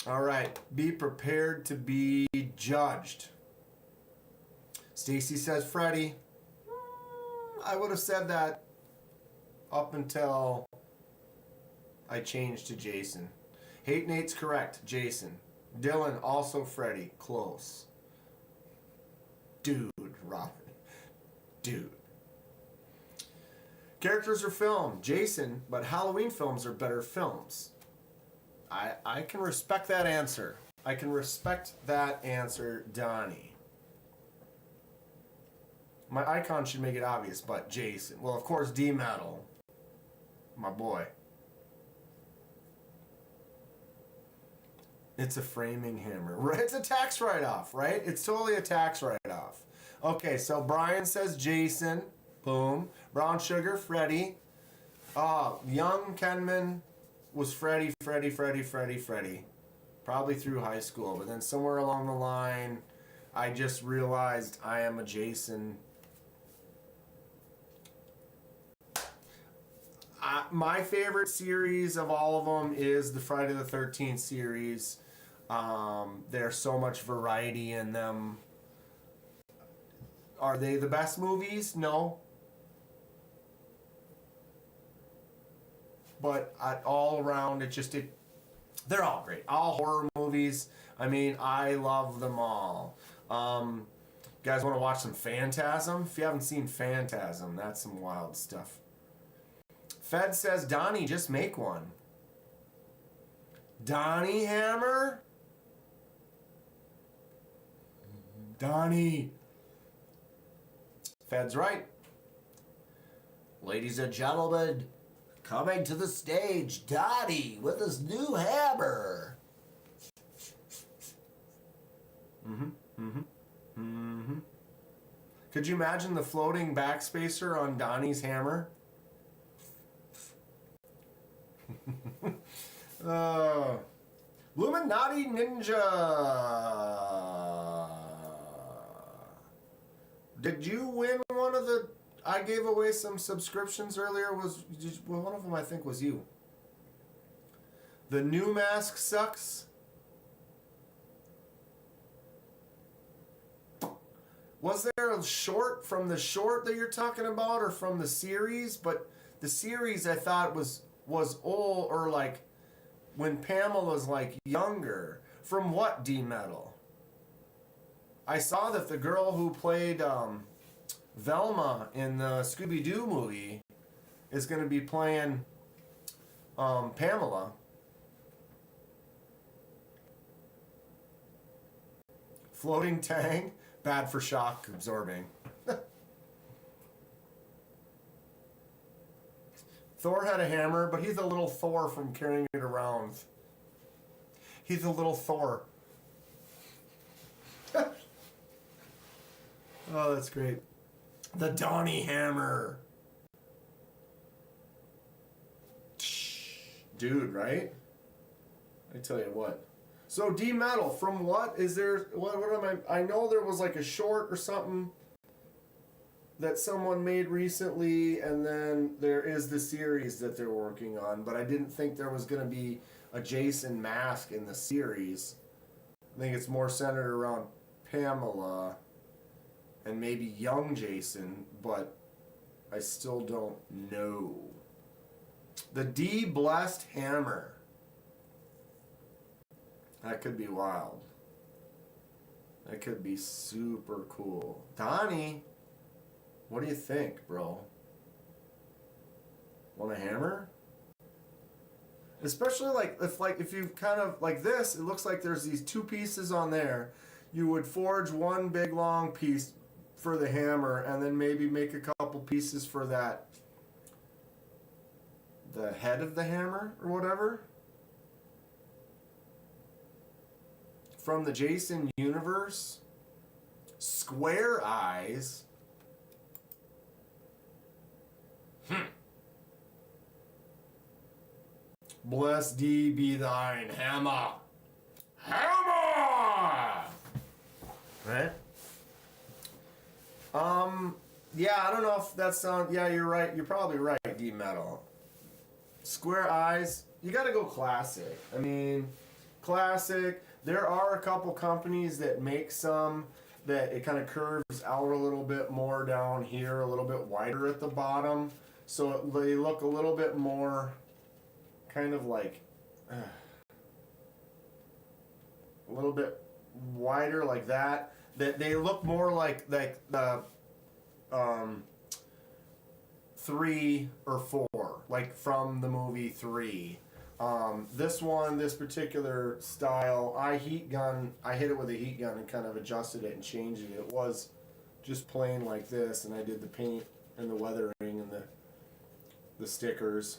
All right, be prepared to be judged. Stacy says Freddie. I would have said that up until I changed to Jason. Hate Nate's correct, Jason. Dylan, also Freddie, close. Dude, Robin. Dude. Characters are film, Jason, but Halloween films are better films. I can respect that answer. I can respect that answer, Donnie. My icon should make it obvious, but Jason. Well, of course, D-Metal. My boy. It's a framing hammer. It's a tax write-off, right? It's totally a tax write-off. Okay, so Brian says Jason. Boom. Brown Sugar, Freddie. Young Kenman was Freddie. Probably through high school. But then somewhere along the line, I just realized I am a Jason. My favorite series of all of them is the Friday the 13th series. There's so much variety in them. Are they the best movies? No. But all around, they're all great. All horror movies. I mean, I love them all. Got guys want to watch some Phantasm? If you haven't seen Phantasm, that's some wild stuff. Fed says, Donnie, just make one. Donnie Hammer? Donnie. Fed's right. Ladies and gentlemen, coming to the stage, Donnie with his new hammer. Could you imagine the floating backspacer on Donnie's hammer? Illuminati Ninja. Did you win one of the... I gave away some subscriptions earlier. Well, one of them I think was you. The new mask sucks. Was there a short from the short that you're talking about, or from the series? But the series I thought was old, or like when Pamela's like younger. From what D-Metal? I saw that the girl who played Velma in the Scooby-Doo movie is going to be playing Pamela. Floating tang, bad for shock absorbing. Thor had a hammer, but he's a little Thor from carrying it around. He's a little Thor. Oh, that's great. The Donnie Hammer. Dude, right? I tell you what. So D-Metal, from what is there? What am I know there was like a short or something that someone made recently, and then there is the series that they're working on. But I didn't think there was going to be a Jason mask in the series. I think it's more centered around Pamela and maybe young Jason, but I still don't know. The D-Blessed Hammer. That could be wild. That could be super cool. Donnie, what do you think, bro? Want a hammer? Especially if you kind of like this, it looks like there's these two pieces on there. You would forge one big long piece for the hammer, and then maybe make a couple pieces for the head of the hammer or whatever. From the Jason universe. Square eyes. Blessed be thine hammer. Hammer! Right? Yeah, I don't know if that sounds... Yeah, you're right. You're probably right, D-Metal. Square eyes. You gotta go classic. I mean, classic. There are a couple companies that make some that it kind of curves out a little bit more down here, a little bit wider at the bottom. So they look a little bit more kind of like... a little bit wider like that. That they look more like the 3 or 4, like from the movie 3. This particular style, I hit it with a heat gun and kind of adjusted it and changed it. It was just plain like this, and I did the paint and the weathering and the stickers.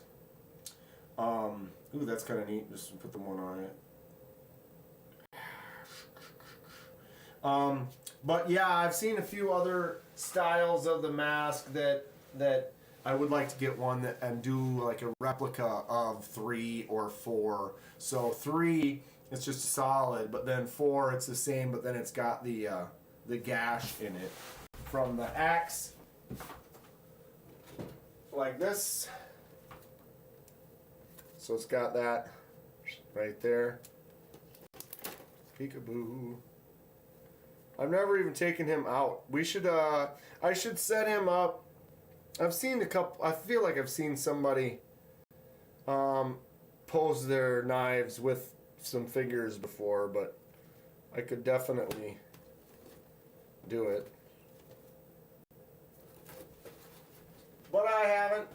Ooh, that's kind of neat. Just put the one on it. But yeah, I've seen a few other styles of the mask that I would like to get one and do like a replica of 3 or 4. So 3, it's just solid, but then 4, it's the same, but then it's got the gash in it from the axe, like this. So it's got that right there. Peekaboo. I've never even taken him out. We should, I should set him up. I've seen a couple, I feel like I've seen somebody pose their knives with some figures before, but I could definitely do it. but I haven't.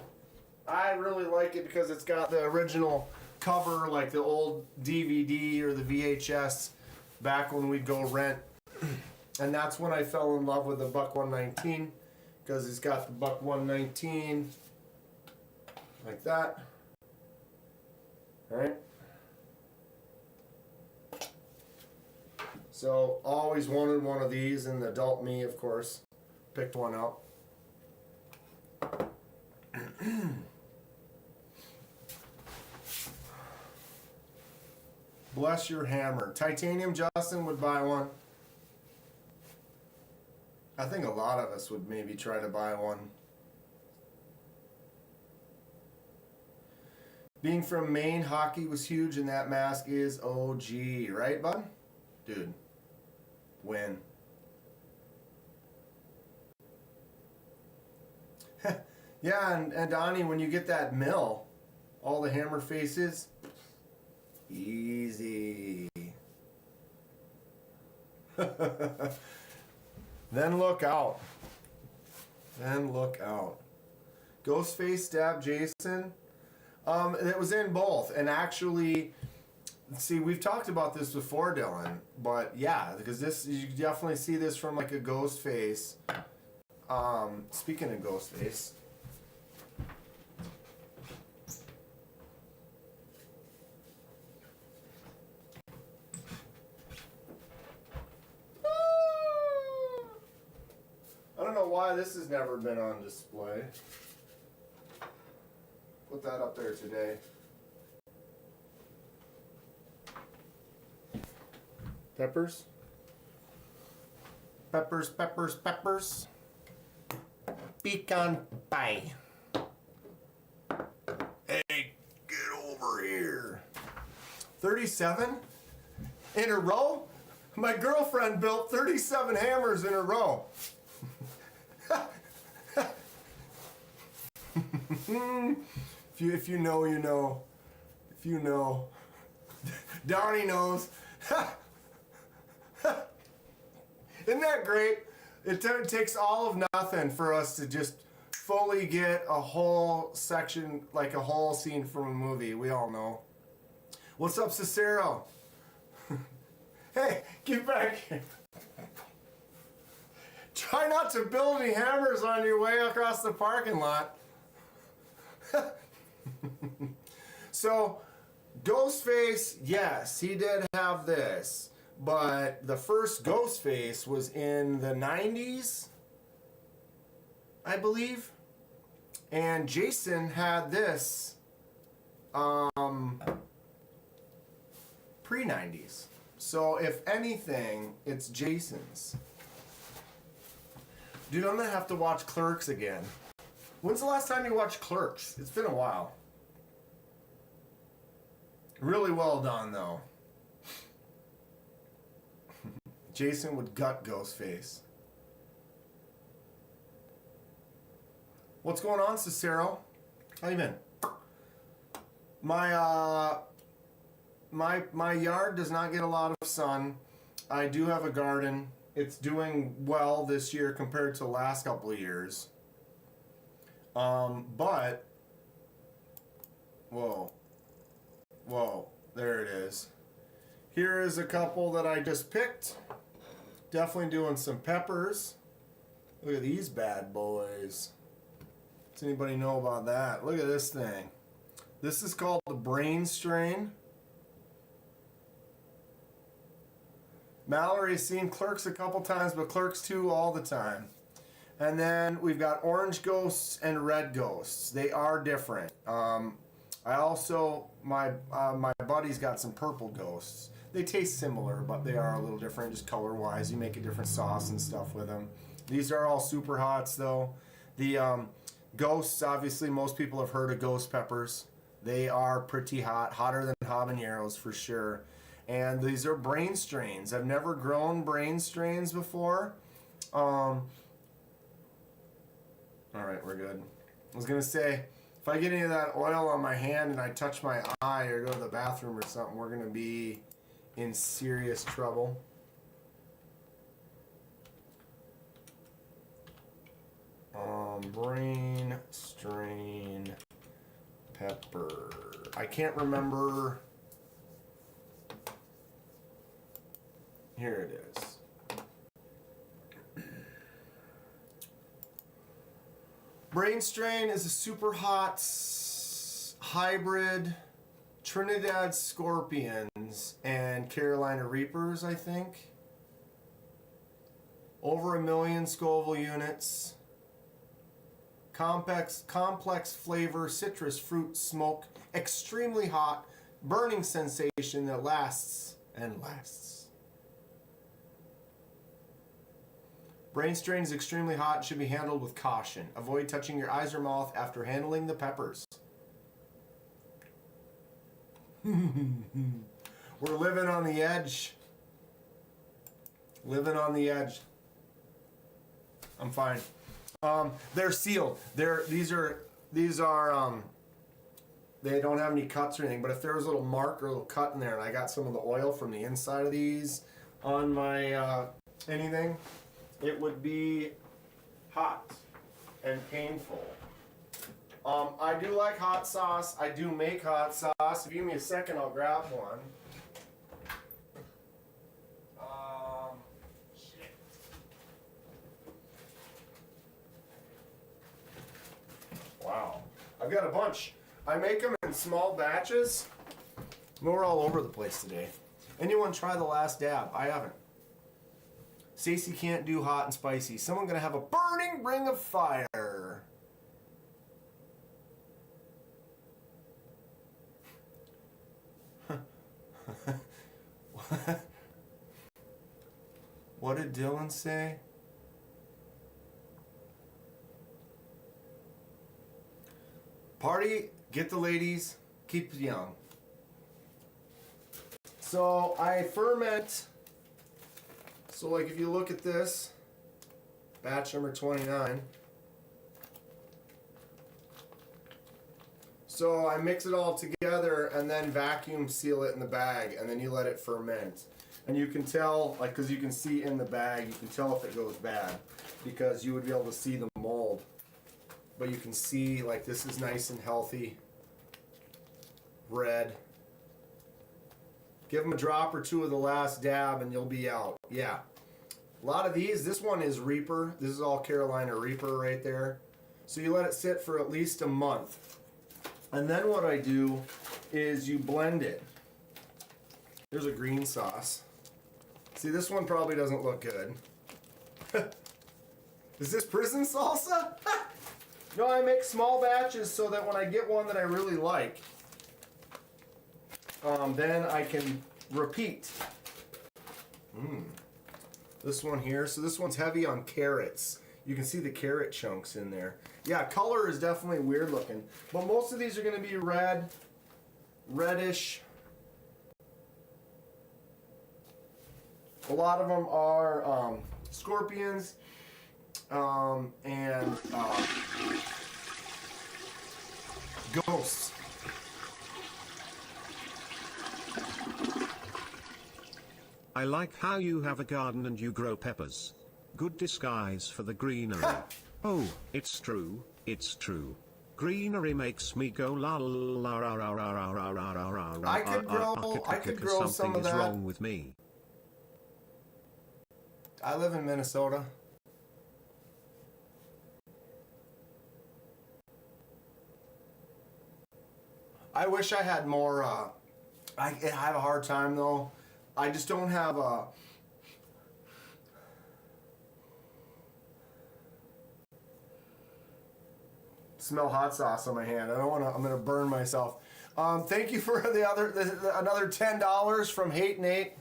I really like it because it's got the original cover, like the old DVD or the VHS back when we'd go rent. And that's when I fell in love with the Buck 119, because it's got the Buck 119 like that. All right. So always wanted one of these, and the adult me, of course, picked one up. Bless your hammer. Titanium, Justin would buy one. I think a lot of us would maybe try to buy one. Being from Maine, hockey was huge, and that mask is OG, right, bud? Dude, win. Yeah, and Donnie, when you get that mill, all the hammer faces, easy. Then look out. Then look out. Ghostface stabbed Jason. It was in both, and actually, see, we've talked about this before, Dylan, but yeah, because this, you definitely see this from like a Ghostface. Speaking of Ghostface, I don't know why this has never been on display. Put that up there today. Peppers? Peppers, peppers, peppers. Pecan pie. Hey, get over here. 37 in a row? My girlfriend built 37 hammers in a row. If you know, you know. If you know. Donnie knows. Isn't that great? It takes all of nothing for us to just fully get a whole section, like a whole scene from a movie. We all know. What's up, Cicero? Hey, get back here. Try not to build any hammers on your way across the parking lot. So, Ghostface, yes, he did have this. But the first Ghostface was in the 90s, I believe. And Jason had this pre-90s. So if anything, it's Jason's. Dude, I'm going to have to watch Clerks again. When's the last time you watched Clerks? It's been a while. Really well done, though. Jason would gut Ghostface. What's going on, Cicero? How you been? My yard does not get a lot of sun. I do have a garden. It's doing well this year compared to the last couple of years. But whoa, there it is. Here is a couple that I just picked. Definitely doing some peppers. Look at these bad boys. Does anybody know about that? Look at this thing. This is called the Brain Strain. Mallory's seen Clerks a couple times, but Clerks 2 all the time. And then we've got orange ghosts and red ghosts. They are different. I also, my buddy's got some purple ghosts. They taste similar, but they are a little different, just color-wise. You make a different sauce and stuff with them. These are all super hots, though. The ghosts, obviously, most people have heard of ghost peppers. They are pretty hot, hotter than habaneros for sure. And these are brain strains. I've never grown brain strains before. All right, we're good. I was gonna say, if I get any of that oil on my hand and I touch my eye or go to the bathroom or something, we're gonna be in serious trouble. Brain strain pepper. I can't remember. Here it is. Brain strain is a super hot hybrid Trinidad Scorpions and Carolina Reapers, I think. Over 1 million Scoville units. Complex flavor, citrus, fruit, smoke, extremely hot, burning sensation that lasts and lasts. Brain strain is extremely hot and should be handled with caution. Avoid touching your eyes or mouth after handling the peppers. We're living on the edge. Living on the edge. I'm fine. They're sealed. These are they don't have any cuts or anything, but if there was a little mark or a little cut in there and I got some of the oil from the inside of these on my anything, it would be hot and painful. I do like hot sauce. I do make hot sauce. If you give me a second, I'll grab one. Shit. Wow. I've got a bunch. I make them in small batches. We're all over the place today. Anyone try the last dab? I haven't. Stacy can't do hot and spicy. Someone gonna have a burning ring of fire. What did Dylan say? Party, get the ladies, keep it young. So I ferment. So like if you look at this, batch number 29. So I mix it all together and then vacuum seal it in the bag and then you let it ferment. And you can tell, like, because you can see in the bag, you can tell if it goes bad because you would be able to see the mold. But you can see, like, this is nice and healthy, red. Give them a drop or two of the last dab and you'll be out. Yeah. A lot of these, this one is Reaper. This is all Carolina Reaper right there. So you let it sit for at least a month. And then what I do is you blend it. Here's a green sauce. See, this one probably doesn't look good. Is this prison salsa? No, I make small batches so that when I get one that I really like, then I can repeat. This one here, so this one's heavy on carrots. You can see the carrot chunks in there. Yeah, color is definitely weird looking, but most of these are going to be red, reddish. A lot of them are scorpions and ghosts. I like how you have a garden and you grow peppers. Good disguise for the greenery. Oh, it's true, it's true. Greenery makes me go la la la la la la la la la la. I could grow some of that. Something is wrong with me. I live in Minnesota. I wish I had more, I have a hard time though. I just don't have a... Smell hot sauce on my hand. I don't want to, I'm going to burn myself. Thank you for another $10 from Hate Nate.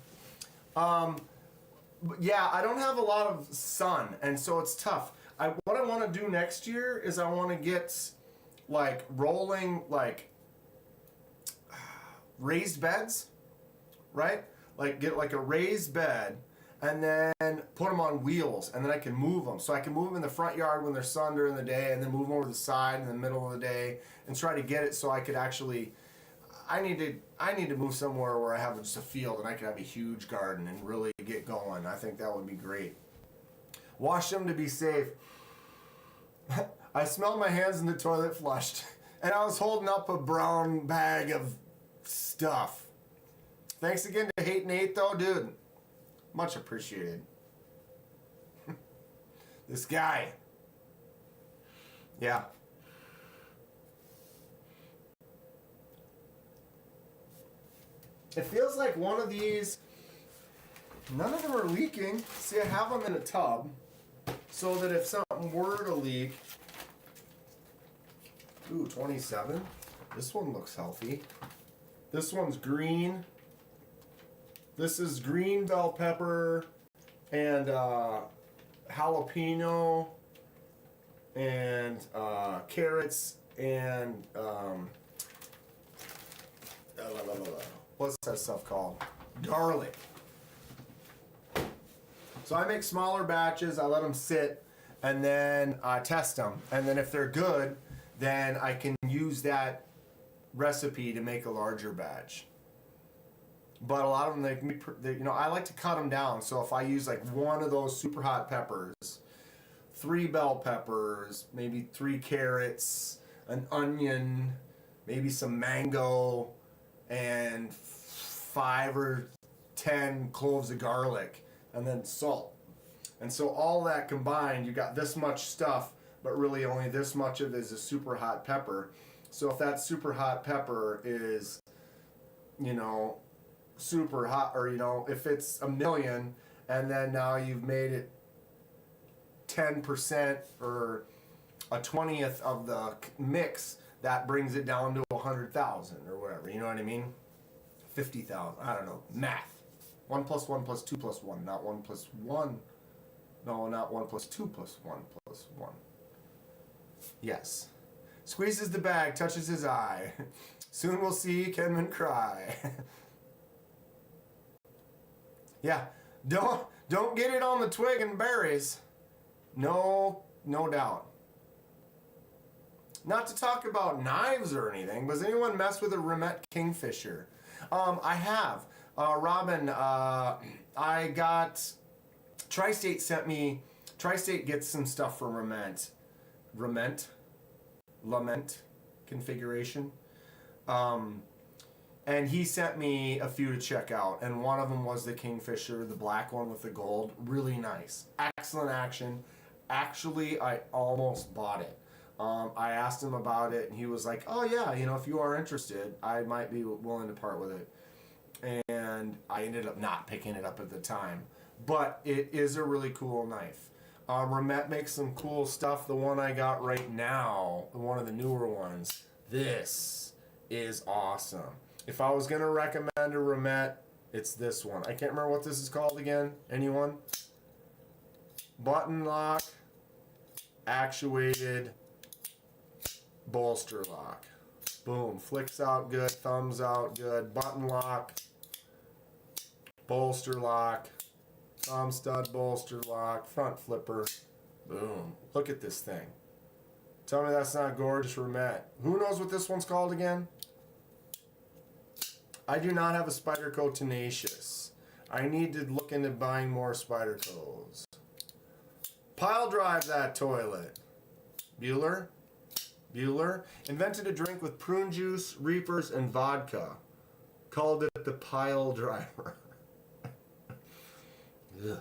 Yeah, I don't have a lot of sun, and so it's tough. What I want to do next year is I want to get like rolling, like raised beds, right? Like get like a raised bed and then put them on wheels, and then I can move them. So I can move them in the front yard when there's sun during the day, and then move them over to the side in the middle of the day, and try to get it so I could actually. I need to move somewhere where I have just a field and I could have a huge garden and really get going. I think that would be great. Wash them to be safe. I smelled my hands in the toilet flushed, and I was holding up a brown bag of stuff. Thanks again to Hate Nate, though, dude. Much appreciated. This guy. Yeah. It feels like one of these, none of them are leaking. See, I have them in a tub so that if something were to leak, ooh, 27. This one looks healthy. This one's green. This is green bell pepper and jalapeno and carrots and what's that stuff called? Garlic. So I make smaller batches, I let them sit, and then I test them. And then if they're good, then I can use that recipe to make a larger batch. But a lot of them, I like to cut them down. So if I use like one of those super hot peppers, 3 bell peppers, maybe 3 carrots, an onion, maybe some mango, and 5 or 10 cloves of garlic, and then salt. And so all that combined, you got this much stuff, but really only this much of it is a super hot pepper. So if that super hot pepper is, super hot, or if it's a million, and then now you've made it 10% or a 20th of the mix, that brings it down to 100,000 or whatever. You know what I mean? 50,000. I don't know. Math. 1 plus 1 plus 2 plus 1. Not 1 plus 1. No, not 1 plus 2 plus 1 plus 1. Yes. Squeezes the bag, touches his eye. Soon we'll see Kenman cry. Yeah. Don't get it on the twig and berries. No doubt. Not to talk about knives or anything, but does anyone mess with a Remet Kingfisher? I have. Robin, I got... Tri-State sent me... Tri-State gets some stuff from Lament configuration. And he sent me a few to check out, and one of them was the Kingfisher, the black one with the gold. Really nice. Excellent action. Actually, I almost bought it. I asked him about it, and he was like, oh yeah, if you are interested, I might be willing to part with it. And I ended up not picking it up at the time. But it is a really cool knife. Remet makes some cool stuff. The one I got right now, one of the newer ones, this is awesome. If I was going to recommend a Remet, it's this one. I can't remember what this is called again. Anyone? Button lock, actuated bolster lock. Boom. Flicks out good, thumbs out good. Button lock, bolster lock, thumb stud bolster lock, front flipper. Boom. Look at this thing. Tell me that's not gorgeous, Remet. Who knows what this one's called again? I do not have a Spyderco Tenacious. I need to look into buying more Spydercos. Pile drive that toilet. Bueller invented a drink with prune juice, reapers, and vodka. Called it the pile driver. Ugh.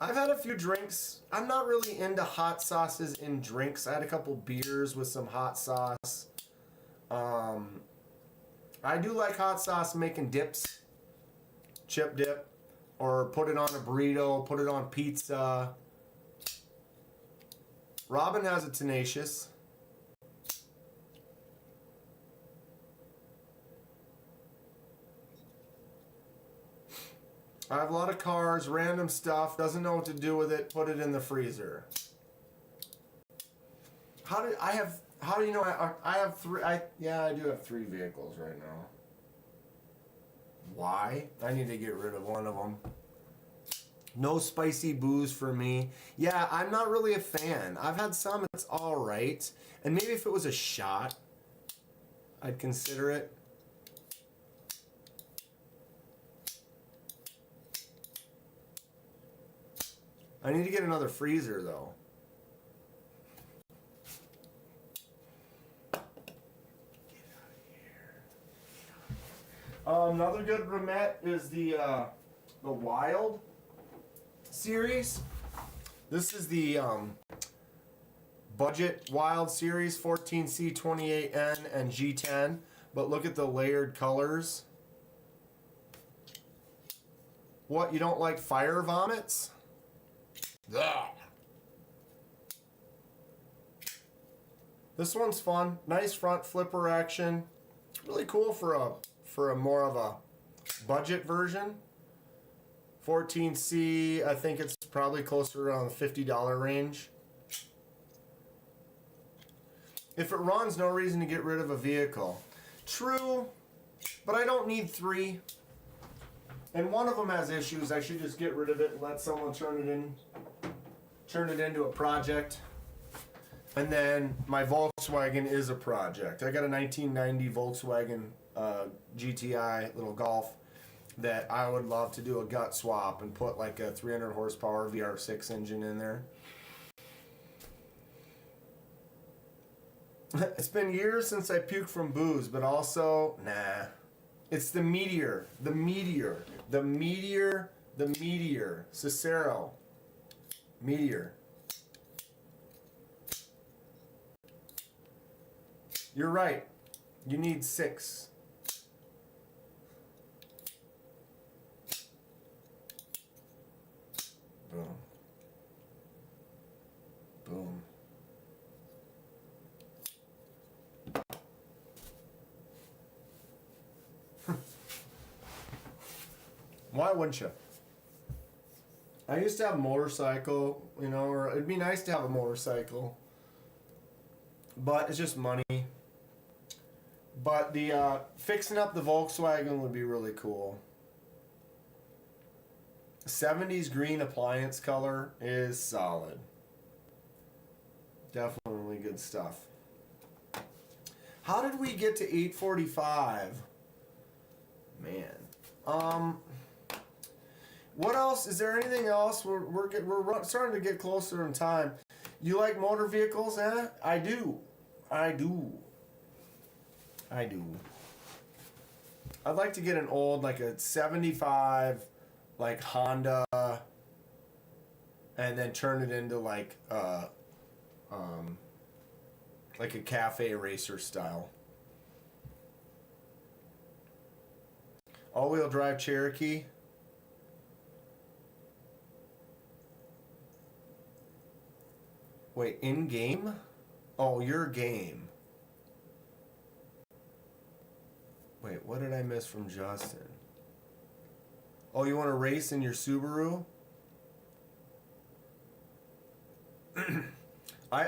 I've had a few drinks. I'm not really into hot sauces in drinks. I had a couple beers with some hot sauce. I do like hot sauce making dips. Chip dip. Or put it on a burrito. Put it on pizza. Robin has a Tenacious. I have a lot of cars, random stuff, doesn't know what to do with it, put it in the freezer. How do you know I have 3? Yeah, I do have 3 vehicles right now. Why? I need to get rid of one of them. No spicy booze for me. Yeah, I'm not really a fan. I've had some, it's alright. And maybe if it was a shot, I'd consider it. I need to get another freezer, though. Another good remet is the Wild series. This is the budget Wild series, 14C, 28N, and G10. But look at the layered colors. What, you don't like fire vomits? Yeah. This one's fun. Nice front flipper action. Really cool for a more of a budget version. 14C, I think it's probably closer around the $50 range. If it runs, no reason to get rid of a vehicle. True, but I don't need 3. And one of them has issues. I should just get rid of it and let someone turn it into a project. And then my Volkswagen is a project. I got a 1990 Volkswagen GTI little Golf that I would love to do a gut swap and put like a 300 horsepower VR6 engine in there. It's been years since I puked from booze, but also, nah. It's the Meteor. The Meteor. The Meteor. The Meteor. Cicero. Meteor. You're right. You need 6. Boom. Boom. Why wouldn't you? I used to have a motorcycle, you know, or it'd be nice to have a motorcycle. But it's just money. But the fixing up the Volkswagen would be really cool. 70s green appliance color is solid. Definitely good stuff. How did we get to 845? Man. What else? Is there anything else? We're starting to get closer in time. You like motor vehicles, eh? I do. I'd like to get an old, like a 75, like Honda, and then turn it into like a cafe racer style. All-wheel drive Cherokee. Wait, in game? Oh, your game. Wait, what did I miss from Justin? Oh, you want to race in your Subaru?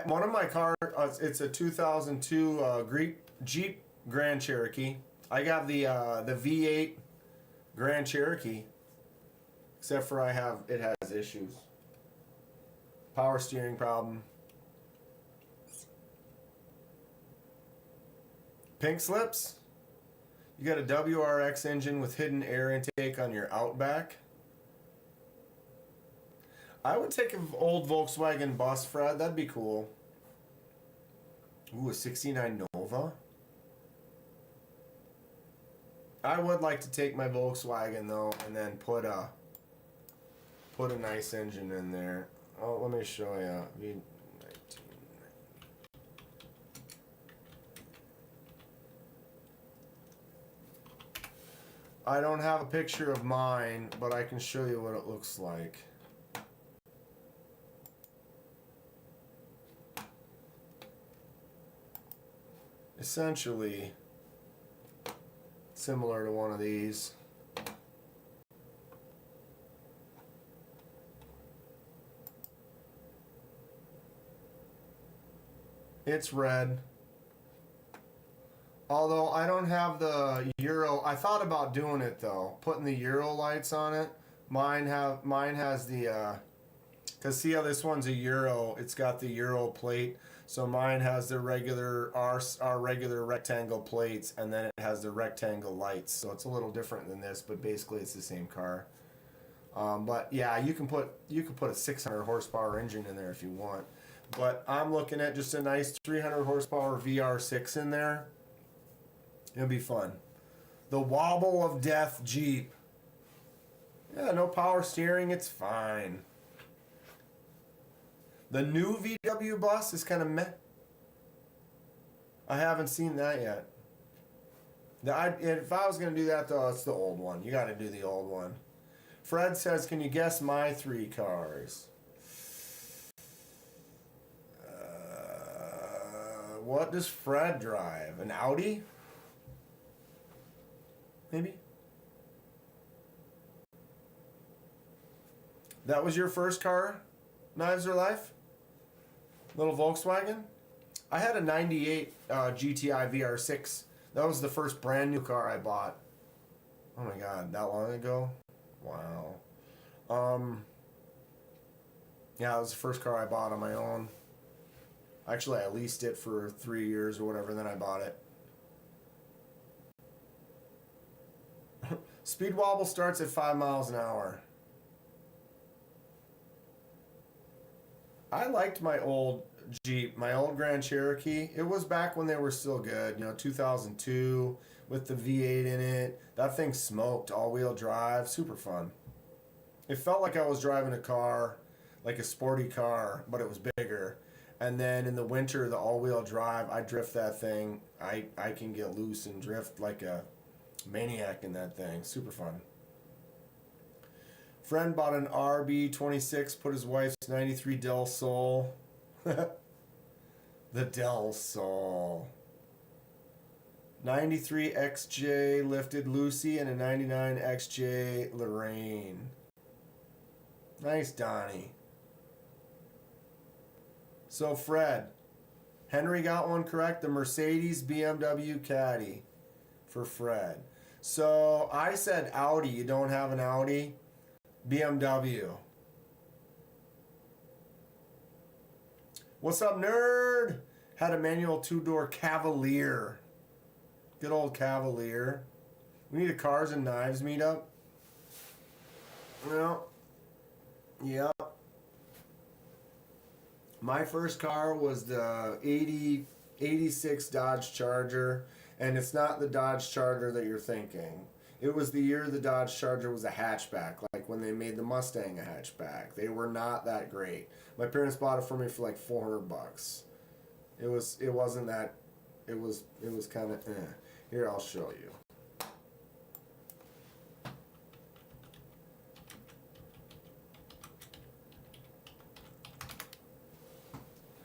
One of my cars, it's a 2002 Jeep Grand Cherokee. I got the V8 Grand Cherokee, except for it has issues. Power steering problem. Pink slips. You got a WRX engine with hidden air intake on your Outback. I would take an old Volkswagen bus, Fred. That'd be cool. Ooh, a 69 Nova. I would like to take my Volkswagen though, and then put a nice engine in there. Oh, let me show you. V19. I don't have a picture of mine, but I can show you what it looks like. Essentially similar to one of these. It's red. Although I don't have the Euro. I thought about doing it though, putting the Euro lights on it. Mine has the cause see how this one's a Euro. It's got the Euro plate. So mine has the regular our regular rectangle plates, and then it has the rectangle lights. So it's a little different than this, but basically it's the same car. But yeah, you can put a 600 horsepower engine in there if you want. But I'm looking at just a nice 300 horsepower VR6 in there. It'll be fun. The Wobble of Death Jeep. Yeah, no power steering, it's fine. The new VW bus is kind of meh. I haven't seen that yet. If I was going to do that, though, it's the old one. You got to do the old one. Fred says, can you guess my 3 cars? What does Fred drive? An Audi? Maybe? That was your first car? Knives or Life? Little Volkswagen? I had a 98 GTI VR6. That was the first brand new car I bought. Oh my god, that long ago? Wow. Yeah, it was the first car I bought on my own. Actually, I leased it for 3 years or whatever, and then I bought it. Speed wobble starts at 5 miles an hour. I liked my old Jeep, my old Grand Cherokee. It was back when they were still good, 2002 with the V8 in it. That thing smoked, all-wheel drive, super fun. It felt like I was driving a car, like a sporty car, but it was bigger. And then in the winter, the all-wheel drive, I drift that thing. I can get loose and drift like a maniac in that thing. Super fun. Friend bought an RB26, put his wife's 93 Del Sol. The Del Sol. 93 XJ lifted Lucy and a 99 XJ Lorraine. Nice, Donnie. So, Fred, Henry got one correct. The Mercedes BMW Caddy for Fred. So, I said Audi. You don't have an Audi? BMW. What's up, nerd? Had a manual 2-door Cavalier. Good old Cavalier. We need a Cars and Knives meetup. Well, yeah. My first car was the 86 Dodge Charger, and it's not the Dodge Charger that you're thinking. It was the year the Dodge Charger was a hatchback, like when they made the Mustang a hatchback. They were not that great. My parents bought it for me for like $400. It wasn't that. It was kind of eh. Here, I'll show you.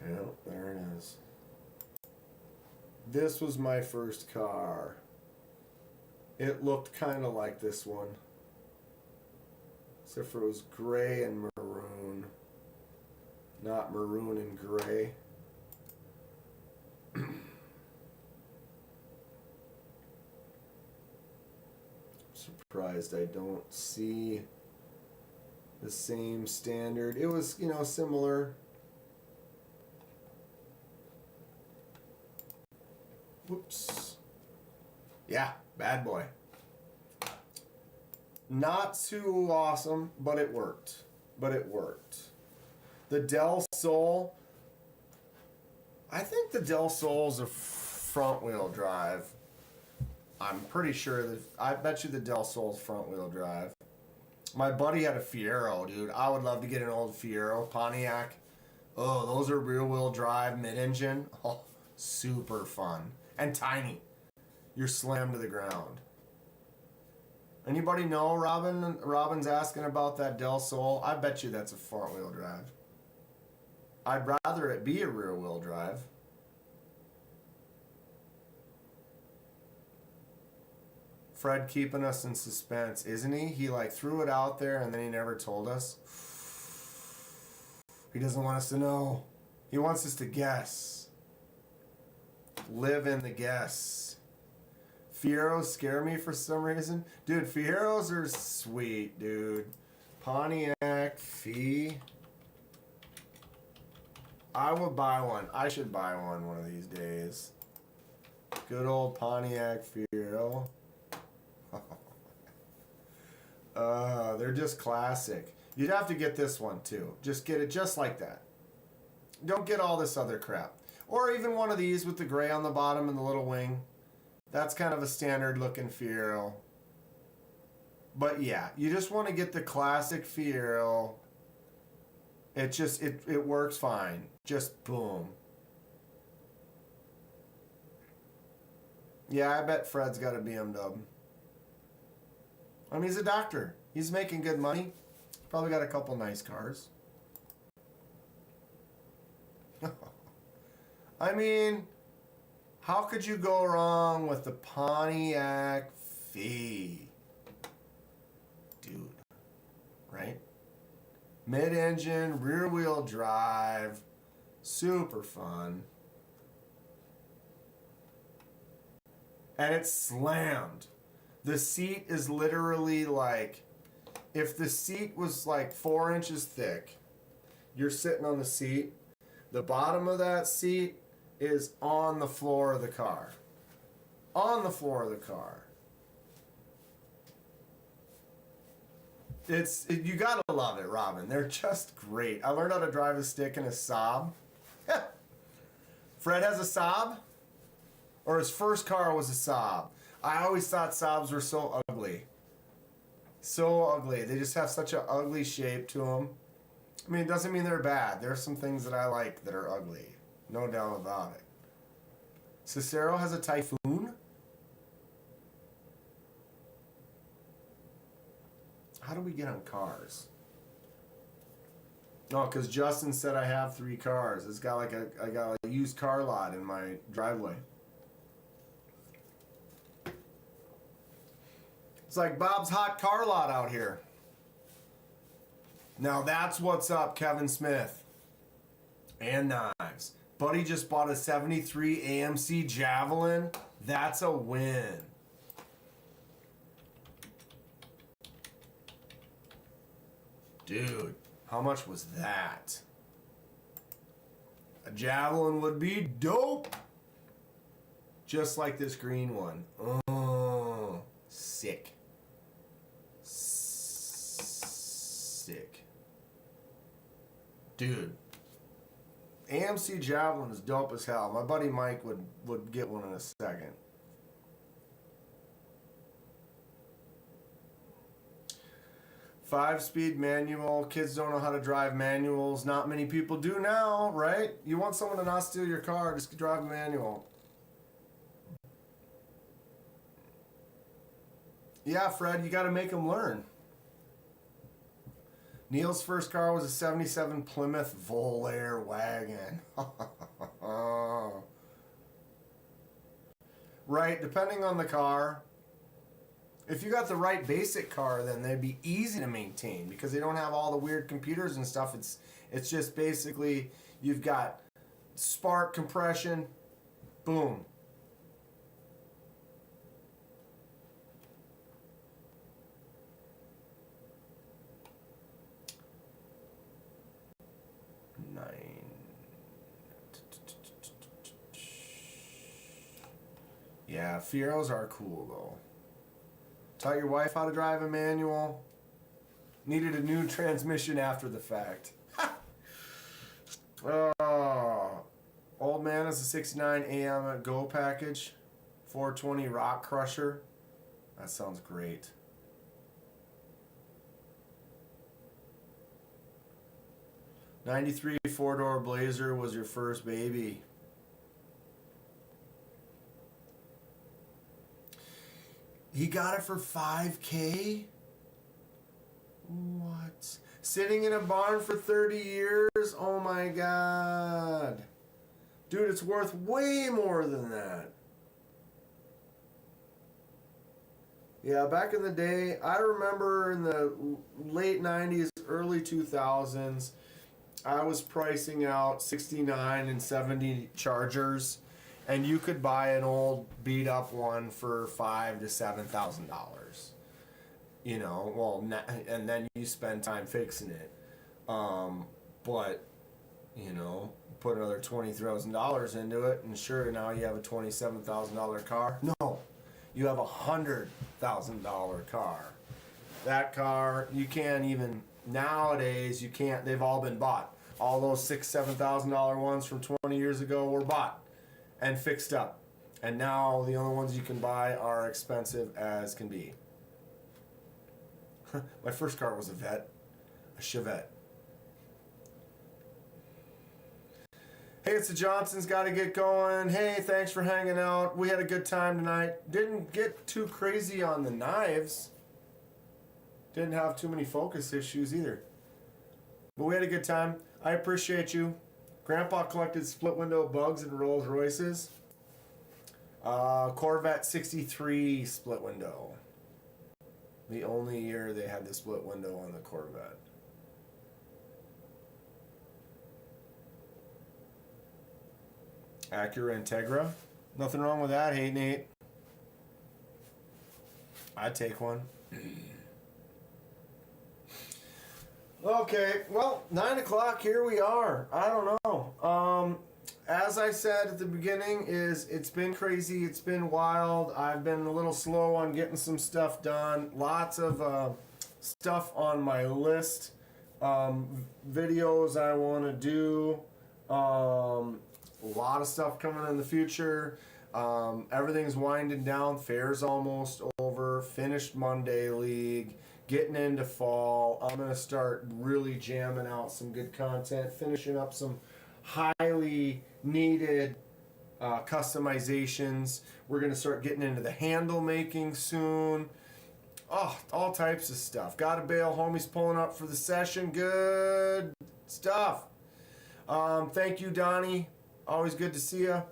Yep, there it is. This was my first car. It looked kind of like this one. Except for it was gray and maroon. Not maroon and gray. Surprised I don't see the same standard. It was, similar. Whoops. Yeah, bad boy. Not too awesome, but it worked. The Del Sol. I think the Del Sol's a front wheel drive. I'm pretty sure that I bet you the Del Sol's front wheel drive. My buddy had a Fiero, dude. I would love to get an old Fiero, Pontiac. Oh, those are rear wheel drive, mid-engine. Oh, super fun. And tiny. You're slammed to the ground. Anybody know, Robin? Robin's asking about that Del Sol. I bet you that's a front wheel drive. I'd rather it be a rear wheel drive. Fred keeping us in suspense, isn't he? He threw it out there and then he never told us. He doesn't want us to know. He wants us to guess. Live in the guess. Fieros scare me for some reason. Dude, Fieros are sweet, dude. Pontiac, Fee. I would buy one. I should buy one of these days. Good old Pontiac Fiero. They're just classic. You'd have to get this one too. Just get it just like that. Don't get all this other crap. Or even one of these with the gray on the bottom and the little wing. That's kind of a standard looking Fiero. But yeah, you just want to get the classic Fiero. It works fine. Just boom. Yeah, I bet Fred's got a BMW. I mean, he's a doctor. He's making good money. Probably got a couple nice cars. I mean, how could you go wrong with the Pontiac Fee? Dude, right? Mid-engine, rear-wheel drive, super fun. And it's slammed. The seat is literally like, if the seat was like 4 inches thick, you're sitting on the seat, the bottom of that seat is on the floor of the car. On the floor of the car. You gotta love it, Robin. They're just great. I learned how to drive a stick and a Saab. Fred has a Saab? Or his first car was a Saab. I always thought Saabs were so ugly. So ugly. They just have such an ugly shape to them. I mean, it doesn't mean they're bad. There are some things that I like that are ugly. No doubt about it. Cicero has a Typhoon? How do we get on cars? Oh, because Justin said I have 3 cars. It's got like I got a used car lot in my driveway. It's like Bob's Hot Car Lot out here. Now that's what's up, Kevin Smith. And knives. Buddy just bought a 73 AMC Javelin. That's a win. Dude, how much was that? A Javelin would be dope. Just like this green one. Oh, sick. Sick. Dude. AMC Javelin is dope as hell. My buddy Mike would get one in a second. Five-speed manual. Kids don't know how to drive manuals. Not many people do now, right? You want someone to not steal your car, just drive a manual. Yeah, Fred, you got to make them learn. Neil's first car was a 77 Plymouth Volair wagon. Right, depending on the car. If you got the right basic car, then they'd be easy to maintain because they don't have all the weird computers and stuff. It's just basically you've got spark compression, boom. Yeah, Fieros are cool though. Taught your wife how to drive a manual. Needed a new transmission after the fact. Oh, old man is a 69 AM Go package. 420 Rock Crusher. That sounds great. '93 4-door Blazer was your first baby. He got it for $5K? What? Sitting in a barn for 30 years? Oh my God. Dude, it's worth way more than that. Yeah, back in the day, I remember in the late 90s, early 2000s, I was pricing out 69 and 70 Chargers. And you could buy an old beat up one for $5,000 to $7,000. You know, well, and then you spend time fixing it. But, you know, put another $20,000 into it, and sure, now you have a $27,000 car. No, you have a $100,000 car. That car, you can't even nowadays. You can't. They've all been bought. All those $6,000, $7,000 ones from 20 years ago were bought and fixed up And now the only ones you can buy are expensive as can be. My first car was a Chevette. Hey, it's the Johnsons. Got to get going. Hey, thanks for hanging out. We had a good time tonight. Didn't get too crazy on the knives. Didn't have too many focus issues either. But we had a good time. I appreciate you. Grandpa collected split window bugs and Rolls Royces. Corvette 63 split window. The only year they had the split window on the Corvette. Acura Integra. Nothing wrong with that. Hey, Nate. I'd take one. Okay, well, 9 o'clock, here we are. I don't know. As I said at the beginning, it's been crazy, it's been wild. I've been a little slow on getting some stuff done. Lots of stuff on my list. Videos I want to do. A lot of stuff coming in the future. Everything's winding down. Fair's almost over. Finished Monday League. Getting into fall. I'm going to start really jamming out some good content. Finishing up some highly needed customizations. We're going to start getting into the handle making soon. Oh, all types of stuff. Got a bail. Homies pulling up for the session. Good stuff. Thank you, Donnie. Always good to see you.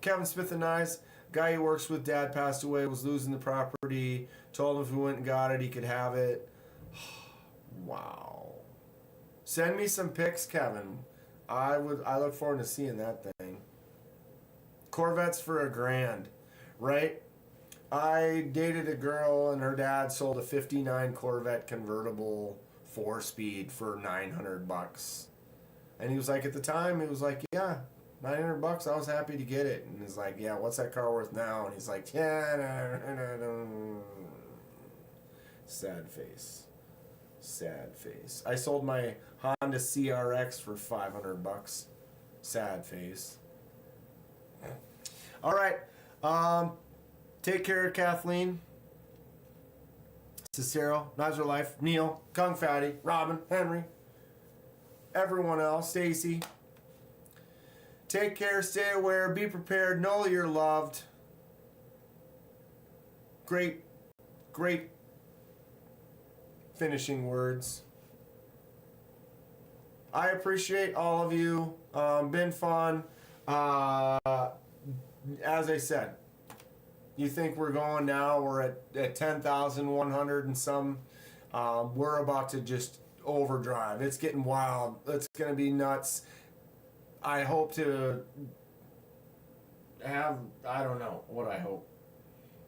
Kevin Smith and Eyes. Guy he works with, dad passed away, was losing the property. Told him if we went and got it, he could have it. Wow. Send me some pics, Kevin. I look forward to seeing that thing. Corvettes for $1,000, right? I dated a girl and her dad sold a 59 Corvette convertible 4-speed for $900. And he was like, at the time, he was like, yeah, $900, I was happy to get it. And he's like, yeah, what's that car worth now? And he's like, yeah, no. Sad face. Sad face. I sold my Honda CRX for $500. Sad face. All right. Take care, Kathleen. Cicero, Nizer Life, Neil, Kung Fatty, Robin, Henry, everyone else, Stacy. Take care, stay aware, be prepared, know you're loved. Great finishing words. I appreciate all of you. Been fun. As I said, you think we're going now, we're at 10,100 and some. We're about to just overdrive. It's getting wild. It's going to be nuts. I hope to have, I don't know what I hope.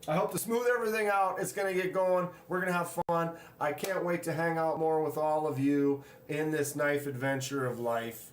I hope to smooth everything out. It's going to get going. We're going to have fun. I can't wait to hang out more with all of you in this knife adventure of life.